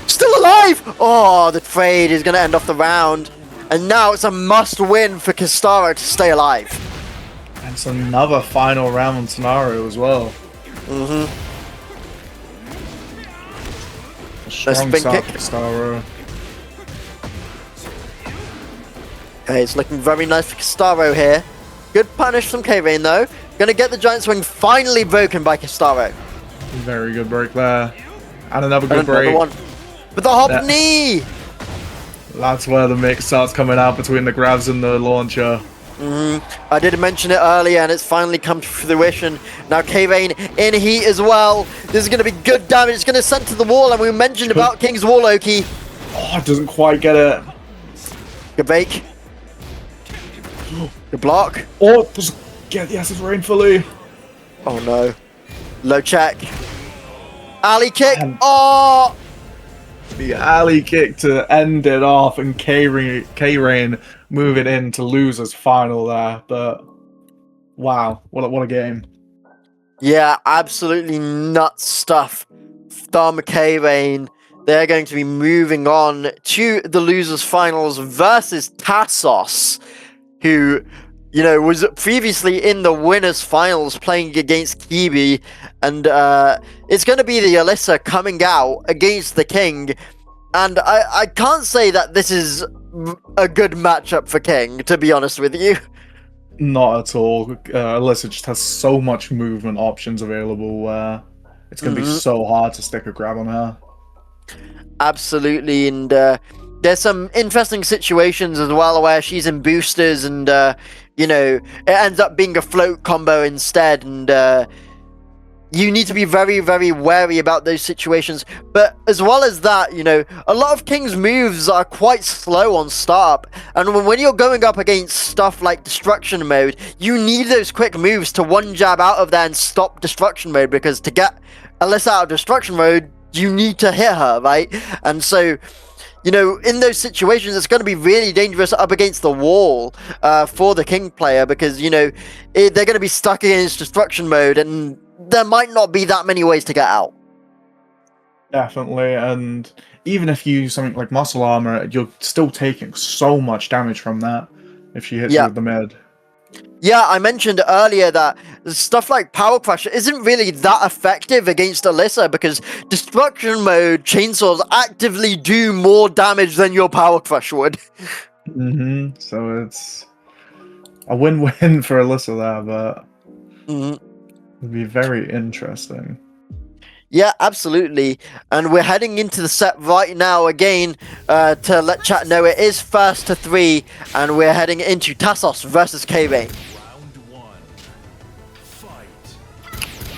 Still alive! Oh, the trade is gonna end off the round. And now it's a must-win for Kestaro to stay alive. And it's another final round scenario as well. A strong spin start kick. for Kestaro. Okay, it's looking very nice for Kestaro here. Good punish from K-Rain though. Gonna get the giant swing finally broken by Kestaro. Very good break there. And another good break. One. But the hop knee! That's where the mix starts coming out between the grabs and the launcher. I did mention it earlier, and it's finally come to fruition. Now K-Rain in heat as well. This is going to be good damage. It's going to send to the wall, and we mentioned about King's Wall, Loki. Oh, it doesn't quite get it. Good bake. Good block. Oh, it doesn't get the Acid Rain fully. Oh no. Low check. Alley kick. Oh! The alley kick to end it off, and K-Rain moving in to losers final there. But wow, what a game. Yeah, absolutely nuts stuff from K-Rain. They're going to be moving on to the losers finals versus Tasos, who, you know, was previously in the winners finals playing against Keebe, and it's going to be the Alisa coming out against the King, and I can't say that this is a good matchup for King, to be honest with you. Not at all. Alisa just has so much movement options available where it's going to be so hard to stick a grab on her. Absolutely, and there's some interesting situations as well where she's in boosters and, you know, it ends up being a float combo instead, and you need to be very, very wary about those situations. But as well as that, you know, a lot of King's moves are quite slow on startup, and when you're going up against stuff like Destruction Mode, you need those quick moves to one jab out of there and stop Destruction Mode, because to get Alisa out of Destruction Mode, you need to hit her, right? And so, you know, in those situations, it's going to be really dangerous up against the wall for the King player, because, you know, they're going to be stuck against Destruction Mode, and there might not be that many ways to get out. Definitely, and even if you use something like Muscle Armor, you're still taking so much damage from that if she hits you with the mid. Yeah, I mentioned earlier that stuff like Power Crush isn't really that effective against Alisa, because Destruction Mode chainsaws actively do more damage than your Power Crush would. So it's a win-win for Alisa there, but it'll be very interesting. Yeah, absolutely. And we're heading into the set right now again to let chat know it is first to 3, and we're heading into Tasos versus K.B.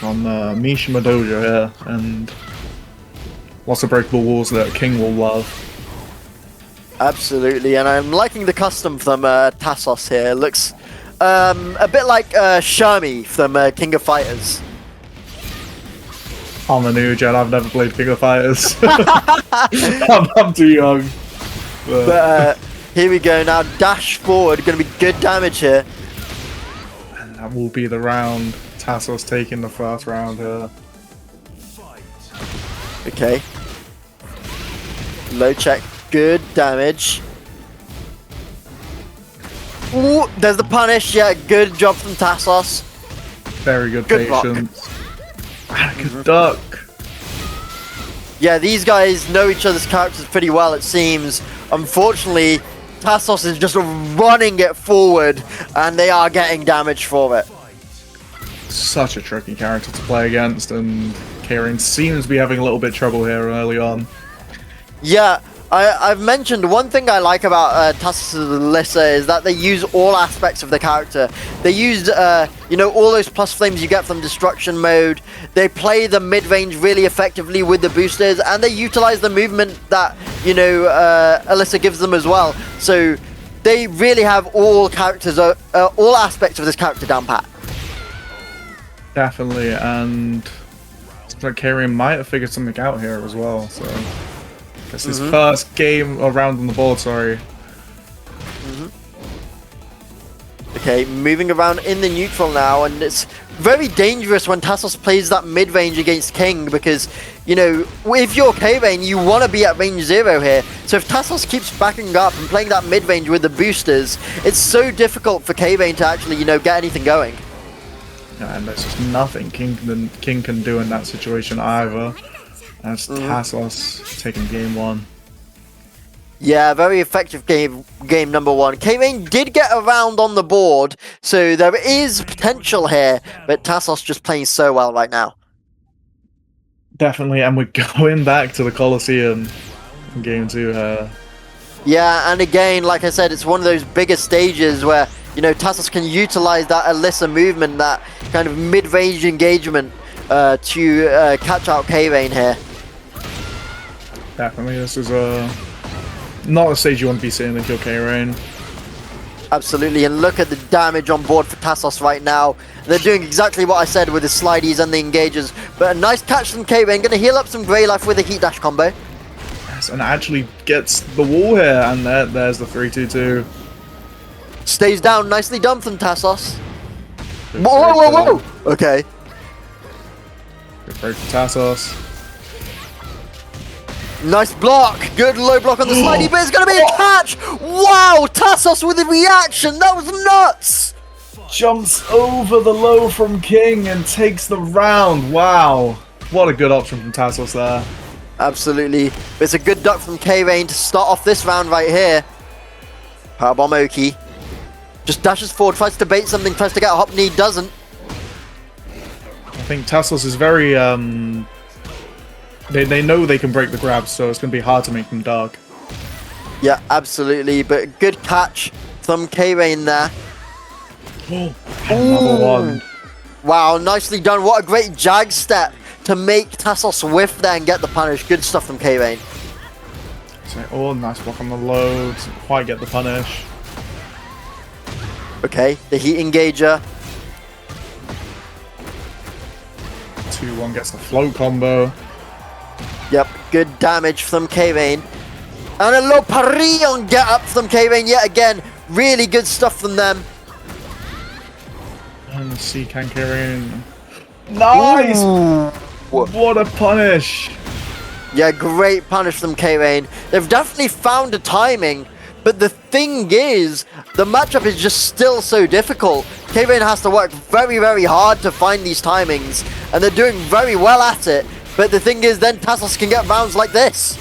On Mishima Dojo here, and lots of breakable walls that King will love. Absolutely, and I'm liking the custom from Tasos here. It looks a bit like Shermie from King of Fighters. I'm a new Jedi, I've never played King of Fighters. I'm too young. But here we go now, dash forward, going to be good damage here. And that will be the round. Tasos taking the first round here. Okay. Low check, good damage. Ooh, there's the punish, yeah, good job from Tasos. Very good patience. And a good duck. Yeah, these guys know each other's characters pretty well, it seems. Unfortunately, Tasos is just running it forward, and they are getting damage for it. Such a tricky character to play against, and K-Rain seems to be having a little bit of trouble here early on. Yeah, I've mentioned one thing I like about Tasos' Alisa is that they use all aspects of the character. They used, you know, all those plus flames you get from Destruction Mode. They play the mid-range really effectively with the boosters, and they utilize the movement that, you know, Alisa gives them as well. So they really have all characters, all aspects of this character down pat. Definitely, and it's like K-Rain might have figured something out here as well, so it's his first game or round on the board, sorry. Okay, moving around in the neutral now, and it's very dangerous when Tasos plays that mid-range against King, because, you know, if you're K-Rain, you want to be at range 0 here. So if Tasos keeps backing up and playing that mid-range with the boosters, it's so difficult for K-Rain to actually, you know, get anything going. And there's just nothing King can do in that situation either. That's Tasos taking game 1. Yeah, very effective game number 1. K-Rain did get a round on the board, so there is potential here, but Tasos just playing so well right now. Definitely, and we're going back to the Colosseum in game 2 here. Yeah, and again, like I said, it's one of those bigger stages where, you know, Tasos can utilize that Alisa movement, that kind of mid-range engagement to catch out K-Rain here. Definitely, this is not a stage you want to be seeing if you're K-Rain. Absolutely, and look at the damage on board for Tasos right now. They're doing exactly what I said with the slideys and the engagers, but a nice catch from K-Rain, going to heal up some Grey Life with a heat dash combo. Yes, and actually gets the wall here, and there's the 3-2-2. Stays down, nicely done from Tasos. Whoa, whoa, whoa, whoa! Okay. Good break for Tasos. Nice block, good low block on the slidey, but it's going to be a catch! Wow, Tasos with a reaction, that was nuts! Jumps over the low from King and takes the round, wow. What a good option from Tasos there. Absolutely, it's a good duck from K-Rain to start off this round right here. Powerbomb Oki. Just dashes forward, tries to bait something, tries to get a hop knee, doesn't. I think Tasos is very, They know they can break the grabs, so it's going to be hard to make them dark. Yeah, absolutely, but good catch from K-Rain there. Another one. Wow, nicely done. What a great jag step to make Tasos whiff there and get the punish. Good stuff from K-Rain. So, nice block on the low. Doesn't quite get the punish. Okay, the heat engager. 2-1 gets the float combo. Yep, good damage from K-Rain. And a low parry on get up from K-Rain yet again. Really good stuff from them. And let's see, can K-Rain. Nice! Ooh. What a punish! Yeah, great punish from K-Rain. They've definitely found a timing, but the thing is, the matchup is just still so difficult. K-Rain has to work very, very hard to find these timings, and they're doing very well at it. But the thing is, then Tasos can get rounds like this.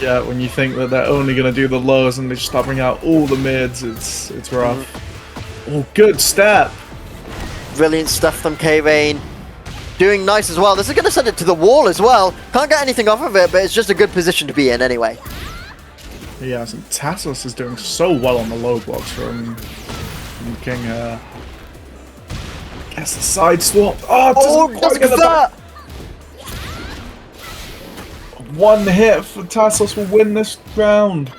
Yeah, when you think that they're only going to do the lows and they just start bringing out all the mids, it's rough. Oh, good step. Brilliant stuff from K-Rain. Doing nice as well. This is going to send it to the wall as well. Can't get anything off of it, but it's just a good position to be in anyway. Yeah, so Tasos is doing so well on the low blocks from King. Gets the side swap. Oh, doesn't get the back. One hit for Tasos will win this round.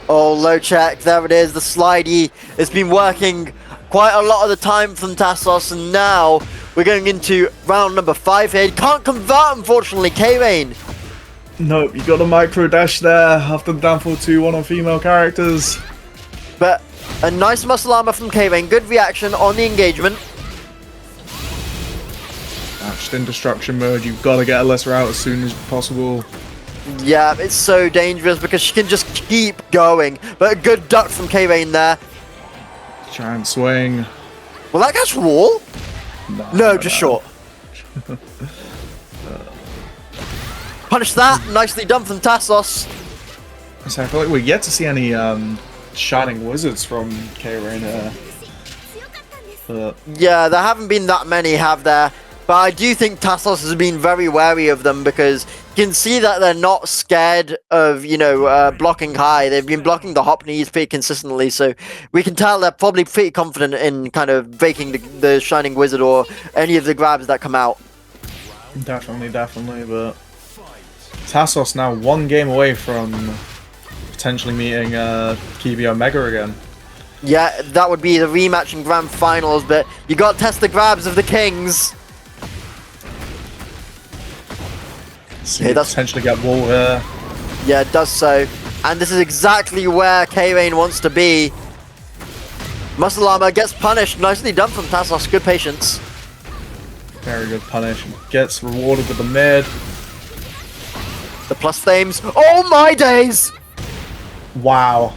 Oh, low check. There it is. The slidey. It's been working quite a lot of the time from Tasos, and now we're going into round number 5 here. Can't convert, unfortunately, K-Rain. Nope, you got a micro dash there after the downfall 2-1 on female characters. But a nice muscle armor from K-Rain. Good reaction on the engagement. Just in destruction mode, you've got to get Alisa out as soon as possible. Yeah, it's so dangerous because she can just keep going. But a good duck from K-Rain there. Try and swing. Will that catch wall? No, just short. Punish that. Nicely done from Tasos. So I feel like we're yet to see any shining wizards from K-Rain. Yeah, there haven't been that many, have there? But I do think Tasos has been very wary of them because you can see that they're not scared of, you know, blocking high. They've been blocking the hop knees pretty consistently, so we can tell they're probably pretty confident in kind of breaking the Shining Wizard or any of the grabs that come out. Definitely, but Tasos now 1 game away from potentially meeting KeebeOmega again. Yeah, that would be the rematch in Grand Finals, but you got to test the grabs of the Kings. Okay, that's potentially get wall here. Yeah, it does so. And this is exactly where K-Rain wants to be. Muscle armor gets punished. Nicely done from Tasos. Good patience. Very good punish. Gets rewarded with the mid. The plus flames. Oh my days! Wow.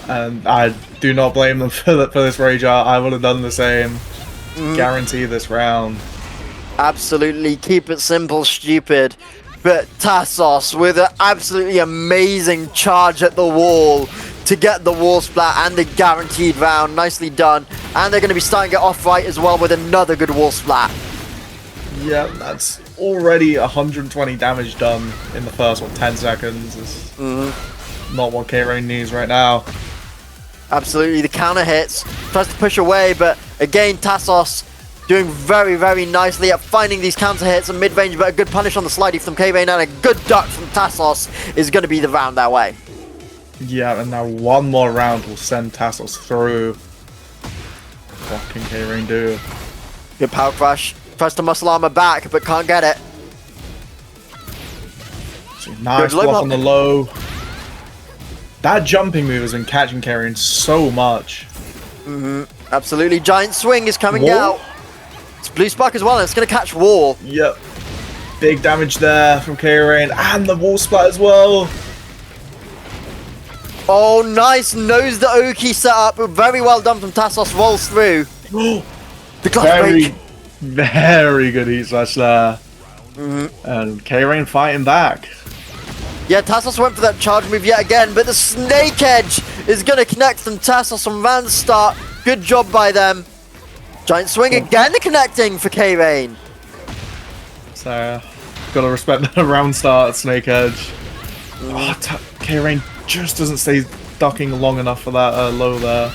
And I do not blame them for this rage art. I would have done the same. Guarantee this round. Absolutely, keep it simple, stupid. But Tasos with an absolutely amazing charge at the wall to get the wall splat and the guaranteed round. Nicely done. And they're going to be starting it off right as well with another good wall splat. Yeah, that's already 120 damage done in the first 10 seconds. It's not what K-Rain needs right now. Absolutely, the counter hits. Tries to push away, but again, Tasos doing very, very nicely at finding these counter hits in mid-range, but a good punish on the slidey from Keebe and a good duck from Tasos is going to be the round that way. Yeah, and now one more round will send Tasos through. What can K-Rain do? Good power crush. Tries to muscle armor back, but can't get it. Nice block on the low. That jumping move has been catching K-Rain so much. Absolutely. Giant swing is coming out. It's blue spark as well, and it's going to catch wall. Yep. Big damage there from K-Rain, and the wall splat as well. Oh, nice. Knows the Oki setup. Very well done from Tasos. Rolls through. The clutch break. Very good heat slash there. And K-Rain fighting back. Yeah, Tasos went for that charge move yet again, but the snake edge is going to connect from Tasos on round start. Good job by them. Giant swing again connecting for K-Rain. So, gotta respect the round start snake edge. K-Rain just doesn't stay ducking long enough for that low there.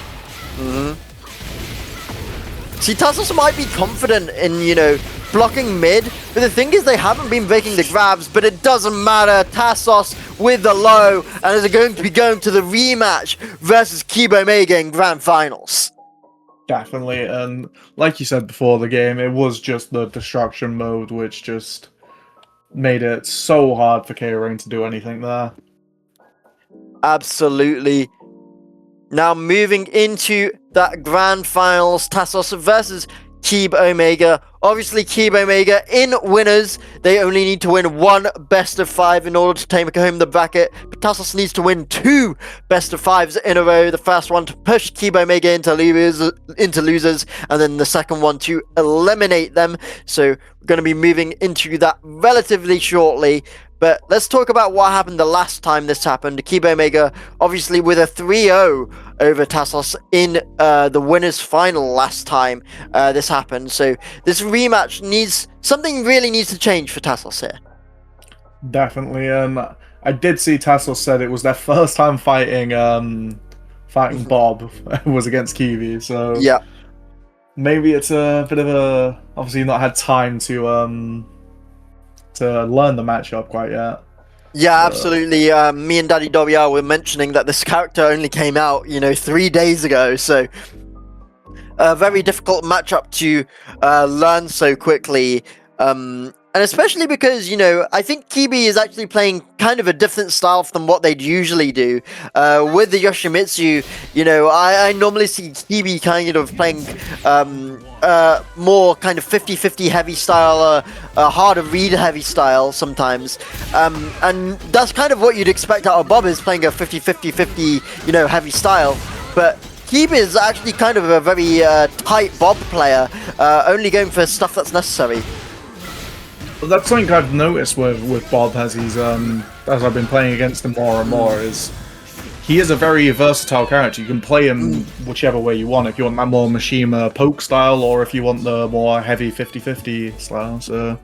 See, Tasos might be confident in, you know, blocking mid, but the thing is they haven't been breaking the grabs, but it doesn't matter. Tasos with the low, and is going to be going to the rematch versus KeebeOmega in Grand Finals. Definitely, and like you said before the game, it was just the destruction mode which just made it so hard for K-Rain to do anything there. Absolutely. Now moving into that Grand Finals, Tasos versus KeebeOmega. Obviously, KeebeOmega in winners, they only need to win one best of 5 in order to take home the bracket. But Tasos needs to win 2 best of 5s in a row. The first one to push KeebeOmega into losers, and then the second one to eliminate them. So we're going to be moving into that relatively shortly. But let's talk about what happened the last time this happened. KeebeOmega, obviously with a 3-0 over Tasos in the winners final last time this happened. So this rematch really needs to change for Tasos here. Definitely. I did see Tasos said it was their first time fighting Bob was against Keebe. So yeah, maybe it's a bit of a obviously not had time to learn the matchup quite yet. Yeah, absolutely. Me and Daddy WR were mentioning that this character only came out, 3 days ago, so a very difficult matchup to learn so quickly. And especially because, I think Keebe is actually playing kind of a different style from what they'd usually do. With the Yoshimitsu, I normally see Keebe kind of playing more kind of 50-50 heavy style, harder read heavy style sometimes. And that's kind of what you'd expect out of Bob, is playing a 50-50-50, heavy style. But Keebe is actually kind of a very tight Bob player, only going for stuff that's necessary. Well, that's something I've noticed with Bob as I've been playing against him more and more, is he is a very versatile character. You can play him whichever way you want, if you want that more Mishima poke style, or if you want the more heavy 50-50 style. So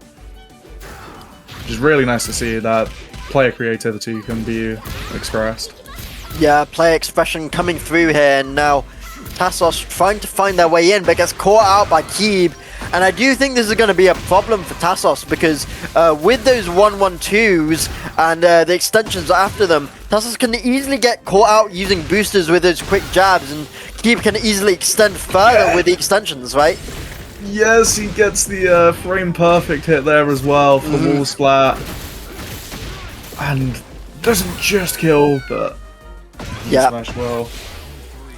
it's really nice to see that player creativity can be expressed. Yeah, player expression coming through here, and now Tasos trying to find their way in, but gets caught out by Keebe. And I do think this is going to be a problem for Tasos, because with those 1-1-2s and the extensions after them, Tasos can easily get caught out using boosters with those quick jabs, and Keebe can easily extend further with the extensions, right? Yes, he gets the frame perfect hit there as well for wall splat. And doesn't just kill, but yeah, smash well.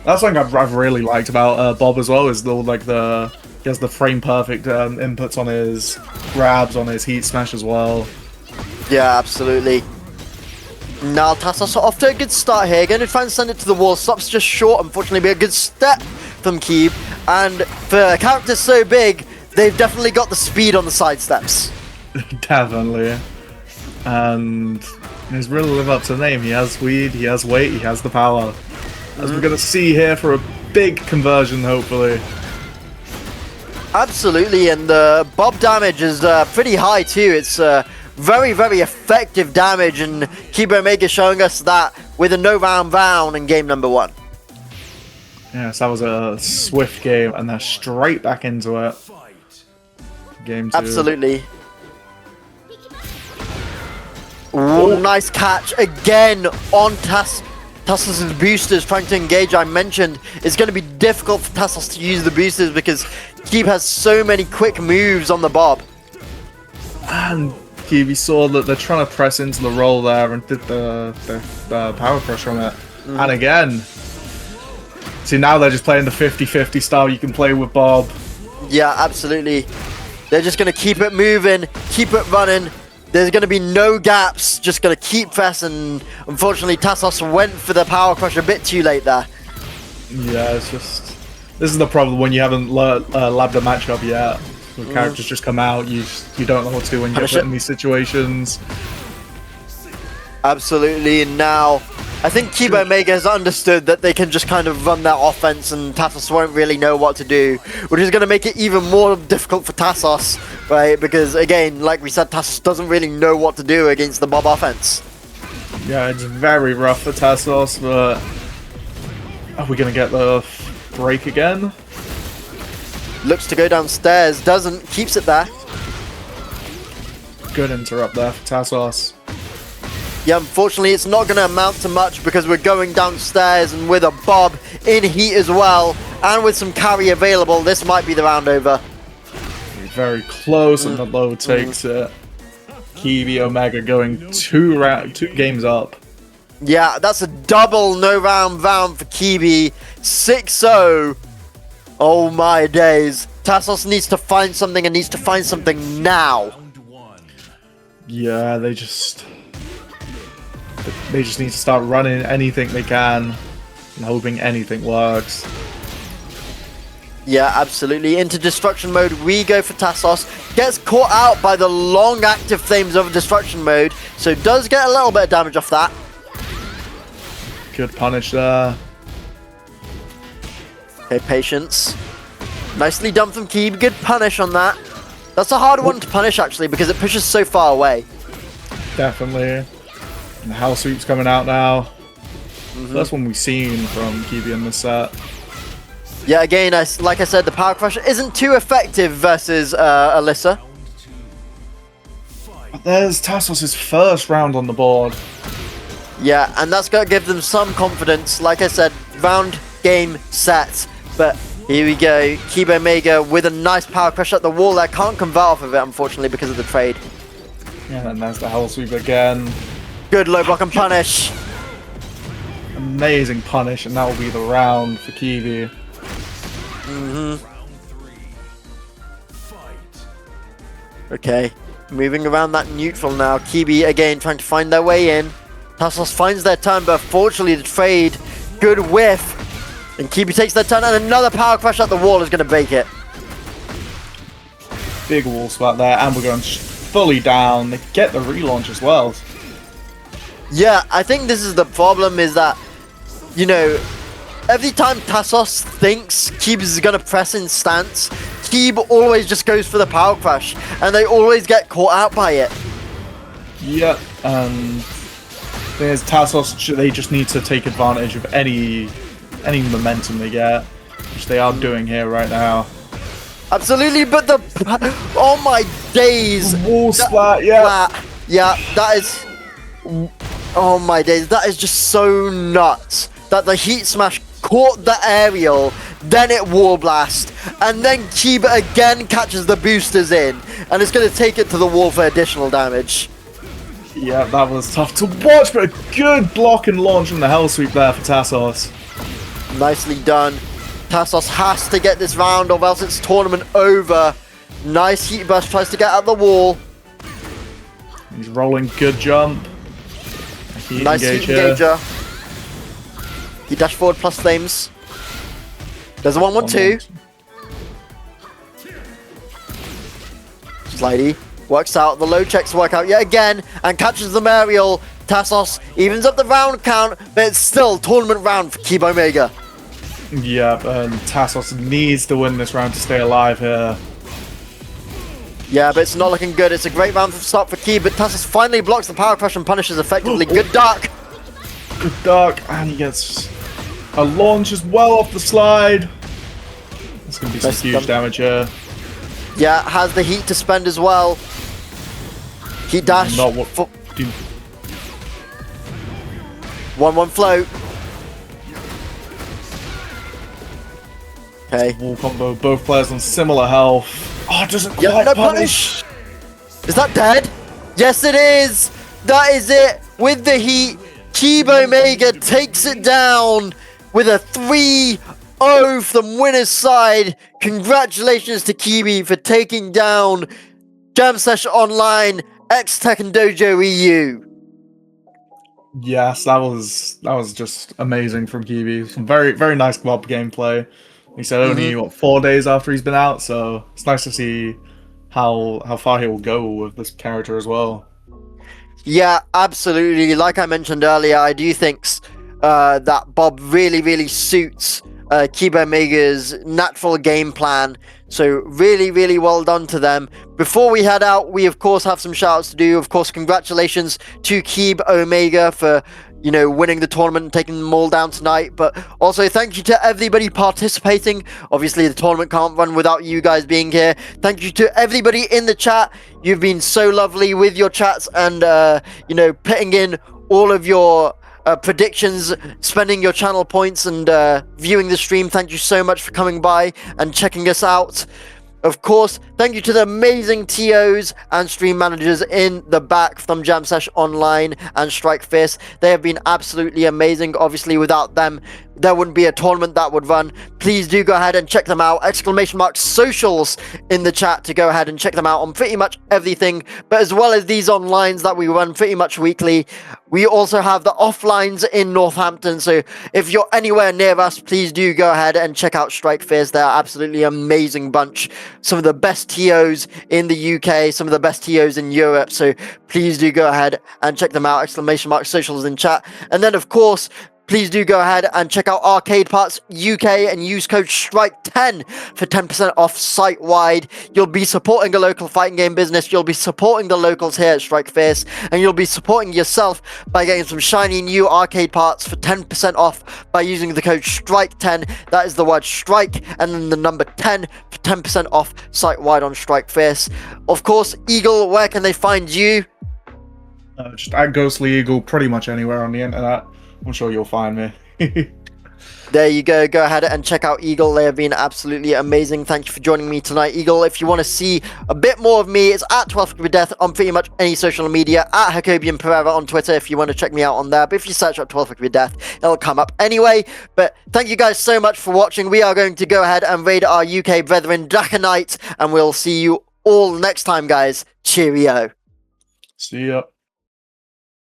That's something I've really liked about Bob as well, is he has the frame perfect inputs on his grabs, on his heat smash as well. Yeah, absolutely. Now Tasos off to a good start here. Going to try and send it to the wall. Stops just short, unfortunately, but a good step from Keebe. And for a character so big, they've definitely got the speed on the side steps. Definitely. And he's really lived up to the name. He has speed, he has weight, he has the power. As we're going to see here for a big conversion, hopefully. Absolutely, and the Bob damage is pretty high too. It's very, very effective damage, and KeebeOmega showing us that with a no round in game number 1. Yes, that was a swift game, and they're straight back into it. Game 2. Absolutely. Ooh, nice catch again on Tasos' boosters trying to engage. I mentioned it's going to be difficult for Tasos to use the boosters because Keebe has so many quick moves on the bob. And Keebe saw that they're trying to press into the roll there and did the power crush on it. And again, see, now they're just playing the 50-50 style you can play with Bob. Yeah, absolutely. They're just going to keep it moving, keep it running. There's going to be no gaps, just going to keep pressing. Unfortunately, Tasos went for the power crush a bit too late there. Yeah, it's just... This is the problem when you haven't labbed a matchup yet. The characters just come out, you don't know what to do when you get put in these situations. Absolutely, and now I think KeebeOmega has understood that they can just kind of run their offense and Tasos won't really know what to do, which is going to make it even more difficult for Tasos, right? Because again, like we said, Tasos doesn't really know what to do against the Bob offense. Yeah, it's very rough for Tasos, but are we going to get the break again? Looks to go downstairs, doesn't, keeps it there. Good interrupt there for Tasos. Yeah, unfortunately, it's not going to amount to much because we're going downstairs and with a Bob in heat as well, and with some carry available, this might be the round over. Very close, and the low takes it. KeebeOmega going two games up. Yeah, that's a double no round for Keebe. 6-0. Oh my days. Tasos needs to find something and needs to find something now. Yeah, they just need to start running anything they can and hoping anything works. Yeah, absolutely. Into destruction mode we go for Tasos. Gets caught out by the long active flames of destruction mode, so does get a little bit of damage off that. Good punish there. Okay, patience. Nicely done from Keebe. Good punish on that. That's a hard one to punish actually because it pushes so far away. Definitely. And the house sweep's coming out now. First one we've seen from Keebe in this set. Yeah, again, like I said, the power crush isn't too effective versus Alisa. But there's Tasos' first round on the board. Yeah, and that's going to give them some confidence. Like I said, round, game, set. But here we go. KeebeOmega with a nice power crush at the wall there. Can't convert off of it, unfortunately, because of the trade. Yeah, and there's the hell sweep again. Good low block and punish. Amazing punish, and that will be the round for Keebe. Okay, moving around that neutral now. Keebe again trying to find their way in. Tasos finds their turn, but fortunately the trade, good whiff. And Keebe takes their turn, and another power crush at the wall is going to break it. Big wall spot there, and we're going fully down. They get the relaunch as well. Yeah, I think this is the problem, is that, you know, every time Tasos thinks Keebe is going to press in stance, Keebe always just goes for the power crush, and they always get caught out by it. Yep, and there's Tasos, they just need to take advantage of any momentum they get, which they are doing here right now. Absolutely, but the... Oh my days! Wall splat, yeah. Yeah, that is... Oh my days, that is just so nuts. That the heat smash caught the aerial, then it wall blast, and then Keebe again catches the boosters in, and it's going to take it to the wall for additional damage. Yeah, that was tough to watch, but a good block and launch from the hell sweep there for Tasos. Nicely done. Tasos has to get this round or else it's tournament over. Nice heat burst, tries to get out the wall. He's rolling, good jump. Nice heat engager. He dash forward plus flames. There's a 1-1-2. Slidey works out. The low checks work out yet again and catches the aerial. Tasos evens up the round count, but it's still tournament round for KeebeOmega. Yep, and Tasos needs to win this round to stay alive here. Yeah, but it's not looking good. It's a great round from start for Keebe, but Tasos finally blocks the power crush and punishes effectively. Good dark. Good dark, and he gets A launch as well off the slide. It's going to be some Nice huge damage here. Yeah, has the heat to spend as well. Heat dash. Not what. 1-1 float. Okay. Wall combo, both players on similar health. Oh, it doesn't Yeah, quite no punish. Is that dead? Yes, it is. That is it. With the heat, KeebeOmega takes it down with a 3-0 from winner's side. Congratulations to Keebe for taking down Jam Session Online X Tekken Dojo EU. Yes, that was just amazing from Keebe. Some very nice club gameplay. He said only what 4 days after he's been out, so it's nice to see how far he will go with this character as well. Yeah, absolutely. Like I mentioned earlier, I do think that Bob really suits KeebeOmega's natural game plan. So really well done to them. Before we head out, we of course have some shoutouts to do. Of course, congratulations to KeebeOmega for winning the tournament and taking them all down tonight. But also thank you to everybody participating. Obviously, the tournament can't run without you guys being here. Thank you to everybody in the chat. You've been so lovely with your chats and putting in all of your predictions, spending your channel points and viewing the stream. Thank you so much for coming by and checking us out. Of course, thank you to the amazing TOs and stream managers in the back from Jam Sesh Online and Strike Fist. They have been absolutely amazing. Obviously, without them, there wouldn't be a tournament that would run. Please do go ahead and check them out. !socials in the chat to go ahead and check them out on pretty much everything. But as well as these onlines that we run pretty much weekly, we also have the offlines in Northampton. So if you're anywhere near us, please do go ahead and check out Strike Fist. They're absolutely amazing bunch. Some of the best TOs in the UK, some of the best TOs in Europe. So please do go ahead and check them out. !socials in chat. And then of course, please do go ahead and check out Arcade Parts UK and use code STRIKE10 for 10% off site-wide. You'll be supporting a local fighting game business. You'll be supporting the locals here at Strike Fist. And you'll be supporting yourself by getting some shiny new arcade parts for 10% off by using the code STRIKE10. That is the word STRIKE and then the number 10 for 10% off site-wide on Strike Fist. Of course, Eagle, where can they find you? Just at Ghostly Eagle, pretty much anywhere on the internet. I'm sure you'll find me. There you go. Go ahead and check out Eagle. They have been absolutely amazing. Thank you for joining me tonight, Eagle. If you want to see a bit more of me, it's at 12th on pretty much any social media. At Jacobian Pereira on Twitter if you want to check me out on there. But if you search up 12th, it'll come up anyway. But thank you guys so much for watching. We are going to go ahead and raid our UK brethren, Draconite. And we'll see you all next time, guys. Cheerio. See ya.